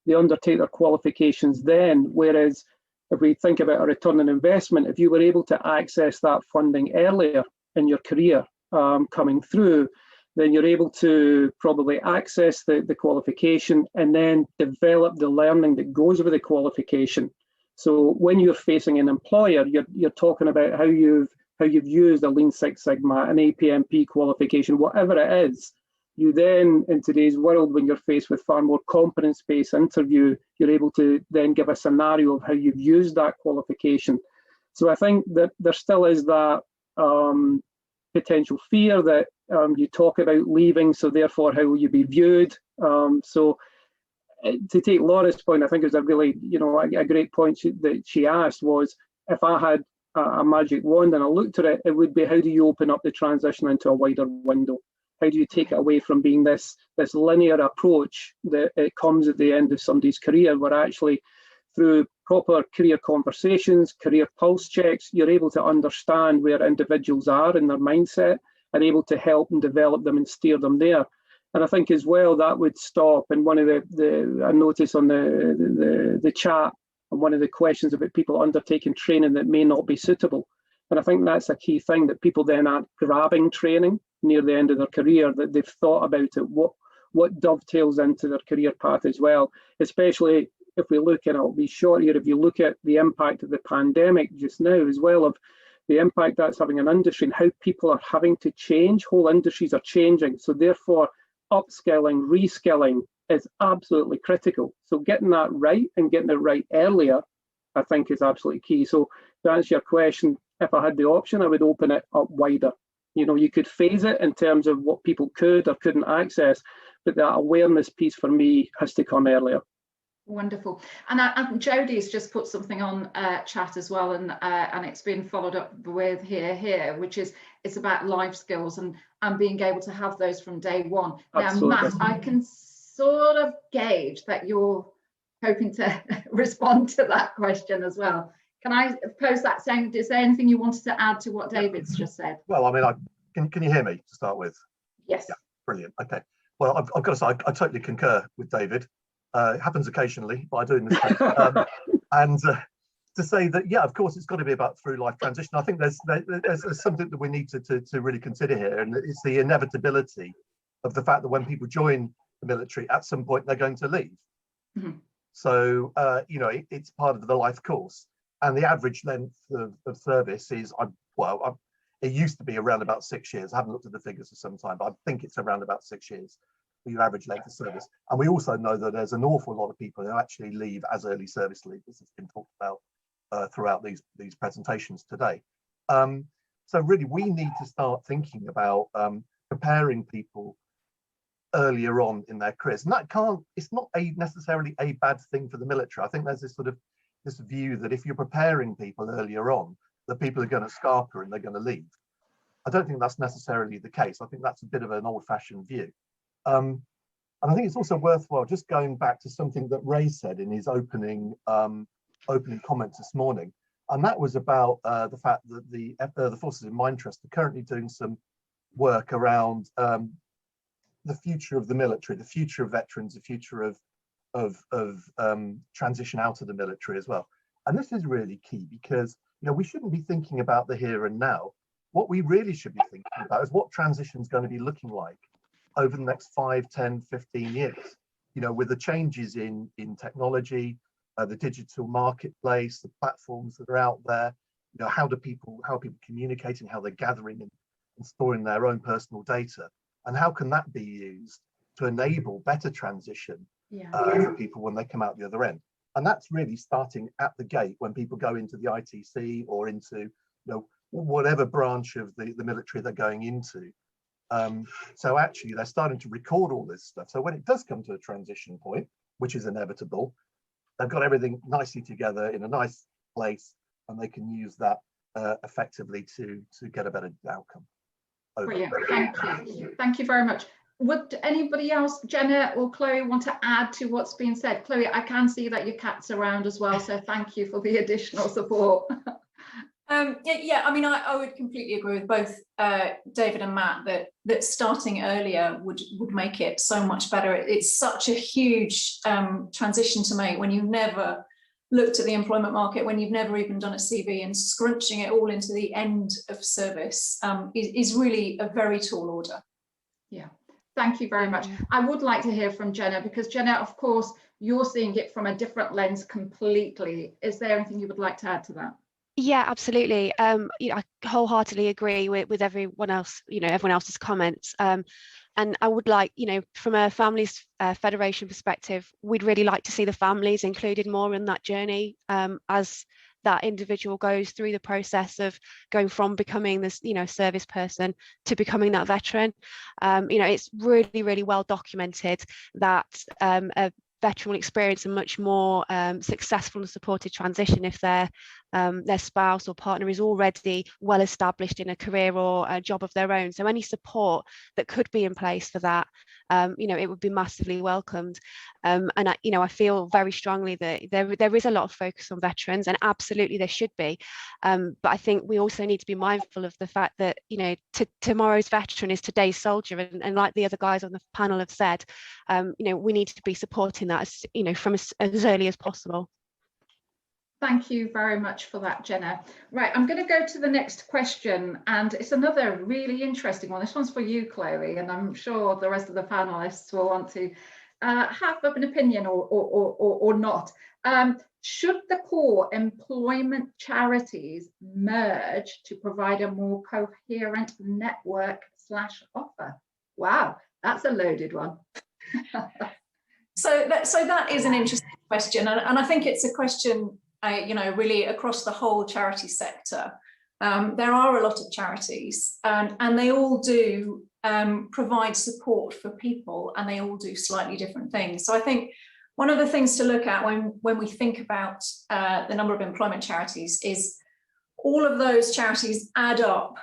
they undertake their qualifications then, whereas if we think about a return on investment, if you were able to access that funding earlier in your career coming through, then you're able to probably access the qualification and then develop the learning that goes with the qualification. So when you're facing an employer, you're talking about how you've used a Lean Six Sigma, an APMP qualification, whatever it is. You then, in today's world, when you're faced with far more competence-based interview, you're able to then give a scenario of how you've used that qualification. So I think that there still is that potential fear that you talk about leaving, so therefore how will you be viewed? So to take Laura's point, I think it was a really, a great point that she asked was, if I had a magic wand and I looked at it, it would be how do you open up the transition into a wider window? How do you take it away from being this linear approach that it comes at the end of somebody's career, where actually through proper career conversations, career pulse checks, you're able to understand where individuals are in their mindset and able to help and develop them and steer them there. And I think as well that would stop. And one of I noticed on the chat, and one of the questions about people undertaking training that may not be suitable. And I think that's a key thing, that people then aren't grabbing training near the end of their career, that they've thought about it, what dovetails into their career path as well, especially if we look, and I'll be short here, if you look at the impact of the pandemic just now as well, of the impact that's having on industry and how people are having to change, whole industries are changing. So therefore, upskilling, reskilling is absolutely critical. So getting that right and getting it right earlier, I think is absolutely key. So to answer your question, if I had the option, I would open it up wider. You could phase it in terms of what people could or couldn't access, but that awareness piece for me has to come earlier. Wonderful. And Jodie's just put something on chat as well, and it's been followed up with here, which is it's about life skills and being able to have those from day one. Absolutely. Now, Matt, I can sort of gauge that you're hoping to respond to that question as well. Can I pose that same? Is there anything you wanted to add to what David's just said? Well, I mean, can you hear me to start with? Yes. Yeah, brilliant. Okay. Well, I've got to say, I totally concur with David. It happens occasionally, but I do in this case. And to say that, yeah, of course, it's got to be about through life transition. I think there's something that we need to really consider here, and it's the inevitability of the fact that when people join the military, at some point they're going to leave. Mhm. So, you know, it's part of the life course. And the average length of service is, it used to be around about 6 years. I haven't looked at the figures for some time, but I think it's around about 6 years for your average length of service. And we also know that there's an awful lot of people who actually leave as early service leavers. This has been talked about throughout these presentations today. So really, we need to start thinking about preparing people earlier on in their careers. And that it's not necessarily a bad thing for the military. I think there's this view that if you're preparing people earlier on, that people are going to scarper and they're going to leave. I don't think that's necessarily the case. I think that's a bit of an old-fashioned view. And I think it's also worthwhile just going back to something that Ray said in his opening comments this morning. And that was about the fact that the Forces in Mind Trust are currently doing some work around the future of the military, the future of veterans, the future of transition out of the military as well. And this is really key because, you know, we shouldn't be thinking about the here and now. What we really should be thinking about is what transition is going to be looking like over the next 5, 10, 15 years. You know, with the changes in technology, the digital marketplace, the platforms that are out there, you know, how are people communicating, how they're gathering and storing their own personal data, and how can that be used to enable better transition for people when they come out the other end. And that's really starting at the gate when people go into the ITC or into, you know, whatever branch of the military they're going into. So actually they're starting to record all this stuff. So when it does come to a transition point, which is inevitable, they've got everything nicely together in a nice place, and they can use that effectively to get a better outcome. Brilliant, thank you very much. Would anybody else, Jenna or Chloe, want to add to what's been said? Chloe, I can see that your cat's around as well, so thank you for the additional support. Yeah, I mean, I would completely agree with both David and Matt that starting earlier would make it so much better. It's such a huge transition to make when you've never looked at the employment market, when you've never even done a CV, and scrunching it all into the end of service is really a very tall order. Yeah, thank you very much. I would like to hear from Jenna, because Jenna, of course, you're seeing it from a different lens completely. Is there anything you would like to add to that? Yeah, absolutely. You know, I wholeheartedly agree with everyone else, you know, everyone else's comments. And I would like, you know, from a families federation perspective, we'd really like to see the families included more in that journey as that individual goes through the process of going from becoming this, you know, service person to becoming that veteran. You know, it's really, really well documented that a veteran will experience a much more successful and supported transition if their spouse or partner is already well established in a career or a job of their own. So any support that could be in place for that, you know, it would be massively welcomed. And you know, I feel very strongly that there is a lot of focus on veterans, and absolutely there should be. But I think we also need to be mindful of the fact that, you know, tomorrow's veteran is today's soldier, and like the other guys on the panel have said, you know, we need to be supporting that, as, you know, from as early as possible. Thank you very much for that, Jenna. Right, I'm going to go to the next question, and it's another really interesting one. This one's for you, Chloe, and I'm sure the rest of the panelists will want to have an opinion or not. Should the core employment charities merge to provide a more coherent network/offer? Wow, that's a loaded one. So that is an interesting question, and I think it's a question, you know, really across the whole charity sector. There are a lot of charities, and they all do provide support for people, and they all do slightly different things. So I think one of the things to look at when we think about the number of employment charities is all of those charities add up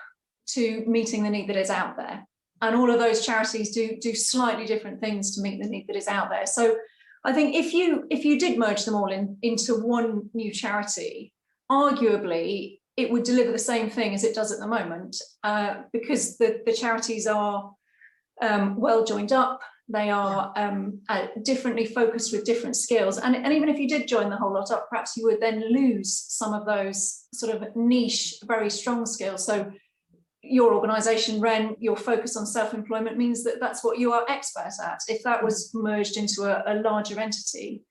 to meeting the need that is out there. And all of those charities do slightly different things to meet the need that is out there. So I think if you did merge them all into one new charity, arguably it would deliver the same thing as it does at the moment, because the charities are well joined up. They are differently focused with different skills. And even if you did join the whole lot up, perhaps you would then lose some of those sort of niche, very strong skills. So your organisation, Ren, your focus on self-employment means that that's what you are expert at. If that was merged into a larger entity,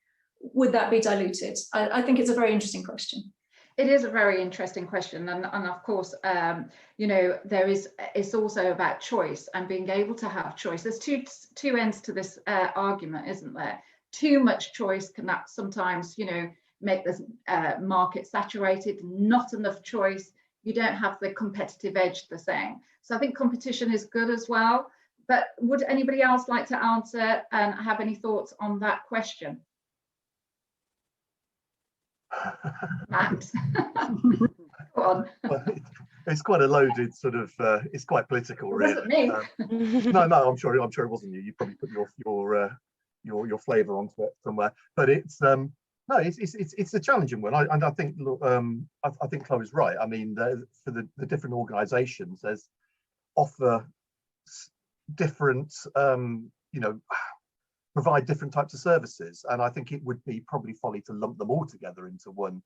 would that be diluted? I think it's a very interesting question. It is a very interesting question, and of course, you know, it's also about choice and being able to have choice. There's two ends to this argument, isn't there? Too much choice can that sometimes, you know, make the market saturated. Not enough choice, you don't have the competitive edge the same. So I think competition is good as well. But would anybody else like to answer and have any thoughts on that question? Matt. Go on. Well, it's quite a loaded sort of. It's quite political, really. Was it me? No, I'm sure it wasn't you. You probably put your flavour onto it somewhere. But it's no, it's a challenging one. I think I think Chloe's right. I mean, for the different organisations, there's offer different, you know, provide different types of services, and I think it would be probably folly to lump them all together into one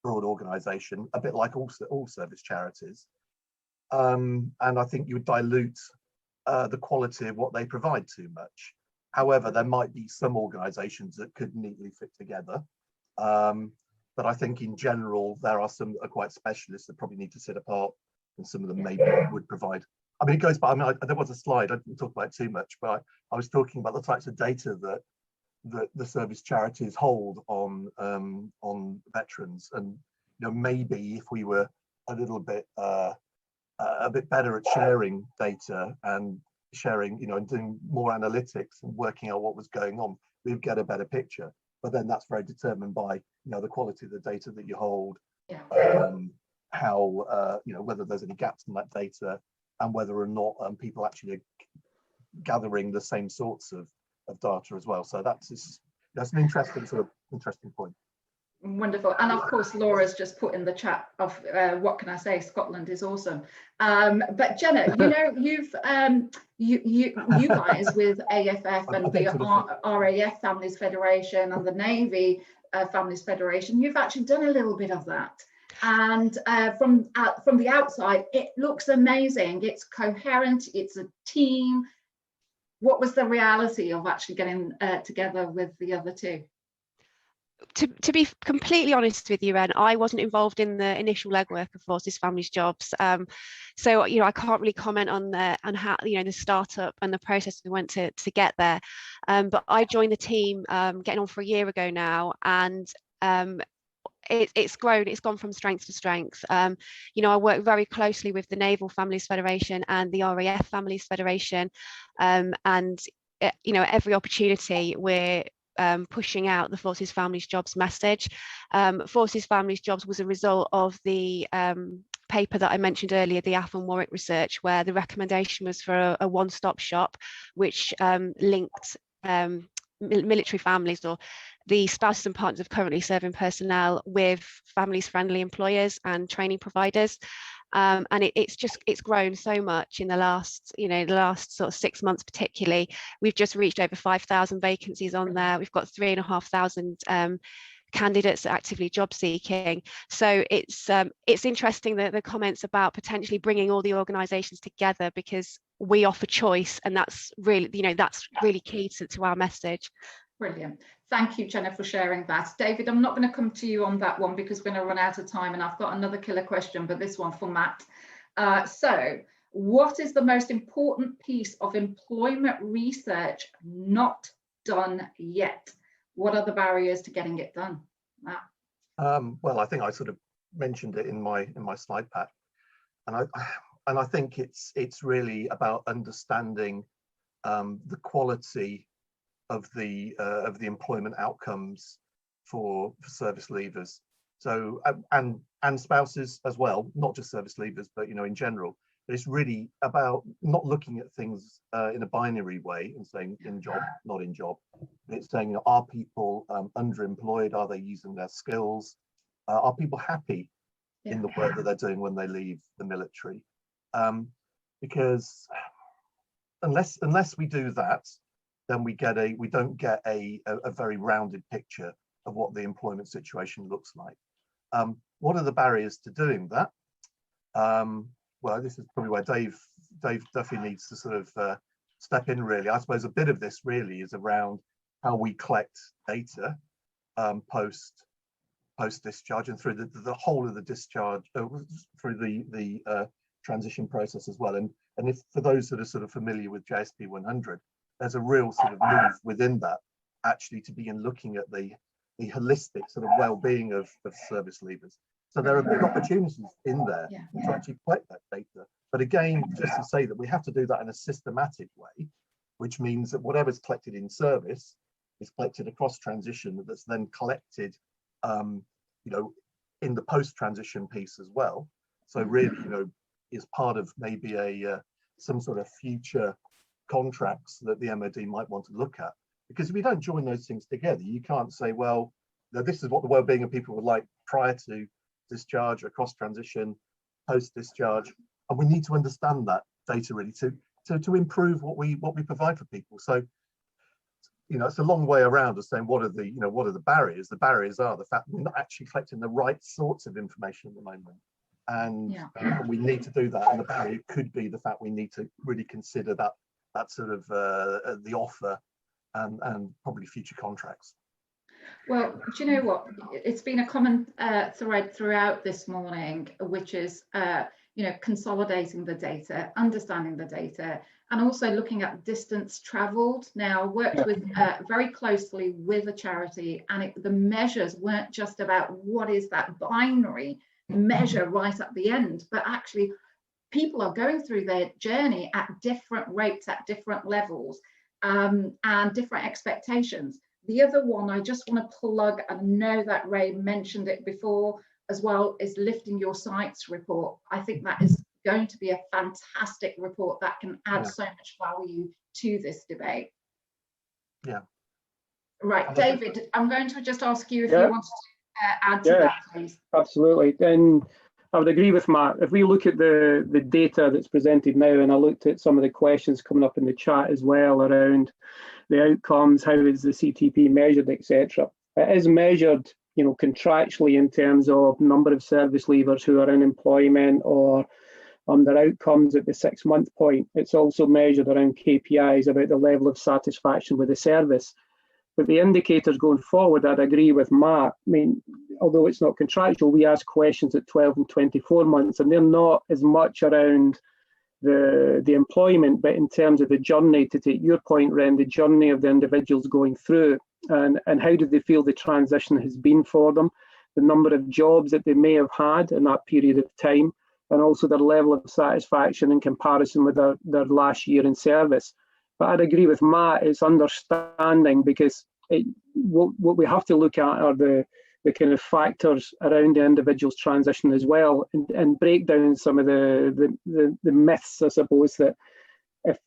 broad organisation, a bit like all service charities. And I think you would dilute the quality of what they provide too much. However, there might be some organisations that could neatly fit together. But I think in general, there are some that are quite specialists that probably need to sit apart, and some of them maybe would provide. I mean, it goes back. I mean, there was a slide. I didn't talk about it too much, but I was talking about the types of data that the service charities hold on veterans, and you know, maybe if we were a little bit better at sharing data and sharing, you know, and doing more analytics and working out what was going on, we'd get a better picture. But then that's very determined by, you know, the quality of the data that you hold, how you know, whether there's any gaps in that data, and whether or not people actually are gathering the same sorts of data as well. So that's an interesting point. Wonderful. And of course, Laura's just put in the chat of what can I say, Scotland is awesome. But Jenna, you know, you've you guys with AFF and the RAF Families Federation and the Navy Families Federation, you've actually done a little bit of that. And from the outside, it looks amazing. It's coherent. It's a team. What was the reality of actually getting together with the other two? To be completely honest with you, Ren, I wasn't involved in the initial legwork of Forces Families Jobs, so you know, I can't really comment on how, you know, the startup and the process we went to get there. But I joined the team getting on for a year ago now, and it's grown. It's gone from strength to strength. You know, I work very closely with the Naval Families Federation and the RAF Families Federation, and you know, every opportunity we're pushing out the Forces Families Jobs message. Forces Families Jobs was a result of the paper that I mentioned earlier, the Aff and Warwick research, where the recommendation was for a one-stop shop, which linked military families or the spouses and partners of currently serving personnel with families-friendly employers and training providers. And it's grown so much in the last sort of 6 months particularly. We've just reached over 5,000 vacancies on there. We've got 3,500 candidates actively job seeking. So it's interesting that the comments about potentially bringing all the organisations together, because we offer choice, and that's really, you know, that's really key to our message. Brilliant. Thank you, Jenna, for sharing that. David, I'm not going to come to you on that one because we're going to run out of time, and I've got another killer question, but this one for Matt. So what is the most important piece of employment research not done yet? What are the barriers to getting it done, Matt? Well, I think I sort of mentioned it in my slide pack, and I think it's really about understanding the quality of the employment outcomes for service leavers, so and spouses as well, not just service leavers, but you know, in general. But it's really about not looking at things in a binary way and saying in job, not in job. It's saying, you know, are people underemployed? Are they using their skills? Are people happy in the work that they're doing when they leave the military? Because unless we do that, then we don't get a very rounded picture of what the employment situation looks like. What are the barriers to doing that? well, this is probably where Dave Duffy needs to sort of step in, really. I suppose a bit of this really is around how we collect data post discharge and through the whole of the discharge, through the transition process as well. And if for those that are sort of familiar with JSP 100, there's a real sort of move within that actually to begin looking at the holistic sort of well-being of service leavers. So there are big opportunities in there to actually collect that data. But again, just to say that we have to do that in a systematic way, which means that whatever's collected in service is collected across transition, that's then collected, you know, in the post-transition piece as well. So really, you know, is part of maybe some sort of future contracts that the MOD might want to look at. Because if you don't join those things together, you can't say, well, this is what the well-being of people would like prior to discharge, across transition, post-discharge, and we need to understand that data really to improve what we provide for people. So, you know, it's a long way around of saying what are the barriers. The barriers are the fact that we're not actually collecting the right sorts of information at the moment, and we need to do that. And the barrier could be the fact we need to really consider that sort of the offer and probably future contracts. Well, do you know what? It's been a common thread throughout this morning, which is, you know, consolidating the data, understanding the data, and also looking at distance travelled. Now, I worked with very closely with a charity, and the measures weren't just about what is that binary measure right at the end, but actually people are going through their journey at different rates, at different levels, and different expectations. The other one I just want to plug, and know that Ray mentioned it before as well, is Lifting Your Sights report. I think that is going to be a fantastic report that can add so much value to this debate. Yeah. Right, David, I'm going to just ask you if you want to add to that, please. Absolutely. And I would agree with Matt. If we look at the data that's presented now, and I looked at some of the questions coming up in the chat as well around the outcomes, how is the CTP measured, etc. It is measured, you know, contractually in terms of number of service leavers who are in employment or their outcomes at the 6-month point. It's also measured around KPIs about the level of satisfaction with the service. But the indicators going forward, I'd agree with Matt. I mean, although it's not contractual, we ask questions at 12 and 24 months, and they're not as much around the employment, but in terms of the journey, to take your point, Ren, the journey of the individuals going through, and how do they feel the transition has been for them, the number of jobs that they may have had in that period of time, and also their level of satisfaction in comparison with their last year in service. But I'd agree with Matt, it's understanding, because what we have to look at are the kind of factors around the individual's transition as well, and break down some of the myths, I suppose, that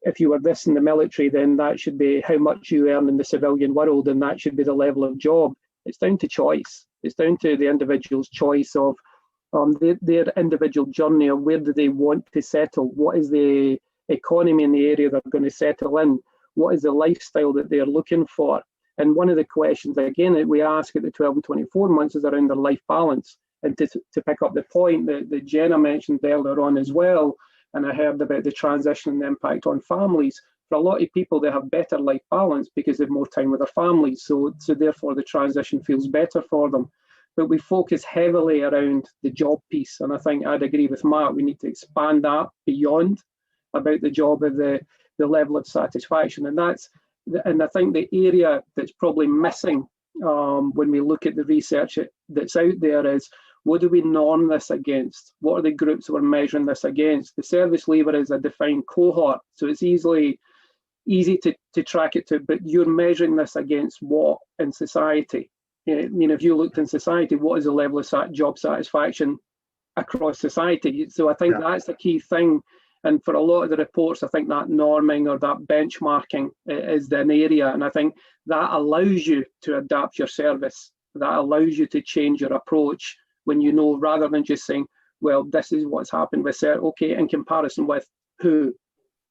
if you were this in the military, then that should be how much you earn in the civilian world, and that should be the level of job. It's down to choice. It's down to the individual's choice of their individual journey of where do they want to settle, what is the economy in the area they're going to settle in, what is the lifestyle that they're looking for. And one of the questions, again, that we ask at the 12 and 24 months is around their life balance. And to pick up the point that Jenna mentioned earlier on as well, and I heard about the transition and the impact on families. For a lot of people, they have better life balance because they have more time with their families. So therefore, the transition feels better for them. But we focus heavily around the job piece. And I think I'd agree with Matt, we need to expand that beyond about the job of the level of satisfaction. And I think the area that's probably missing when we look at the research that's out there is, what do we norm this against? What are the groups we're measuring this against? The service leaver is a defined cohort, so it's easy to track it to, but you're measuring this against what in society? I mean, if you looked in society, what is the level of job satisfaction across society? So I think that's the key thing. And for a lot of the reports, I think that norming or that benchmarking is an area. And I think that allows you to adapt your service. That allows you to change your approach when you know, rather than just saying, well, this is what's happened with okay, in comparison with who,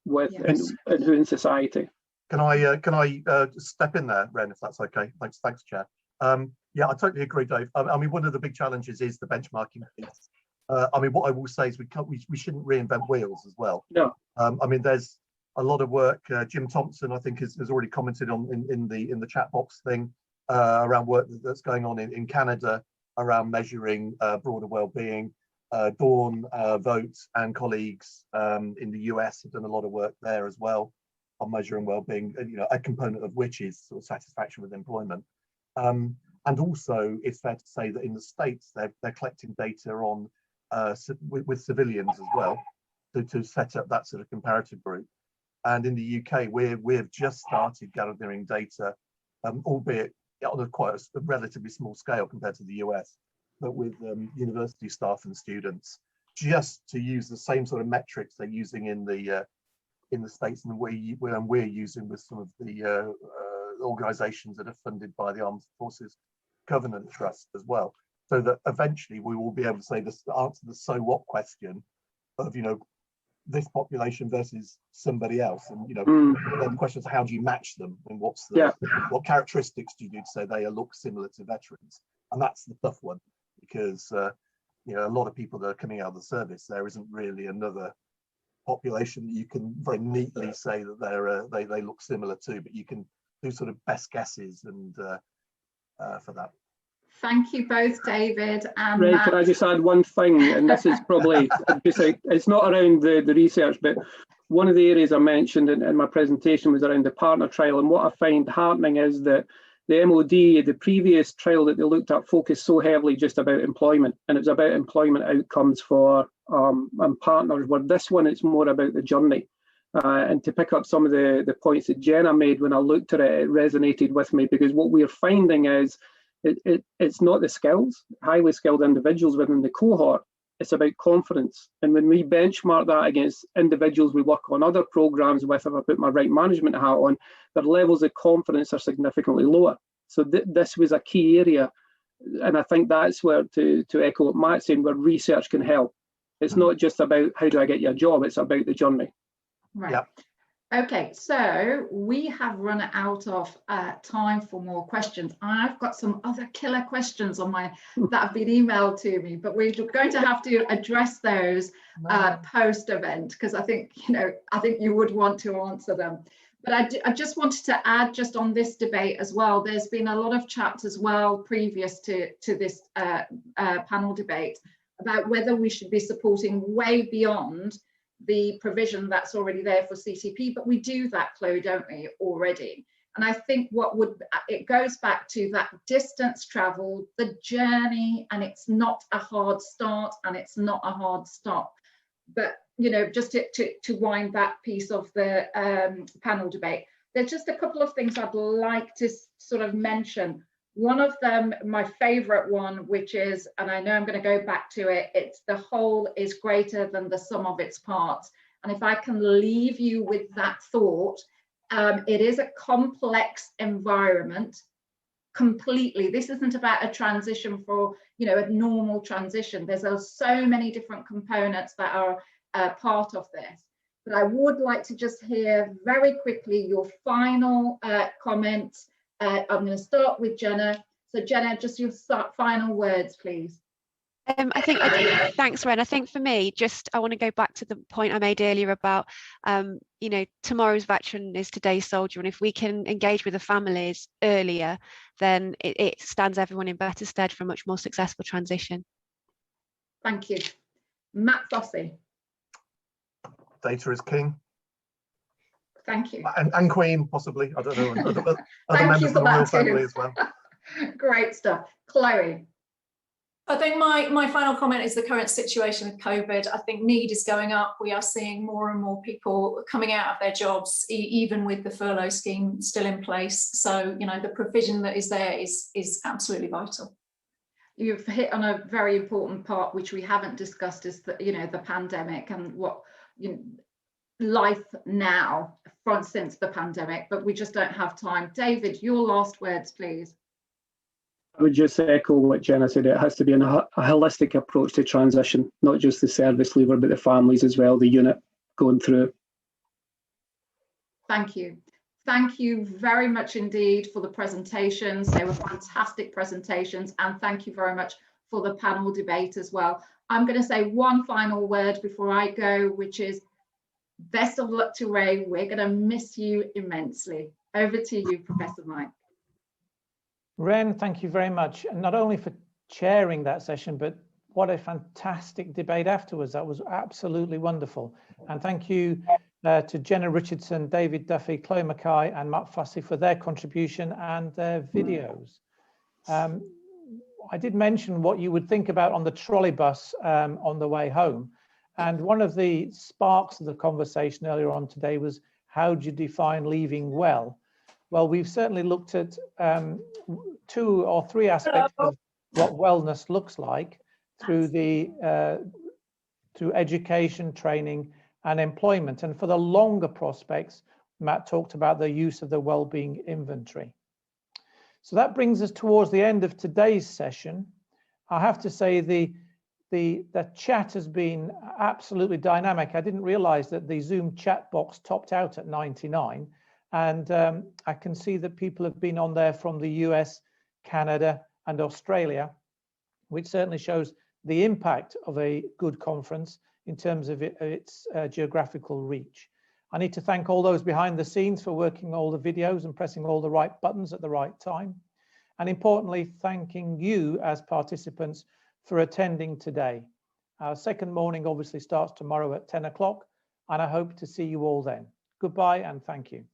and who in society. Can I step in there, Ren, if that's okay? Thanks, Chair. Yeah, I totally agree, Dave. I mean, one of the big challenges is the benchmarking piece. I mean, what I will say is we shouldn't reinvent wheels as well. No. I mean, there's a lot of work. Jim Thompson, I think, has already commented on in the chat box thing around work that's going on in Canada around measuring broader well-being. Dawn, Vote, and colleagues in the US have done a lot of work there as well on measuring well-being. You know, a component of which is sort of satisfaction with employment. And also, it's fair to say that in the States, they're collecting data on with civilians as well to set up that sort of comparative group. And in the UK, we've just started gathering data, albeit on quite a relatively small scale compared to the US, but with university staff and students, just to use the same sort of metrics they're using in the States and we're using with some of the organisations that are funded by the Armed Forces Covenant Trust as well, so that eventually we will be able to say answer the so what question of, you know, this population versus somebody else, and you know, then the question is how do you match them, and what characteristics do you do to say they look similar to veterans, and that's the tough one, because you know, a lot of people that are coming out of the service, there isn't really another population that you can very neatly say that they look similar to, but you can do sort of best guesses and for that. Thank you both, David and Ray, Matt. can I just add one thing? And this is probably it's not around the research, but one of the areas I mentioned in my presentation was around the partner trial. And what I find heartening is that the MOD, the previous trial that they looked at, focused so heavily just about employment, and it was about employment outcomes for partners, where this one, it's more about the journey. And to pick up some of the points that Jenna made, when I looked at it, it resonated with me, because what we're finding is it's not the skills, highly skilled individuals within the cohort, it's about confidence. And when we benchmark that against individuals we work on other programs with, if I put my right management hat on, their levels of confidence are significantly lower. So this was a key area. And I think that's where, to echo what Matt's saying, where research can help. It's not just about how do I get you a job, it's about the journey. Right. Yep. Okay, so we have run out of time for more questions. I've got some other killer questions on that have been emailed to me, but we're going to have to address those post-event, because I think you would want to answer them. But I just wanted to add, just on this debate as well, there's been a lot of chats as well previous to this panel debate about whether we should be supporting way beyond the provision that's already there for CTP, but we do that, Chloe, don't we, already? And I think it goes back to that distance travel, the journey, and it's not a hard start and it's not a hard stop. But, you know, just to wind that piece of the panel debate, there's just a couple of things I'd like to sort of mention. One of them, my favorite one, which is, and I know I'm going to go back to it, it's the whole is greater than the sum of its parts. And if I can leave you with that thought, it is a complex environment completely. This isn't about a transition for, you know, a normal transition. There's so many different components that are part of this. But I would like to just hear very quickly your final comments. I'm going to start with Jenna. So Jenna, just your final words, please. Thanks, Ren. I think for me, I want to go back to the point I made earlier about, you know, tomorrow's veteran is today's soldier. And if we can engage with the families earlier, then it stands everyone in better stead for a much more successful transition. Thank you. Matt Fossey. Data is king. Thank you. And Queen, possibly. I don't know. Other Thank members you of for the royal that family too. as well. Great stuff. Chloe. I think my final comment is the current situation with COVID. I think need is going up. We are seeing more and more people coming out of their jobs, even with the furlough scheme still in place. So, you know, the provision that is there is absolutely vital. You've hit on a very important part, which we haven't discussed, is the, you know, the pandemic and what, you know, life now since the pandemic, but we just don't have time. David, your last words, please. I would just echo what Jenna said. It has to be a holistic approach to transition, not just the service leaver, but the families as well, the unit going through. Thank you. Thank you very much indeed for the presentations. They were fantastic presentations, and thank you very much for the panel debate as well. I'm going to say one final word before I go, which is best of luck to Ray. We're going to miss you immensely. Over to you, Professor Mike. Ren, thank you very much, and not only for chairing that session, but what a fantastic debate afterwards. That was absolutely wonderful. And thank you to Jenna, Richardson, David Duffy, Chloe Mackay and Matt Fossey for their contribution and their videos. I did mention what you would think about on the trolley bus on the way home. And one of the sparks of the conversation earlier on today was, how do you define leaving well? Well, we've certainly looked at 2 or 3 aspects of what wellness looks like through through education, training and employment. And for the longer prospects, Matt talked about the use of the wellbeing inventory. So that brings us towards the end of today's session. I have to say the chat has been absolutely dynamic. I didn't realize that the Zoom chat box topped out at 99. And I can see that people have been on there from the US, Canada and Australia, which certainly shows the impact of a good conference in terms of its geographical reach. I need to thank all those behind the scenes for working all the videos and pressing all the right buttons at the right time. And importantly, thanking you as participants for attending today. Our second morning obviously starts tomorrow at 10 o'clock, and I hope to see you all then. Goodbye and thank you.